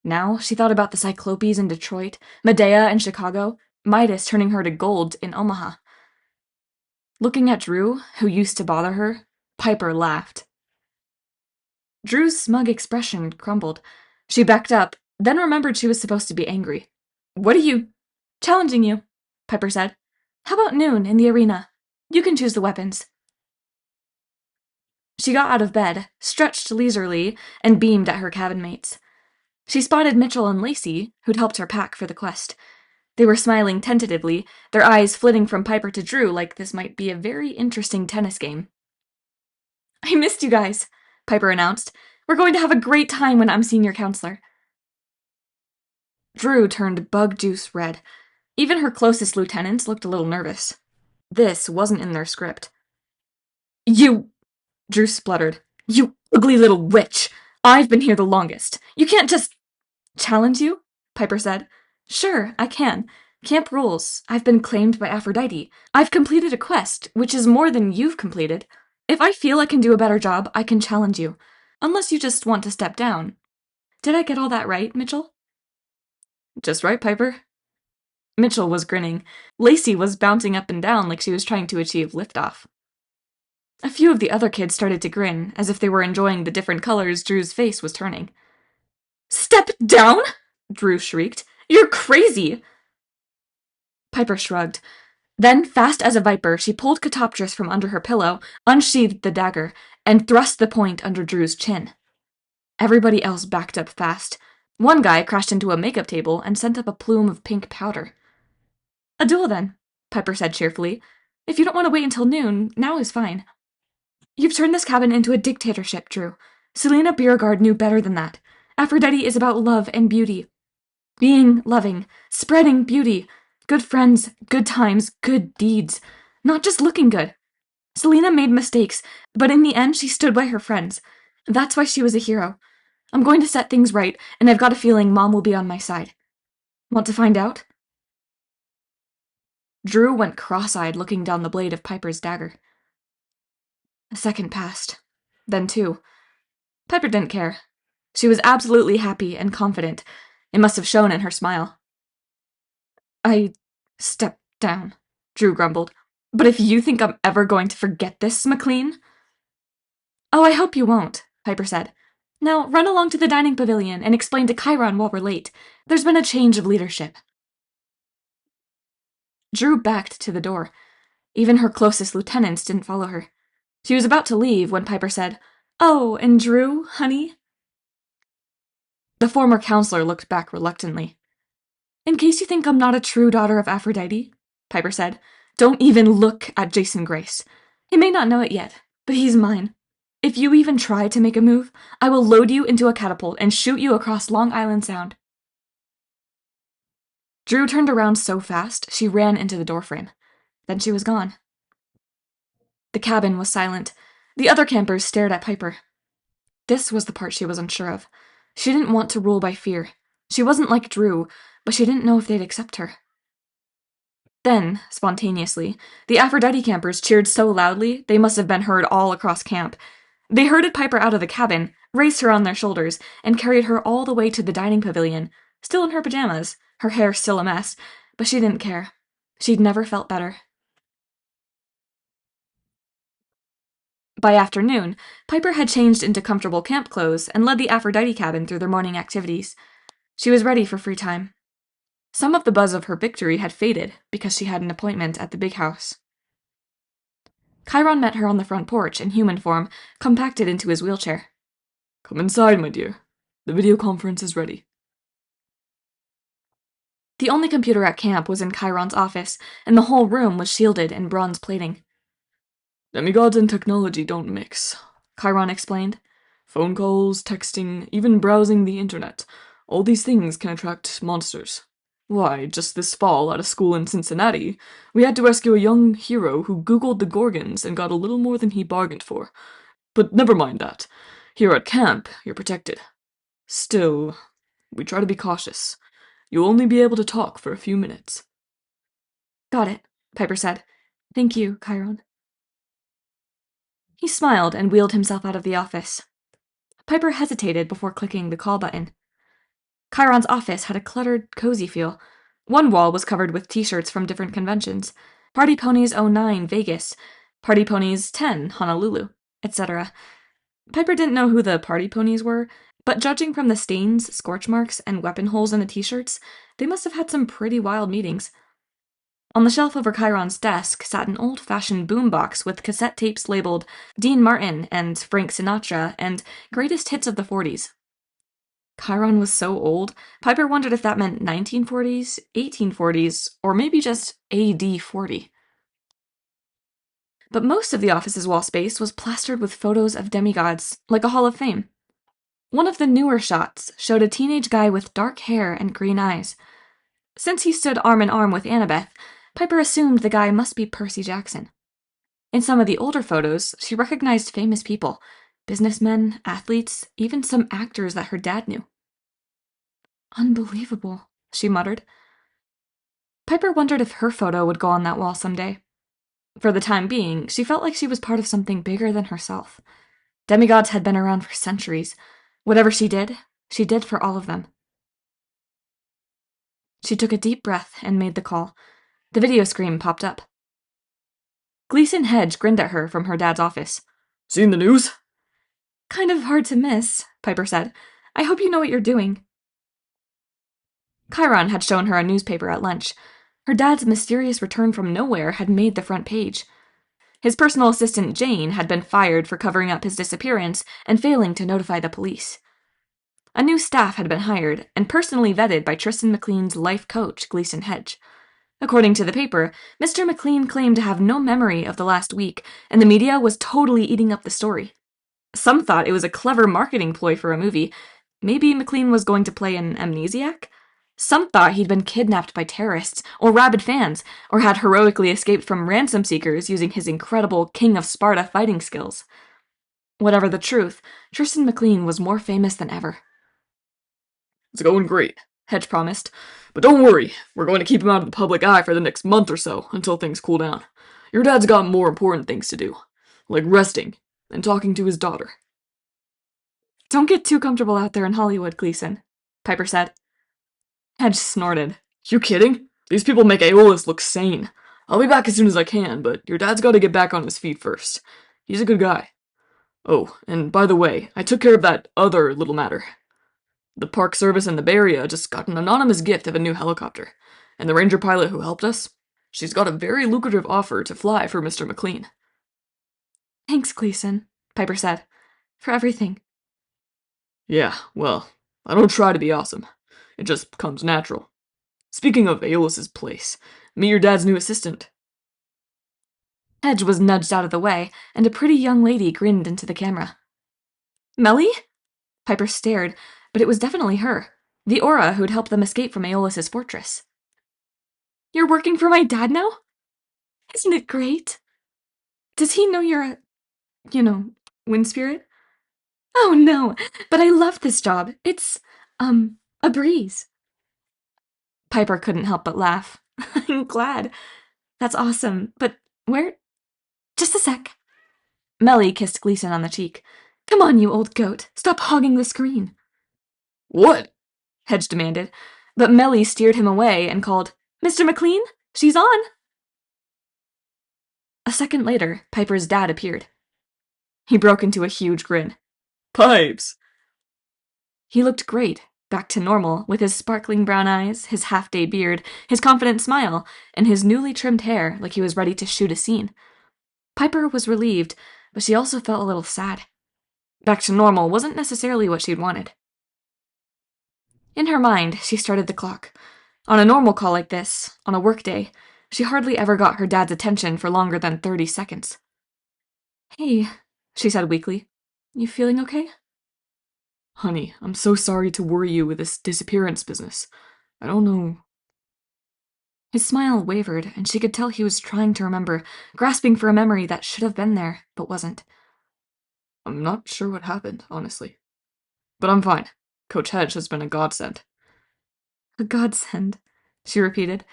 Now she thought about the Cyclopes in Detroit, Medea in Chicago, Midas turning her to gold in Omaha. Looking at Drew, who used to bother her, Piper laughed. Drew's smug expression crumbled. She backed up, then remembered she was supposed to be angry. "What are you—" "Challenging you," Piper said. "How about noon in the arena? You can choose the weapons." She got out of bed, stretched leisurely, and beamed at her cabin mates. She spotted Mitchell and Lacey, who'd helped her pack for the quest. They were smiling tentatively, their eyes flitting from Piper to Drew like this might be a very interesting tennis game. "I missed you guys," Piper announced. "We're going to have a great time when I'm senior counselor." Drew turned bug juice red. Even her closest lieutenants looked a little nervous. This wasn't in their script. "You," Drew spluttered. "You ugly little witch! I've been here the longest. You can't just—" "Challenge you?" Piper said. "Sure, I can. Camp rules. I've been claimed by Aphrodite. I've completed a quest, which is more than you've completed. If I feel I can do a better job, I can challenge you. Unless you just want to step down. Did I get all that right, Mitchell?" "Just right, Piper." Mitchell was grinning. Lacey was bouncing up and down like she was trying to achieve liftoff. A few of the other kids started to grin, as if they were enjoying the different colors Drew's face was turning. "Step down?" Drew shrieked. "You're crazy!" Piper shrugged. Then, fast as a viper, she pulled Catoptris from under her pillow, unsheathed the dagger, and thrust the point under Drew's chin. Everybody else backed up fast. One guy crashed into a makeup table and sent up a plume of pink powder. "A duel, then," Piper said cheerfully. "If you don't want to wait until noon, now is fine." "You've turned this cabin into a dictatorship, Drew. Selena Beauregard knew better than that. Aphrodite is about love and beauty. Being loving, spreading beauty, good friends, good times, good deeds. Not just looking good. Selena made mistakes, but in the end she stood by her friends. That's why she was a hero. I'm going to set things right, and I've got a feeling Mom will be on my side. Want to find out?" Drew went cross-eyed looking down the blade of Piper's dagger. A second passed. Then two. Piper didn't care. She was absolutely happy and confident. It must have shown in her smile. "I stepped down," Drew grumbled. "But if you think I'm ever going to forget this, McLean—" "Oh, I hope you won't," Piper said. "Now run along to the dining pavilion and explain to Chiron while we're late. There's been a change of leadership." Drew backed to the door. Even her closest lieutenants didn't follow her. She was about to leave when Piper said, "Oh, and Drew, honey?" The former counselor looked back reluctantly. "In case you think I'm not a true daughter of Aphrodite, Piper said. "Don't even look at Jason Grace. He may not know it yet, but he's mine. If you even try to make a move, I will load you into a catapult and shoot you across Long Island Sound." Drew turned around so fast, she ran into the doorframe. Then she was gone. The cabin was silent. The other campers stared at Piper. This was the part she was unsure of. She didn't want to rule by fear. She wasn't like Drew, but she didn't know if they'd accept her. Then, spontaneously, the Aphrodite campers cheered so loudly they must have been heard all across camp. They herded Piper out of the cabin, raised her on their shoulders, and carried her all the way to the dining pavilion, still in her pajamas, her hair still a mess, but she didn't care. She'd never felt better. By afternoon, Piper had changed into comfortable camp clothes and led the Aphrodite cabin through their morning activities. She was ready for free time. Some of the buzz of her victory had faded because she had an appointment at the big house. Chiron met her on the front porch in human form, compacted into his wheelchair. "Come inside, my dear. The video conference is ready." The only computer at camp was in Chiron's office, and the whole room was shielded in bronze plating. "Demigods and technology don't mix," Chiron explained. "Phone calls, texting, even browsing the internet. All these things can attract monsters. Why, just this fall at a school in Cincinnati, we had to rescue a young hero who Googled the Gorgons and got a little more than he bargained for. But never mind that. Here at camp, you're protected. Still, we try to be cautious. You'll only be able to talk for a few minutes." "Got it," Piper said. "Thank you, Chiron." He smiled and wheeled himself out of the office. Piper hesitated before clicking the call button. Chiron's office had a cluttered, cozy feel. One wall was covered with t-shirts from different conventions. Party Ponies 09 Vegas, Party Ponies 10 Honolulu, etc. Piper didn't know who the Party Ponies were, but judging from the stains, scorch marks, and weapon holes in the t-shirts, they must have had some pretty wild meetings. On the shelf over Chiron's desk sat an old-fashioned boombox with cassette tapes labeled Dean Martin and Frank Sinatra and Greatest Hits of the 40s. Chiron was so old, Piper wondered if that meant 1940s, 1840s, or maybe just AD 40. But most of the office's wall space was plastered with photos of demigods, like a Hall of Fame. One of the newer shots showed a teenage guy with dark hair and green eyes. Since he stood arm in arm with Annabeth, Piper assumed the guy must be Percy Jackson. In some of the older photos, she recognized famous people, businessmen, athletes, even some actors that her dad knew. "Unbelievable," she muttered. Piper wondered if her photo would go on that wall someday. For the time being, she felt like she was part of something bigger than herself. Demigods had been around for centuries. Whatever she did for all of them. She took a deep breath and made the call. The video screen popped up. Gleason Hedge grinned at her from her dad's office. "Seen the news?" "Kind of hard to miss," Piper said. "I hope you know what you're doing." Chiron had shown her a newspaper at lunch. Her dad's mysterious return from nowhere had made the front page. His personal assistant Jane had been fired for covering up his disappearance and failing to notify the police. A new staff had been hired and personally vetted by Tristan McLean's life coach, Gleason Hedge. According to the paper, Mr. McLean claimed to have no memory of the last week, and the media was totally eating up the story. Some thought it was a clever marketing ploy for a movie. Maybe McLean was going to play an amnesiac? Some thought he'd been kidnapped by terrorists, or rabid fans, or had heroically escaped from ransom seekers using his incredible King of Sparta fighting skills. Whatever the truth, Tristan McLean was more famous than ever. "It's going great," Hedge promised. "But don't worry, we're going to keep him out of the public eye for the next month or so, until things cool down. Your dad's got more important things to do, like resting and talking to his daughter." "Don't get too comfortable out there in Hollywood, Gleason," Piper said. Hedge snorted. "You kidding? These people make Aeolus look sane. I'll be back as soon as I can, but your dad's got to get back on his feet first. He's a good guy. Oh, and by the way, I took care of that other little matter. The Park Service in the Bay Area just got an anonymous gift of a new helicopter, and the ranger pilot who helped us, she's got a very lucrative offer to fly for Mr. McLean." "Thanks, Gleason," Piper said, "for everything." "Yeah, well, I don't try to be awesome. It just comes natural. Speaking of Aeolus's place, meet your dad's new assistant. Hedge was nudged out of the way, and a pretty young lady grinned into the camera. Melly? Piper stared, but it was definitely her, the Aura who'd helped them escape from Aeolus's fortress. You're working for my dad now? Isn't it great? Does he know you're wind spirit? Oh no, but I love this job. It's, a breeze. Piper couldn't help but laugh. I'm glad. That's awesome, but where? Just a sec. Melly kissed Gleason on the cheek. Come on, you old goat. Stop hogging the screen. What? Hedge demanded, but Melly steered him away and called, Mr. McLean, she's on. A second later, Piper's dad appeared. He broke into a huge grin. Pipes! He looked great, back to normal, with his sparkling brown eyes, his half-day beard, his confident smile, and his newly trimmed hair like he was ready to shoot a scene. Piper was relieved, but she also felt a little sad. Back to normal wasn't necessarily what she'd wanted. In her mind, she started the clock. On a normal call like this, on a workday, she hardly ever got her dad's attention for longer than 30 seconds. Hey, she said weakly. You feeling okay? Honey, I'm so sorry to worry you with this disappearance business. I don't know. His smile wavered, and she could tell he was trying to remember, grasping for a memory that should have been there, but wasn't. I'm not sure what happened, honestly. But I'm fine. Coach Hedge has been a godsend. A godsend, she repeated.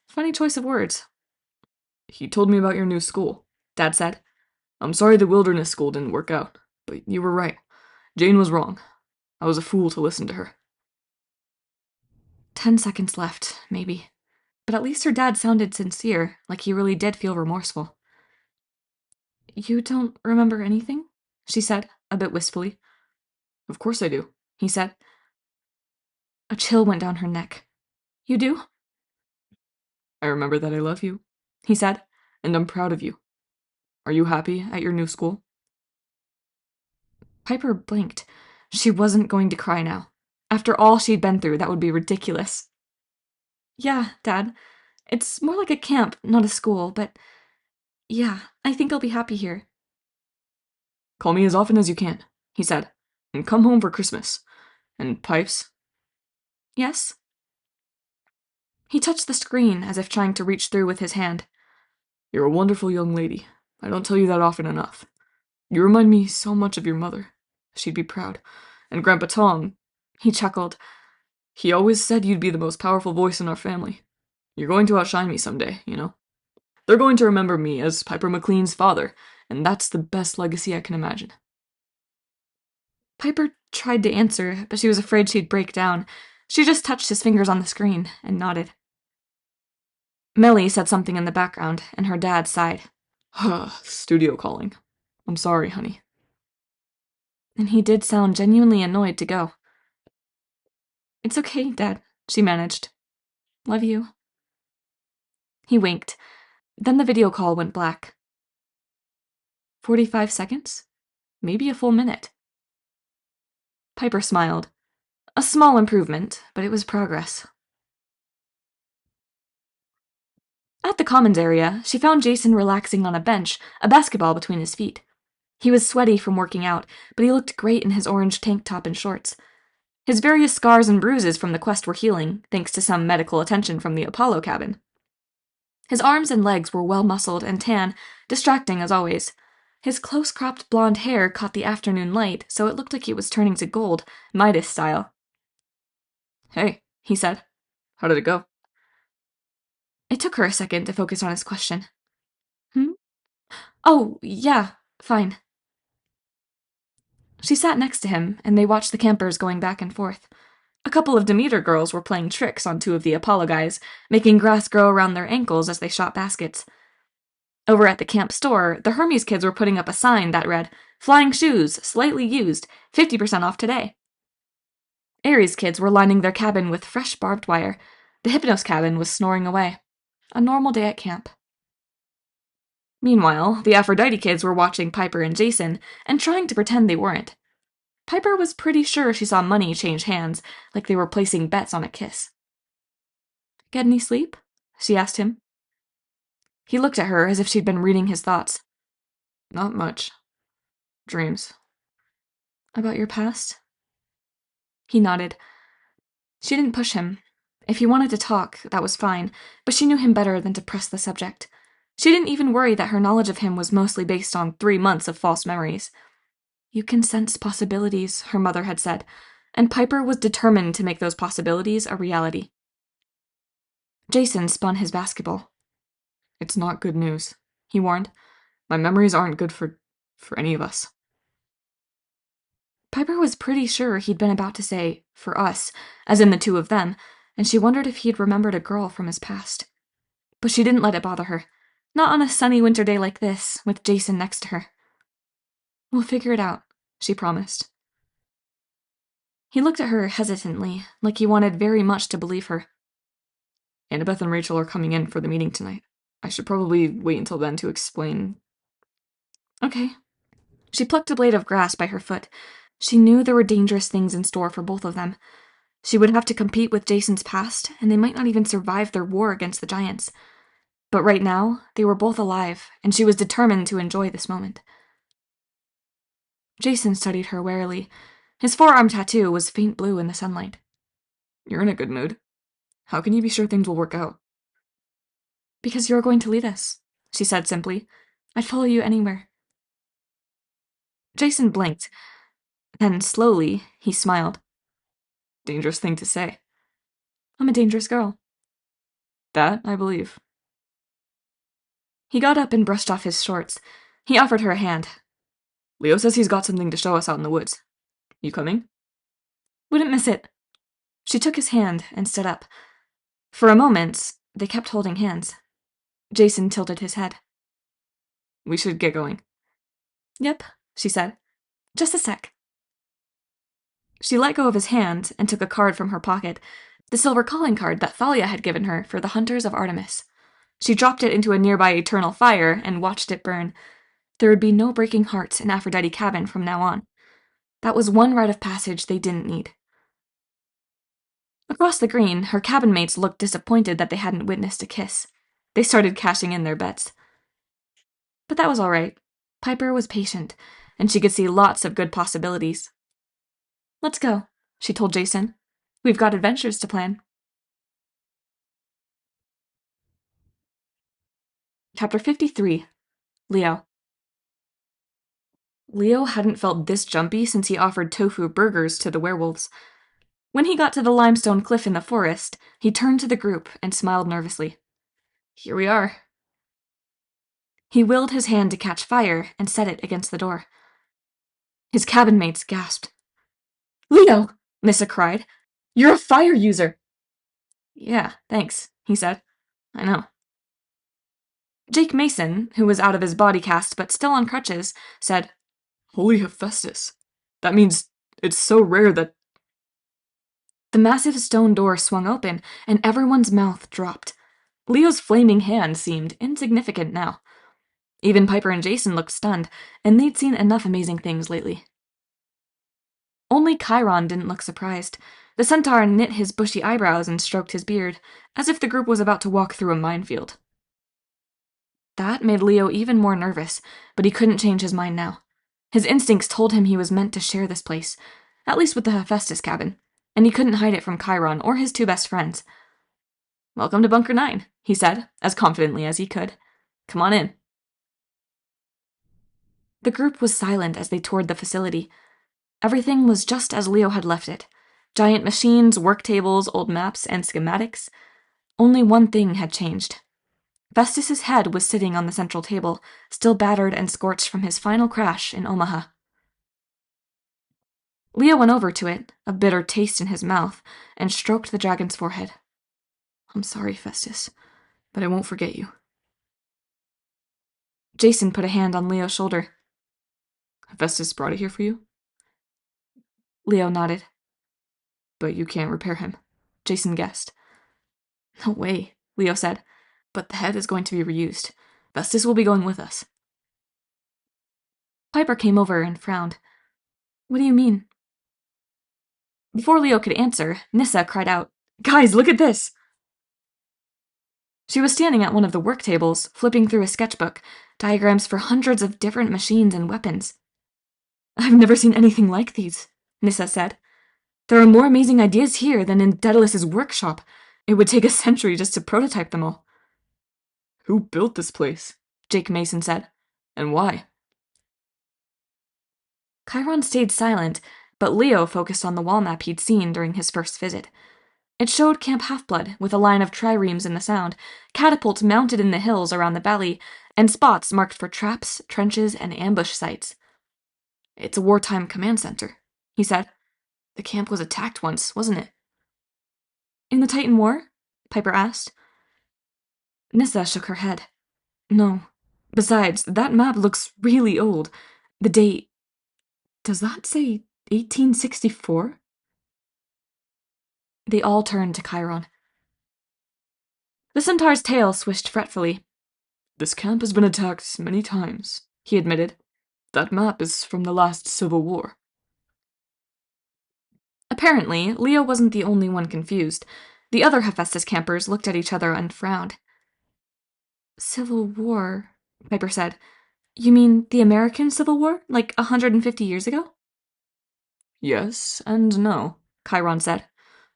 Funny choice of words. He told me about your new school, Dad said. I'm sorry the wilderness school didn't work out, but you were right. Jane was wrong. I was a fool to listen to her. 10 seconds left, maybe. But at least her dad sounded sincere, like he really did feel remorseful. You don't remember anything? She said, a bit wistfully. Of course I do, he said. A chill went down her neck. You do? I remember that I love you, he said, and I'm proud of you. Are you happy at your new school? Piper blinked. She wasn't going to cry now. After all she'd been through, that would be ridiculous. Yeah, Dad. It's more like a camp, not a school, but yeah, I think I'll be happy here. Call me as often as you can, he said, and come home for Christmas. And Pipes? Yes? He touched the screen as if trying to reach through with his hand. You're a wonderful young lady. I don't tell you that often enough. You remind me so much of your mother. She'd be proud. And Grandpa Tom, he chuckled. He always said you'd be the most powerful voice in our family. You're going to outshine me someday, you know? They're going to remember me as Piper McLean's father, and that's the best legacy I can imagine. Piper tried to answer, but she was afraid she'd break down. She just touched his fingers on the screen and nodded. Melly said something in the background, and her dad sighed. Studio calling. I'm sorry, honey. And he did sound genuinely annoyed to go. It's okay, Dad, she managed. Love you. He winked. Then the video call went black. 45 seconds? Maybe a full minute. Piper smiled. A small improvement, but it was progress. At the commons area, she found Jason relaxing on a bench, a basketball between his feet. He was sweaty from working out, but he looked great in his orange tank top and shorts. His various scars and bruises from the quest were healing, thanks to some medical attention from the Apollo cabin. His arms and legs were well-muscled and tan, distracting as always. His close-cropped blonde hair caught the afternoon light, so it looked like it was turning to gold, Midas style. Hey, he said. How did it go? It took her a second to focus on his question. Oh, yeah, fine. She sat next to him, and they watched the campers going back and forth. A couple of Demeter girls were playing tricks on two of the Apollo guys, making grass grow around their ankles as they shot baskets. Over at the camp store, the Hermes kids were putting up a sign that read, Flying shoes, slightly used, 50% off today. Ares kids were lining their cabin with fresh barbed wire. The Hypnos cabin was snoring away. A normal day at camp. Meanwhile, the Aphrodite kids were watching Piper and Jason, and trying to pretend they weren't. Piper was pretty sure she saw money change hands, like they were placing bets on a kiss. Get any sleep? She asked him. He looked at her as if she'd been reading his thoughts. Not much. Dreams. About your past? He nodded. She didn't push him. If he wanted to talk, that was fine, but she knew him better than to press the subject. She didn't even worry that her knowledge of him was mostly based on 3 months of false memories. You can sense possibilities, her mother had said, and Piper was determined to make those possibilities a reality. Jason spun his basketball. It's not good news, he warned. My memories aren't good for any of us. Piper was pretty sure he'd been about to say, for us, as in the two of them, and she wondered if he'd remembered a girl from his past. But she didn't let it bother her. Not on a sunny winter day like this, with Jason next to her. We'll figure it out, she promised. He looked at her hesitantly, like he wanted very much to believe her. Annabeth and Rachel are coming in for the meeting tonight. I should probably wait until then to explain. Okay. She plucked a blade of grass by her foot. She knew there were dangerous things in store for both of them. She would have to compete with Jason's past, and they might not even survive their war against the giants. But right now, they were both alive, and she was determined to enjoy this moment. Jason studied her warily. His forearm tattoo was faint blue in the sunlight. You're in a good mood. How can you be sure things will work out? Because you're going to lead us, she said simply. I'd follow you anywhere. Jason blinked. Then, slowly, he smiled. Dangerous thing to say. I'm a dangerous girl. That, I believe. He got up and brushed off his shorts. He offered her a hand. Leo says he's got something to show us out in the woods. You coming? Wouldn't miss it. She took his hand and stood up. For a moment, they kept holding hands. Jason tilted his head. We should get going. Yep, she said. Just a sec. She let go of his hand and took a card from her pocket, the silver calling card that Thalia had given her for the Hunters of Artemis. She dropped it into a nearby eternal fire and watched it burn. There would be no breaking hearts in Aphrodite Cabin from now on. That was one rite of passage they didn't need. Across the green, her cabin mates looked disappointed that they hadn't witnessed a kiss. They started cashing in their bets. But that was all right. Piper was patient, and she could see lots of good possibilities. Let's go, she told Jason. We've got adventures to plan. Chapter 53. Leo. Leo hadn't felt this jumpy since he offered tofu burgers to the werewolves. When he got to the limestone cliff in the forest, he turned to the group and smiled nervously. Here we are. He willed his hand to catch fire and set it against the door. His cabin mates gasped. Leo, Nissa cried. You're a fire user. Yeah, thanks, he said. I know. Jake Mason, who was out of his body cast but still on crutches, said, Holy Hephaestus. That means it's so rare that... The massive stone door swung open, and everyone's mouth dropped. Leo's flaming hand seemed insignificant now. Even Piper and Jason looked stunned, and they'd seen enough amazing things lately. Only Chiron didn't look surprised. The centaur knit his bushy eyebrows and stroked his beard, as if the group was about to walk through a minefield. That made Leo even more nervous, but he couldn't change his mind now. His instincts told him he was meant to share this place, at least with the Hephaestus cabin, and he couldn't hide it from Chiron or his 2 best friends. Welcome to Bunker 9, he said, as confidently as he could. Come on in. The group was silent as they toured the facility. Everything was just as Leo had left it. Giant machines, work tables, old maps, and schematics. Only one thing had changed. Festus's head was sitting on the central table, still battered and scorched from his final crash in Omaha. Leo went over to it, a bitter taste in his mouth, and stroked the dragon's forehead. I'm sorry, Festus, but I won't forget you. Jason put a hand on Leo's shoulder. Hephaestus brought it here for you? Leo nodded. But you can't repair him, Jason guessed. No way, Leo said. But the head is going to be reused. Festus will be going with us. Piper came over and frowned. What do you mean? Before Leo could answer, Nissa cried out, Guys, look at this! She was standing at one of the work tables, flipping through a sketchbook, diagrams for hundreds of different machines and weapons. "I've never seen anything like these," Nissa said. "There are more amazing ideas here than in Daedalus's workshop. It would take a century just to prototype them all." "Who built this place?" Jake Mason said. "And why?" Chiron stayed silent, but Leo focused on the wall map he'd seen during his first visit. It showed Camp Half-Blood with a line of triremes in the sound, catapults mounted in the hills around the valley, and spots marked for traps, trenches, and ambush sites. "It's a wartime command center," he said. "The camp was attacked once, wasn't it?" "In the Titan War?" Piper asked. Nissa shook her head. "No. Besides, that map looks really old. The date... Does that say 1864? They all turned to Chiron. The centaur's tail swished fretfully. "This camp has been attacked many times," he admitted. "That map is from the last Civil War." Apparently, Leo wasn't the only one confused. The other Hephaestus campers looked at each other and frowned. "Civil War," Piper said. "You mean the American Civil War, like 150 years ago?" "Yes and no," Chiron said.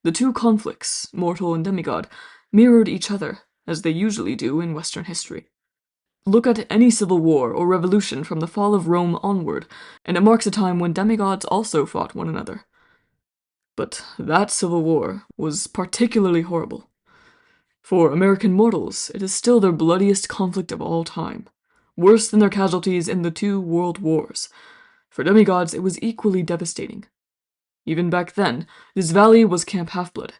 "The two conflicts, mortal and demigod, mirrored each other, as they usually do in Western history. Look at any civil war or revolution from the fall of Rome onward, and it marks a time when demigods also fought one another. But that civil war was particularly horrible. For American mortals, it is still their bloodiest conflict of all time, worse than their casualties in the 2 world wars. For demigods, it was equally devastating. Even back then, this valley was Camp Half-Blood.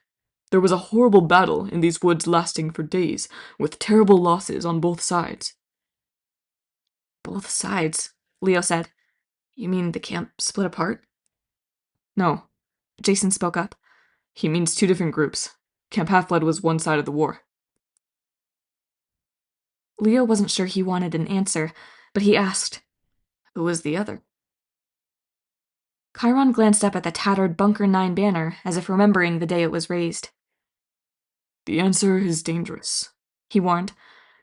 There was a horrible battle in these woods lasting for days, with terrible losses on both sides." "Both sides," Leo said. "You mean the camp split apart?" "No," Jason spoke up. "He means 2 different groups. Camp Half-Blood was one side of the war." Leo wasn't sure he wanted an answer, but he asked, "Who was the other?" Chiron glanced up at the tattered Bunker 9 banner, as if remembering the day it was raised. "The answer is dangerous," he warned.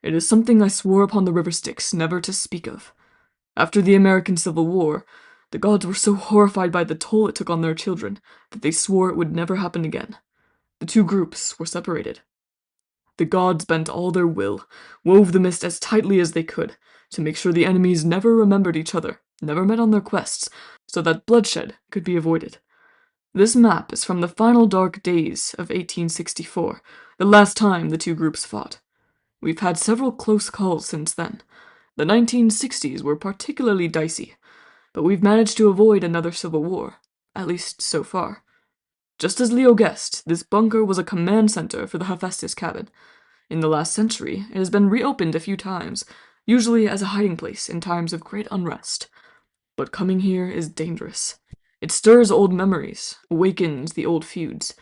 "It is something I swore upon the River Styx never to speak of. After the American Civil War, the gods were so horrified by the toll it took on their children that they swore it would never happen again. The 2 groups were separated. The gods bent all their will, wove the mist as tightly as they could, to make sure the enemies never remembered each other, never met on their quests, so that bloodshed could be avoided. This map is from the final dark days of 1864, the last time the 2 groups fought. We've had several close calls since then. The 1960s were particularly dicey, but we've managed to avoid another civil war, at least so far. Just as Leo guessed, this bunker was a command center for the Hephaestus cabin. In the last century, it has been reopened a few times, usually as a hiding place in times of great unrest. But coming here is dangerous. It stirs old memories, awakens the old feuds.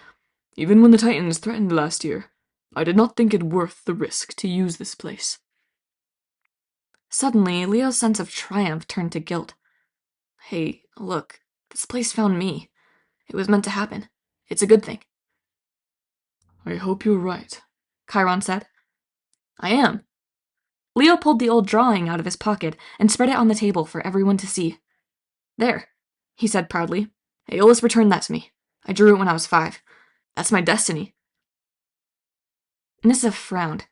Even when the Titans threatened last year, I did not think it worth the risk to use this place." Suddenly, Leo's sense of triumph turned to guilt. "Hey, look, this place found me. It was meant to happen. It's a good thing." "I hope you're right," Chiron said. "I am." Leo pulled the old drawing out of his pocket and spread it on the table for everyone to see. "There," he said proudly. "Aeolus returned that to me. I drew it when I was 5. That's my destiny." Nissa frowned.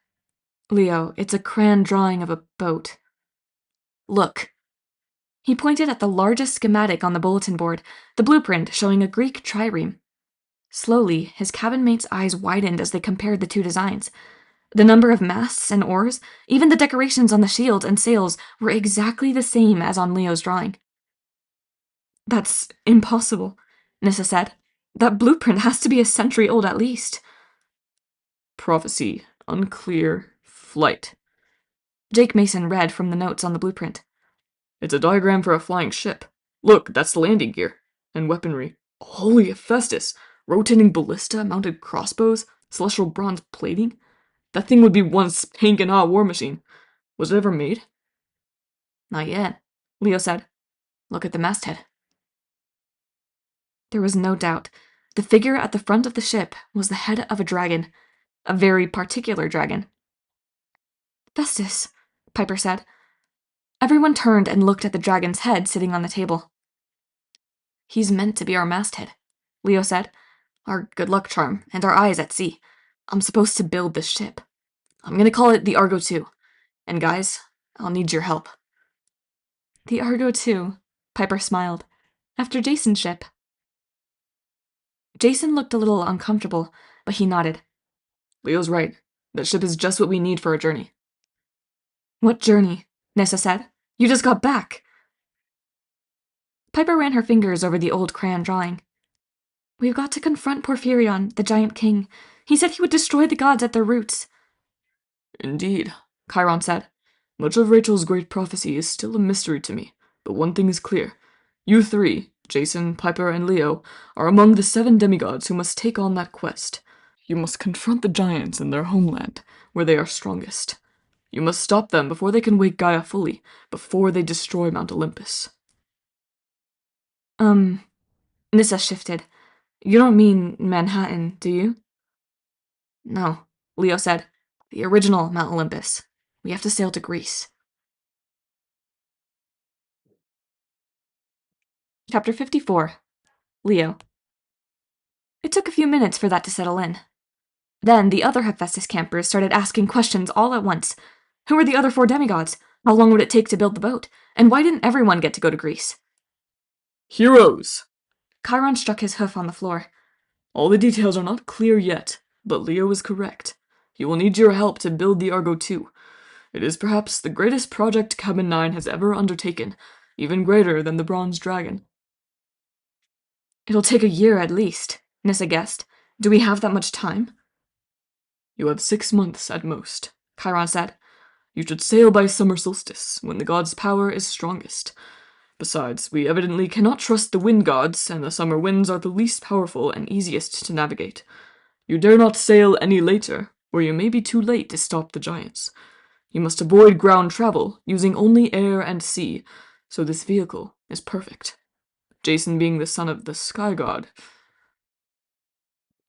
"Leo, it's a crayon drawing of a boat. Look." He pointed at the largest schematic on the bulletin board, the blueprint showing a Greek trireme. Slowly, his cabin mate's eyes widened as they compared the 2 designs. The number of masts and oars, even the decorations on the shields and sails, were exactly the same as on Leo's drawing. "That's impossible," Nissa said. "That blueprint has to be a century old at least." "Prophecy, unclear, flight." Jake Mason read from the notes on the blueprint. "It's a diagram for a flying ship. Look, that's the landing gear. And weaponry. Holy Hephaestus! Rotating ballista, mounted crossbows, celestial bronze plating. That thing would be one spanking hot war machine. Was it ever made?" "Not yet," Leo said. "Look at the masthead." There was no doubt. The figure at the front of the ship was the head of a dragon. A very particular dragon. Festus, Piper said. Everyone turned and looked at the dragon's head sitting on the table. He's meant to be our masthead, Leo said. Our good luck charm and our eyes at sea. I'm supposed to build this ship. I'm gonna call it the Argo 2. And guys, I'll need your help. The Argo 2, Piper smiled. After Jason's ship. Jason looked a little uncomfortable, but he nodded. Leo's right. That ship is just what we need for our journey. What journey? Nissa said. You just got back. Piper ran her fingers over the old crayon drawing. We've got to confront Porphyrion, the giant king. He said he would destroy the gods at their roots. Indeed, Chiron said. Much of Rachel's great prophecy is still a mystery to me, but one thing is clear. You three, Jason, Piper, and Leo, are among the 7 demigods who must take on that quest. You must confront the giants in their homeland, where they are strongest. You must stop them before they can wake Gaia fully, before they destroy Mount Olympus. Nissa shifted. You don't mean Manhattan, do you? No, Leo said. The original Mount Olympus. We have to sail to Greece. Chapter 54. Leo. It took a few minutes for that to settle in. Then the other Hephaestus campers started asking questions all at once. Who were the other 4 demigods? How long would it take to build the boat? And why didn't everyone get to go to Greece? Heroes! Chiron struck his hoof on the floor. All the details are not clear yet, but Leo is correct. He will need your help to build the Argo 2. It is perhaps the greatest project Cabin 9 has ever undertaken, even greater than the Bronze Dragon. It'll take a year at least, Nissa guessed. Do we have that much time? You have 6 months at most, Chiron said. You should sail by summer solstice, when the god's power is strongest. Besides, we evidently cannot trust the wind gods, and the summer winds are the least powerful and easiest to navigate. You dare not sail any later, or you may be too late to stop the giants. You must avoid ground travel, using only air and sea, so this vehicle is perfect. Jason being the son of the sky god.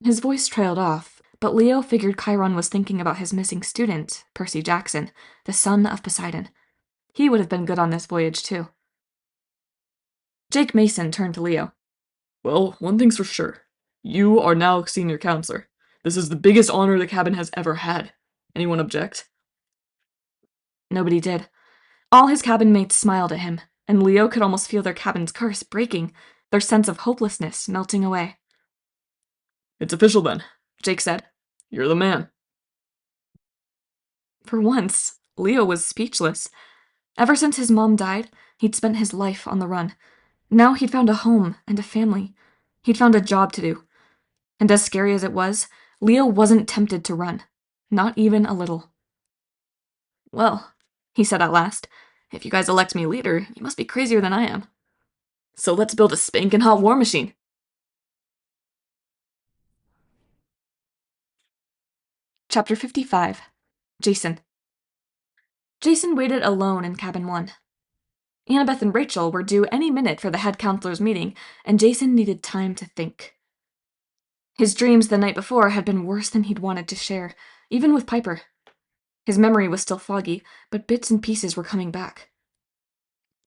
His voice trailed off, but Leo figured Chiron was thinking about his missing student, Percy Jackson, the son of Poseidon. He would have been good on this voyage, too. Jake Mason turned to Leo. Well, one thing's for sure. You are now senior counselor. This is the biggest honor the cabin has ever had. Anyone object? Nobody did. All his cabin mates smiled at him, and Leo could almost feel their cabin's curse breaking, their sense of hopelessness melting away. It's official then, Jake said. You're the man. For once, Leo was speechless. Ever since his mom died, he'd spent his life on the run. Now he'd found a home and a family. He'd found a job to do. And as scary as it was, Leo wasn't tempted to run. Not even a little. Well, he said at last, if you guys elect me leader, you must be crazier than I am. So let's build a spankin' hot war machine. Chapter 55. Jason. Jason waited alone in cabin 1. Annabeth and Rachel were due any minute for the head counselor's meeting, and Jason needed time to think. His dreams the night before had been worse than he'd wanted to share, even with Piper. His memory was still foggy, but bits and pieces were coming back.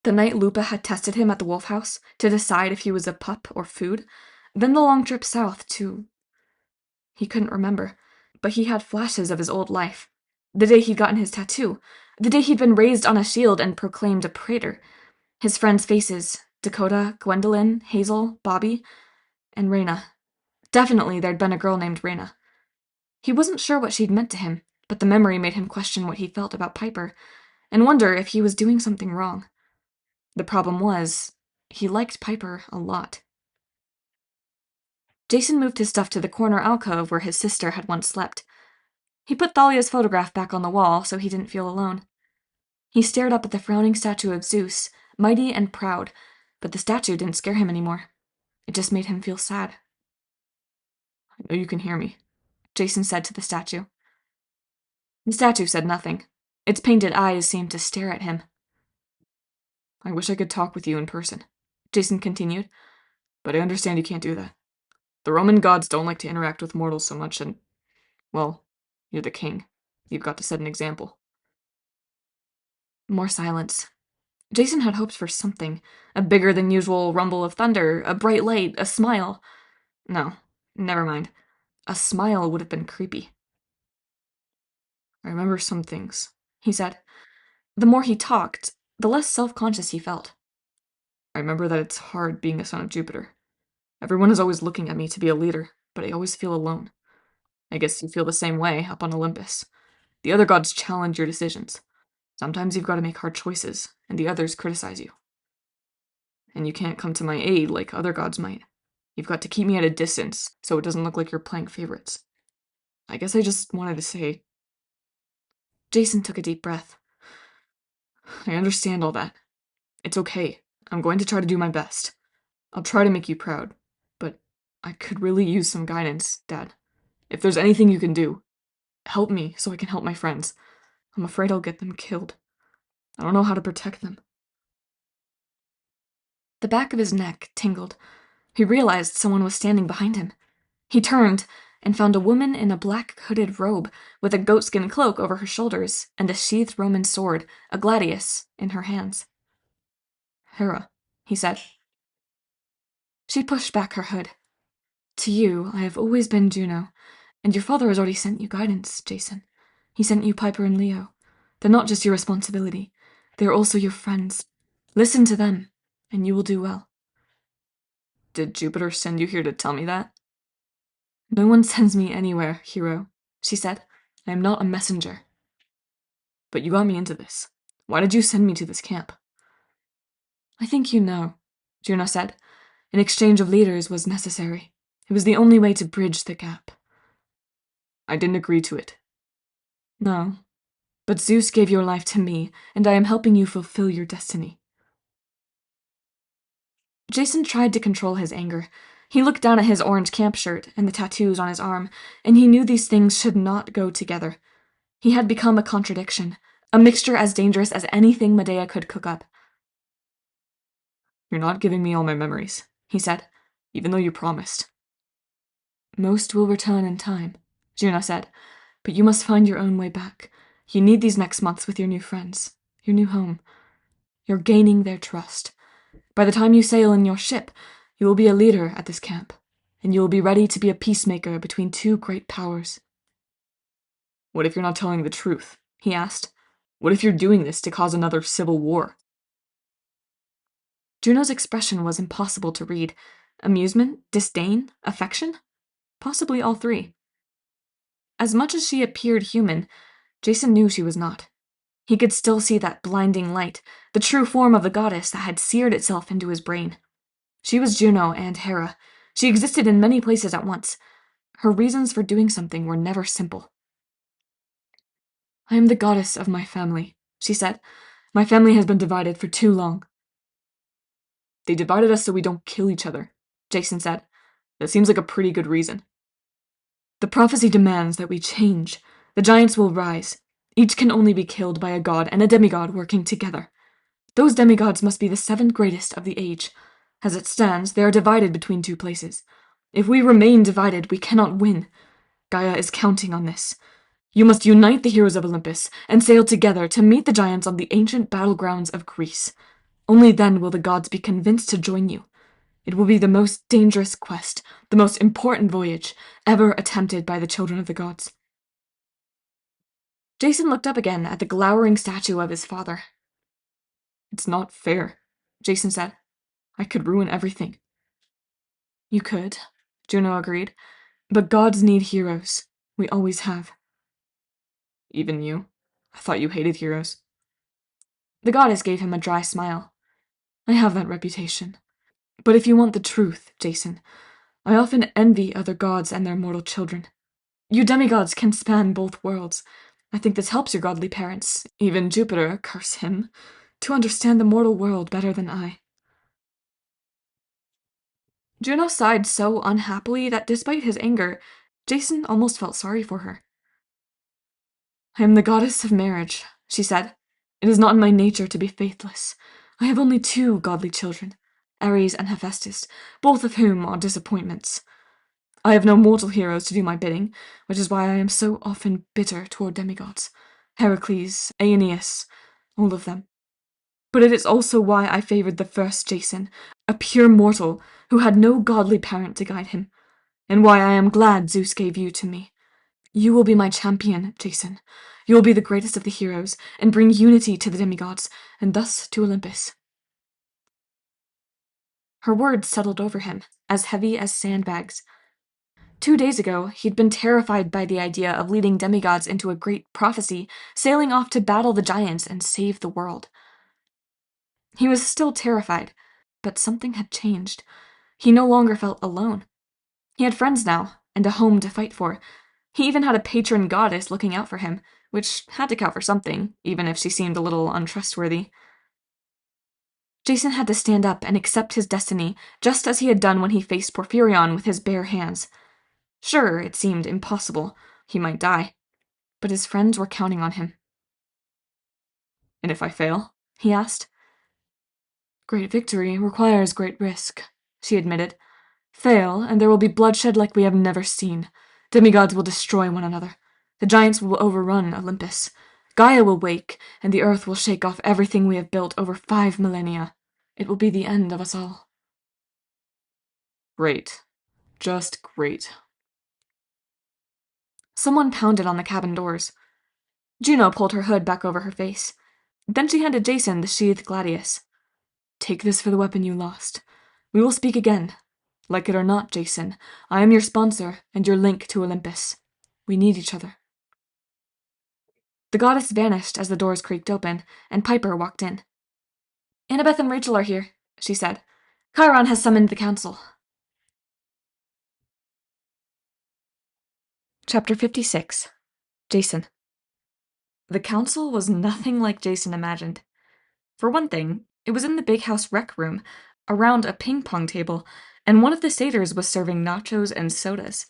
The night Lupa had tested him at the Wolf House to decide if he was a pup or food, then the long trip south to... He couldn't remember, but he had flashes of his old life. The day he'd gotten his tattoo, the day he'd been raised on a shield and proclaimed a praetor. His friends' faces, Dakota, Gwendolyn, Hazel, Bobby, and Reyna. Definitely there'd been a girl named Reyna. He wasn't sure what she'd meant to him, but the memory made him question what he felt about Piper, and wonder if he was doing something wrong. The problem was, he liked Piper a lot. Jason moved his stuff to the corner alcove where his sister had once slept. He put Thalia's photograph back on the wall so he didn't feel alone. He stared up at the frowning statue of Zeus, mighty and proud, but the statue didn't scare him anymore. It just made him feel sad. I know you can hear me, Jason said to the statue. The statue said nothing. Its painted eyes seemed to stare at him. I wish I could talk with you in person, Jason continued, but I understand you can't do that. The Roman gods don't like to interact with mortals so much, and, well, you're the king. You've got to set an example. More silence. Jason had hoped for something. A bigger than usual rumble of thunder, a bright light, a smile. No, never mind. A smile would have been creepy. I remember some things, he said. The more he talked, the less self-conscious he felt. I remember that it's hard being a son of Jupiter. Everyone is always looking at me to be a leader, but I always feel alone. I guess you feel the same way up on Olympus. The other gods challenge your decisions. Sometimes you've got to make hard choices, and the others criticize you. And you can't come to my aid like other gods might. You've got to keep me at a distance, so it doesn't look like you're playing favorites. I guess I just wanted to say... Jason took a deep breath. I understand all that. It's okay. I'm going to try to do my best. I'll try to make you proud. But I could really use some guidance, Dad. If there's anything you can do, help me so I can help my friends. I'm afraid I'll get them killed. I don't know how to protect them. The back of his neck tingled. He realized someone was standing behind him. He turned and found a woman in a black hooded robe with a goatskin cloak over her shoulders and a sheathed Roman sword, a gladius, in her hands. Hera, he said. She pushed back her hood. To you, I have always been Juno, and your father has already sent you guidance, Jason. He sent you Piper and Leo. They're not just your responsibility. They're also your friends. Listen to them, and you will do well. Did Jupiter send you here to tell me that? No one sends me anywhere, hero, she said. I am not a messenger. But you got me into this. Why did you send me to this camp? I think you know, Juno said. An exchange of leaders was necessary. It was the only way to bridge the gap. I didn't agree to it. No. But Zeus gave your life to me, and I am helping you fulfill your destiny. Jason tried to control his anger. He looked down at his orange camp shirt and the tattoos on his arm, and he knew these things should not go together. He had become a contradiction, a mixture as dangerous as anything Medea could cook up. You're not giving me all my memories, he said, even though you promised. Most will return in time, Juno said, but you must find your own way back. You need these next months with your new friends, your new home. You're gaining their trust. By the time you sail in your ship, you will be a leader at this camp, and you will be ready to be a peacemaker between two great powers. What if you're not telling the truth? He asked. What if you're doing this to cause another civil war? Juno's expression was impossible to read. Amusement, disdain, affection? Possibly all three. As much as she appeared human, Jason knew she was not. He could still see that blinding light, the true form of the goddess that had seared itself into his brain. She was Juno and Hera. She existed in many places at once. Her reasons for doing something were never simple. I am the goddess of my family, she said. My family has been divided for too long. They divided us so we don't kill each other, Jason said. That seems like a pretty good reason. The prophecy demands that we change. The giants will rise. Each can only be killed by a god and a demigod working together. Those demigods must be the 7 greatest of the age. As it stands, they are divided between 2 places. If we remain divided, we cannot win. Gaia is counting on this. You must unite the heroes of Olympus and sail together to meet the giants on the ancient battlegrounds of Greece. Only then will the gods be convinced to join you. It will be the most dangerous quest, the most important voyage ever attempted by the children of the gods. Jason looked up again at the glowering statue of his father. It's not fair, Jason said. I could ruin everything. You could, Juno agreed. But gods need heroes. We always have. Even you? I thought you hated heroes. The goddess gave him a dry smile. I have that reputation. But if you want the truth, Jason, I often envy other gods and their mortal children. You demigods can span both worlds. I think this helps your godly parents, even Jupiter, curse him, to understand the mortal world better than I. Juno sighed so unhappily that despite his anger, Jason almost felt sorry for her. I am the goddess of marriage, she said. It is not in my nature to be faithless. I have only 2 godly children, Ares and Hephaestus, both of whom are disappointments. I have no mortal heroes to do my bidding, which is why I am so often bitter toward demigods. Heracles, Aeneas, all of them. But it is also why I favored the first Jason, a pure mortal who had no godly parent to guide him, and why I am glad Zeus gave you to me. You will be my champion, Jason. You will be the greatest of the heroes, and bring unity to the demigods, and thus to Olympus." Her words settled over him, as heavy as sandbags. 2 days ago, he'd been terrified by the idea of leading demigods into a great prophecy, sailing off to battle the giants and save the world. He was still terrified, but something had changed. He no longer felt alone. He had friends now, and a home to fight for. He even had a patron goddess looking out for him, which had to count for something, even if she seemed a little untrustworthy. Jason had to stand up and accept his destiny, just as he had done when he faced Porphyrion with his bare hands. Sure, it seemed impossible. He might die. But his friends were counting on him. "And if I fail?" he asked. "Great victory requires great risk," she admitted. "Fail, and there will be bloodshed like we have never seen. Demigods will destroy one another. The giants will overrun Olympus. Gaia will wake, and the earth will shake off everything we have built over 5 millennia. It will be the end of us all." "Great. Just great." Someone pounded on the cabin doors. Juno pulled her hood back over her face. Then she handed Jason the sheathed gladius. "Take this for the weapon you lost. We will speak again. Like it or not, Jason, I am your sponsor and your link to Olympus. We need each other." The goddess vanished as the doors creaked open, and Piper walked in. "Annabeth and Rachel are here," she said. "Chiron has summoned the council." Chapter 56. Jason. The council was nothing like Jason imagined. For one thing, it was in the big house rec room, around a ping-pong table, and one of the satyrs was serving nachos and sodas.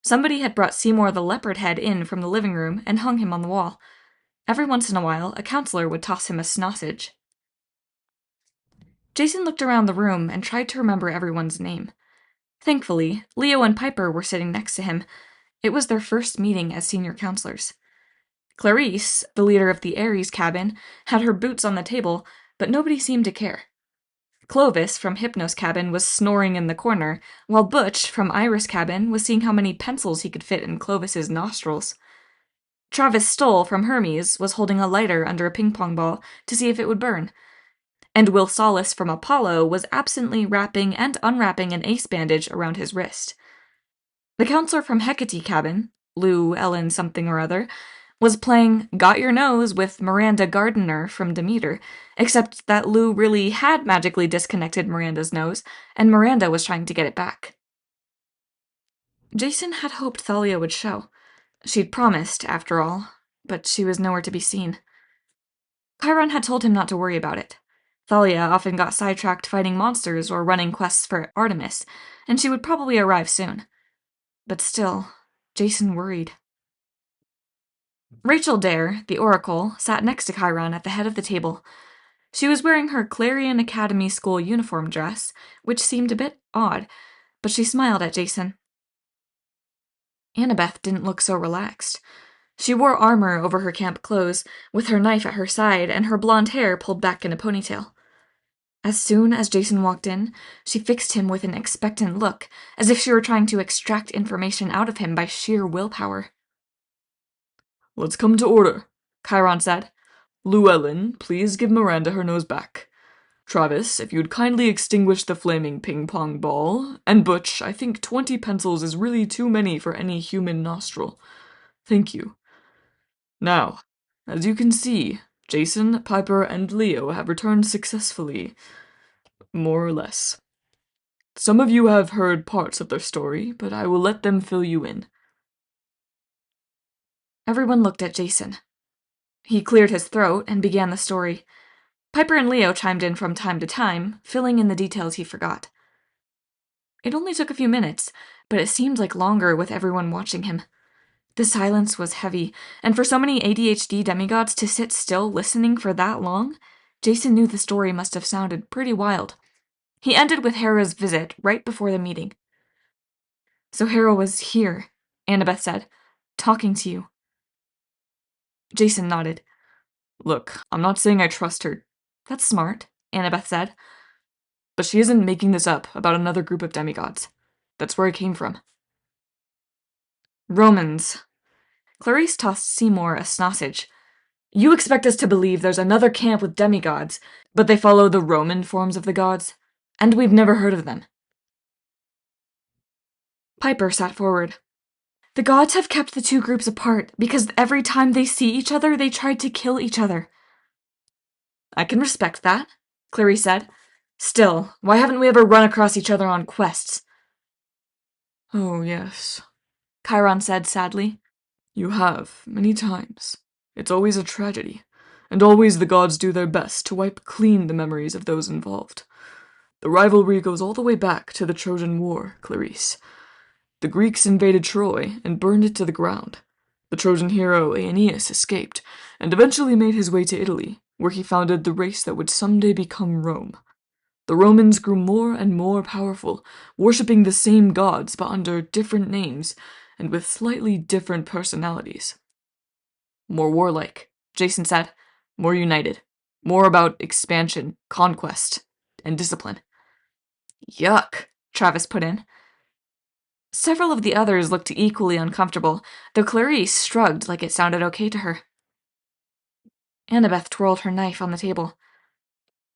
Somebody had brought Seymour the leopard head in from the living room and hung him on the wall. Every once in a while, a counselor would toss him a sausage. Jason looked around the room and tried to remember everyone's name. Thankfully, Leo and Piper were sitting next to him. It was their first meeting as senior counselors. Clarice, the leader of the Ares cabin, had her boots on the table, but nobody seemed to care. Clovis from Hypnos cabin was snoring in the corner, while Butch from Iris cabin was seeing how many pencils he could fit in Clovis's nostrils. Travis Stoll from Hermes was holding a lighter under a ping-pong ball to see if it would burn. And Will Solace from Apollo was absently wrapping and unwrapping an ace bandage around his wrist. The counselor from Hecate cabin, Lou Ellen something or other, was playing Got Your Nose with Miranda Gardiner from Demeter, except that Lou really had magically disconnected Miranda's nose, and Miranda was trying to get it back. Jason had hoped Thalia would show. She'd promised, after all, but she was nowhere to be seen. Chiron had told him not to worry about it. Thalia often got sidetracked fighting monsters or running quests for Artemis, and she would probably arrive soon. But still, Jason worried. Rachel Dare, the Oracle, sat next to Chiron at the head of the table. She was wearing her Clarion Academy school uniform dress, which seemed a bit odd, but she smiled at Jason. Annabeth didn't look so relaxed. She wore armor over her camp clothes, with her knife at her side and her blonde hair pulled back in a ponytail. As soon as Jason walked in, she fixed him with an expectant look, as if she were trying to extract information out of him by sheer willpower. "Let's come to order," Chiron said. "Llewellyn, please give Miranda her nose back. Travis, if you'd kindly extinguish the flaming ping-pong ball. And Butch, I think 20 pencils is really too many for any human nostril. Thank you. Now, as you can see, Jason, Piper, and Leo have returned successfully. More or less. Some of you have heard parts of their story, but I will let them fill you in." Everyone looked at Jason. He cleared his throat and began the story. Piper and Leo chimed in from time to time, filling in the details he forgot. It only took a few minutes, but it seemed like longer with everyone watching him. The silence was heavy, and for so many ADHD demigods to sit still listening for that long, Jason knew the story must have sounded pretty wild. He ended with Hera's visit right before the meeting. "So Hera was here," Annabeth said, "talking to you." Jason nodded. Look, I'm not saying I trust her. That's smart, Annabeth said. But she isn't making this up about another group of demigods. That's where it came from. Romans. Clarice tossed Seymour a sausage. You expect us to believe there's another camp with demigods, but they follow the Roman forms of the gods, and we've never heard of them. Piper sat forward. The gods have kept the two groups apart because every time they see each other, they tried to kill each other. I can respect that, Clarice said. Still, why haven't we ever run across each other on quests? Oh, yes, Chiron said sadly. You have, many times. It's always a tragedy, and always the gods do their best to wipe clean the memories of those involved. The rivalry goes all the way back to the Trojan War, Clarice. The Greeks invaded Troy and burned it to the ground. The Trojan hero Aeneas escaped, and eventually made his way to Italy, where he founded the race that would someday become Rome. The Romans grew more and more powerful, worshipping the same gods but under different names and with slightly different personalities. More warlike, Jason said. More united. More about expansion, conquest, and discipline. Yuck, Travis put in. Several of the others looked equally uncomfortable, though Clarice shrugged like it sounded okay to her. Annabeth twirled her knife on the table.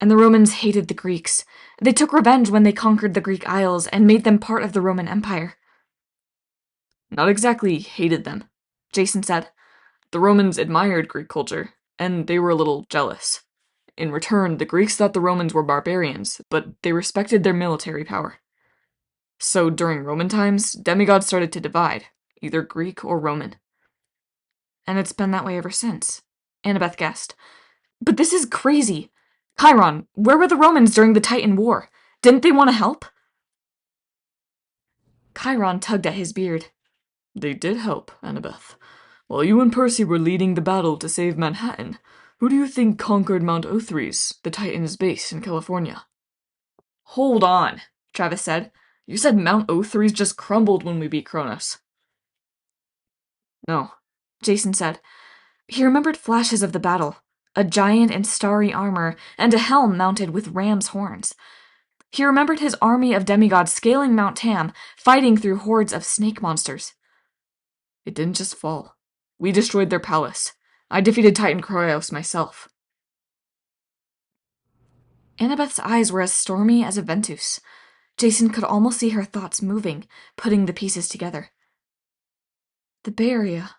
And the Romans hated the Greeks. They took revenge when they conquered the Greek Isles and made them part of the Roman Empire. Not exactly hated them, Jason said. The Romans admired Greek culture, and they were a little jealous. In return, the Greeks thought the Romans were barbarians, but they respected their military power. So during Roman times, demigods started to divide, either Greek or Roman. And it's been that way ever since, Annabeth guessed. But this is crazy. Chiron, where were the Romans during the Titan War? Didn't they want to help? Chiron tugged at his beard. They did help, Annabeth. While you and Percy were leading the battle to save Manhattan, who do you think conquered Mount Othrys, the Titan's base in California? Hold on, Travis said. You said Mount Othrys just crumbled when we beat Kronos. No, Jason said. He remembered flashes of the battle, a giant in starry armor and a helm mounted with ram's horns. He remembered his army of demigods scaling Mount Tam, fighting through hordes of snake monsters. It didn't just fall. We destroyed their palace. I defeated Titan Kroios myself. Annabeth's eyes were as stormy as a ventus. Jason could almost see her thoughts moving, putting the pieces together. The Bay Area.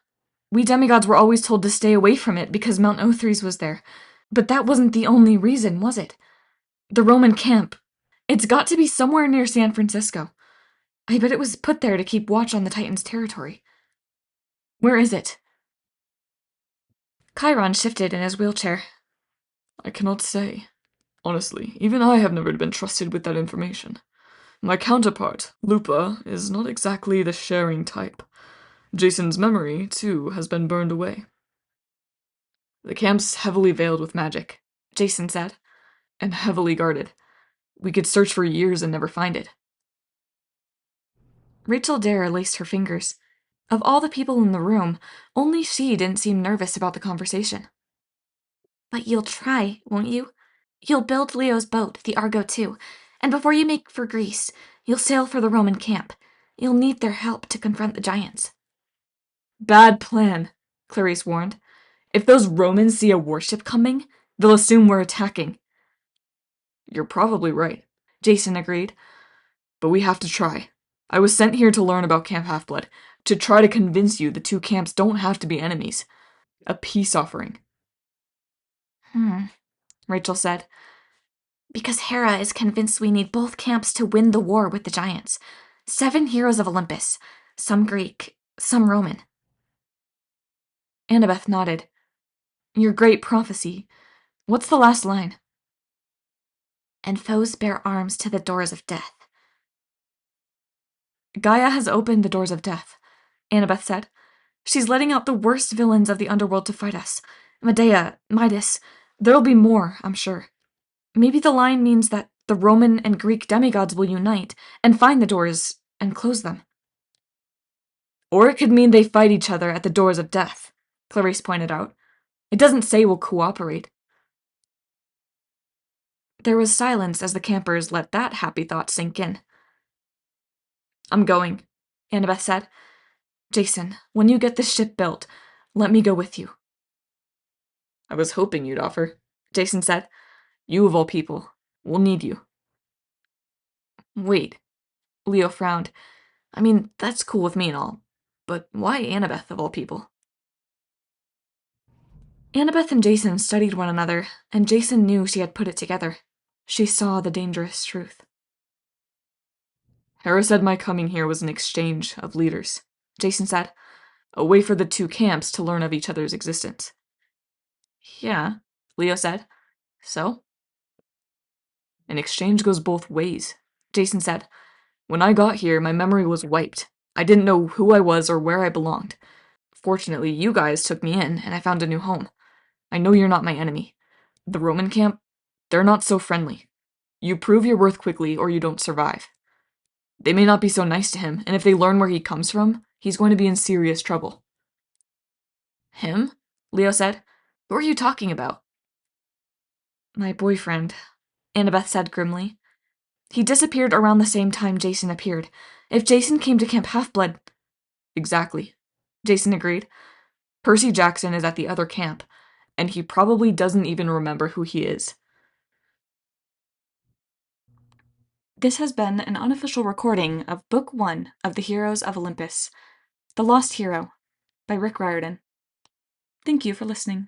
We demigods were always told to stay away from it because Mount Othrys was there. But that wasn't the only reason, was it? The Roman camp. It's got to be somewhere near San Francisco. I bet it was put there to keep watch on the Titan's territory. Where is it? Chiron shifted in his wheelchair. I cannot say. Honestly, even I have never been trusted with that information. My counterpart, Lupa, is not exactly the sharing type. Jason's memory, too, has been burned away. The camp's heavily veiled with magic, Jason said, and heavily guarded. We could search for years and never find it. Rachel Dare laced her fingers. Of all the people in the room, only she didn't seem nervous about the conversation. But you'll try, won't you? You'll build Leo's boat, the Argo too, and before you make for Greece, you'll sail for the Roman camp. You'll need their help to confront the giants. Bad plan, Clarice warned. If those Romans see a warship coming, they'll assume we're attacking. You're probably right, Jason agreed. But we have to try. I was sent here to learn about Camp Half-Blood, to try to convince you the two camps don't have to be enemies. A peace offering. Rachel said. Because Hera is convinced we need both camps to win the war with the giants. 7 heroes of Olympus, some Greek, some Roman. Annabeth nodded. Your great prophecy. What's the last line? And foes bear arms to the doors of death. Gaia has opened the doors of death, Annabeth said. She's letting out the worst villains of the underworld to fight us. Medea, Midas. There'll be more, I'm sure. Maybe the line means that the Roman and Greek demigods will unite and find the doors and close them. Or it could mean they fight each other at the doors of death, Clarice pointed out. It doesn't say we'll cooperate. There was silence as the campers let that happy thought sink in. I'm going, Annabeth said. Jason, when you get this ship built, let me go with you. I was hoping you'd offer, Jason said. You of all people. We'll need you. Wait. Leo frowned. I mean, that's cool with me and all, but why Annabeth of all people? Annabeth and Jason studied one another, and Jason knew she had put it together. She saw the dangerous truth. Hera said my coming here was an exchange of leaders, Jason said. A way for the two camps to learn of each other's existence. Yeah, Leo said. So? An exchange goes both ways, Jason said. When I got here, my memory was wiped. I didn't know who I was or where I belonged. Fortunately, you guys took me in, and I found a new home. I know you're not my enemy. The Roman camp, they're not so friendly. You prove your worth quickly, or you don't survive. They may not be so nice to him, and if they learn where he comes from, he's going to be in serious trouble. Him? Leo said. Who are you talking about? My boyfriend, Annabeth said grimly. He disappeared around the same time Jason appeared. If Jason came to Camp Half-Blood... Exactly, Jason agreed. Percy Jackson is at the other camp, and he probably doesn't even remember who he is. This has been an unofficial recording of Book 1 of the Heroes of Olympus, The Lost Hero, by Rick Riordan. Thank you for listening.